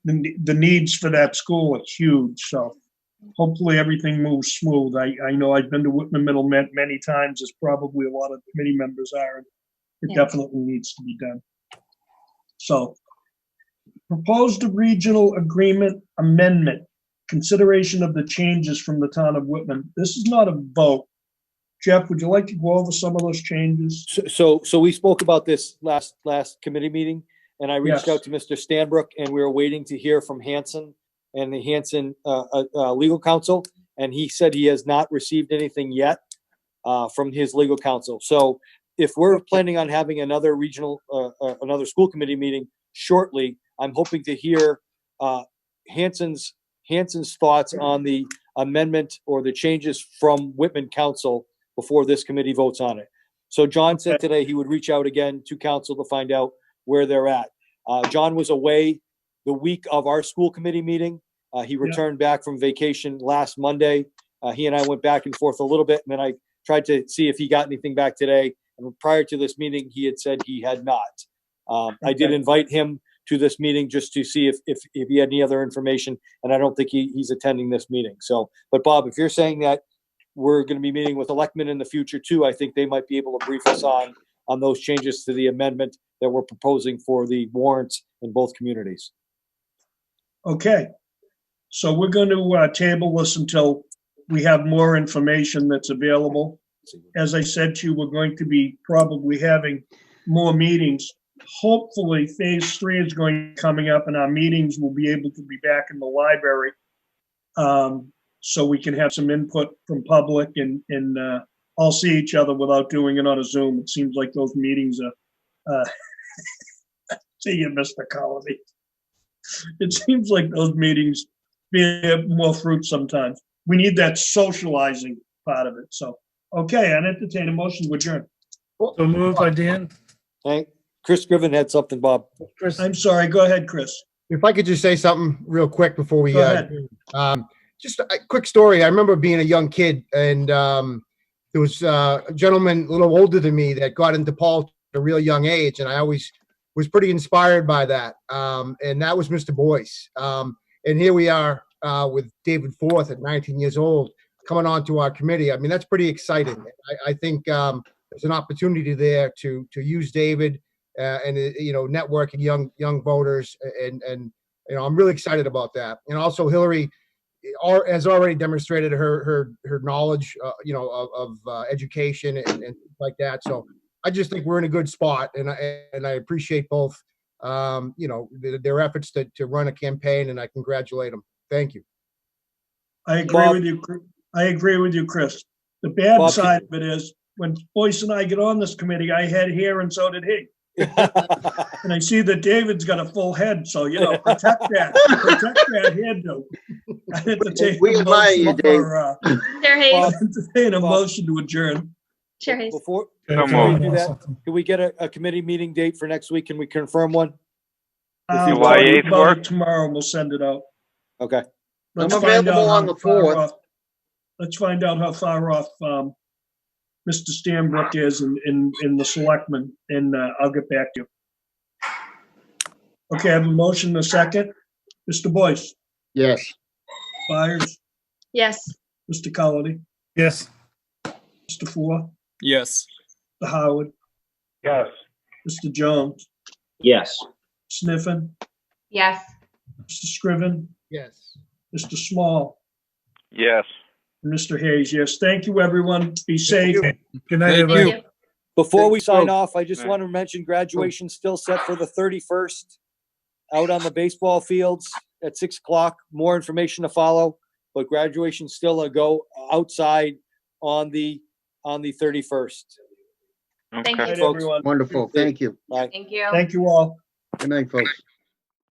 The needs for that school are huge. So hopefully everything moves smooth. I know I've been to Whitman Middle many times, as probably a lot of committee members are. And it definitely needs to be done. So. Proposed regional agreement amendment, consideration of the changes from the town of Whitman. This is not a vote. Jeff, would you like to go over some of those changes? So we spoke about this last committee meeting, and I reached out to Mr. Stanbrook, and we were waiting to hear from Hanson and the Hanson legal counsel, and he said he has not received anything yet from his legal counsel. So if we're planning on having another another school committee meeting shortly, I'm hoping to hear Hanson's thoughts on the amendment or the changes from Whitman Council before this committee votes on it. So John said today he would reach out again to council to find out where they're at. John was away the week of our school committee meeting. He returned back from vacation last Monday. He and I went back and forth a little bit, and then I tried to see if he got anything back today. And prior to this meeting, he had said he had not. I did invite him to this meeting just to see if he had any other information, and I don't think he's attending this meeting. So, but Bob, if you're saying that we're going to be meeting with electmen in the future too, I think they might be able to brief us on those changes to the amendment that we're proposing for the warrants in both communities. Okay, so we're going to table this until we have more information that's available. As I said to you, we're going to be probably having more meetings. Hopefully phase 3 is coming up, and our meetings will be able to be back in the library, so we can have some input from public and all see each other without doing it on a Zoom. It seems like those meetings are see you, Mr. Colley. It seems like those meetings bear more fruit sometimes. We need that socializing part of it. So okay, I'd entertain a motion to adjourn. So moved by Dan. Hey, Chris Scriven had something, Bob. Chris. I'm sorry. Go ahead, Chris. If I could just say something real quick before we Go ahead. just a quick story. I remember being a young kid, and there was a gentleman a little older than me that got into politics at a real young age, and I always was pretty inspired by that. And that was Mr. Boyce. And here we are with David Forth at 19 years old coming on to our committee. I mean, that's pretty exciting. I think there's an opportunity there to use David and networking young voters, and I'm really excited about that. And also Hillary has already demonstrated her knowledge, of education and like that. So I just think we're in a good spot, and I appreciate both, their efforts to run a campaign, and I congratulate them. Thank you. I agree with you. I agree with you, Chris. The bad Bob, side of it is when Boyce and I get on this committee, I had hair and so did he. And I see that David's got a full head, so protect that hairdo. I entertain We admire you, Dave. Chair Hayes. Entertain a motion to adjourn. Chair Hayes. Before So we moved. do that, can we get a committee meeting date for next week? Can we confirm one? July 8th work? Tomorrow, we'll send it out. Okay. Let's I'm find available out on how the far 4th. off- Let's find out how far off Mr. Stanbrook is in the selectmen, and I'll get back to you. Okay, I have a motion and a second. Mr. Boyce, Yes. Byers, Yes. Mr. Cullity, Yes. Mr. Ford, Yes. Mr. Howard, Yes. Mr. Jones, Yes. Sniffen, Yes. Mr. Scriven, Yes. Mr. Small, Yes. and Mr. Hayes. Yes, thank you, everyone. Be safe. Good night, Thank everybody. you. Before we Thanks, sign folks. off, I just Right. want to mention graduation still set for the 31st out on the baseball fields at 6 o'clock. More information to follow, but graduation still a go outside on the 31st. Thank Okay. you. Good night, folks. everyone. Wonderful. Thank you. Bye. Thank you. Thank you all. Good night, folks.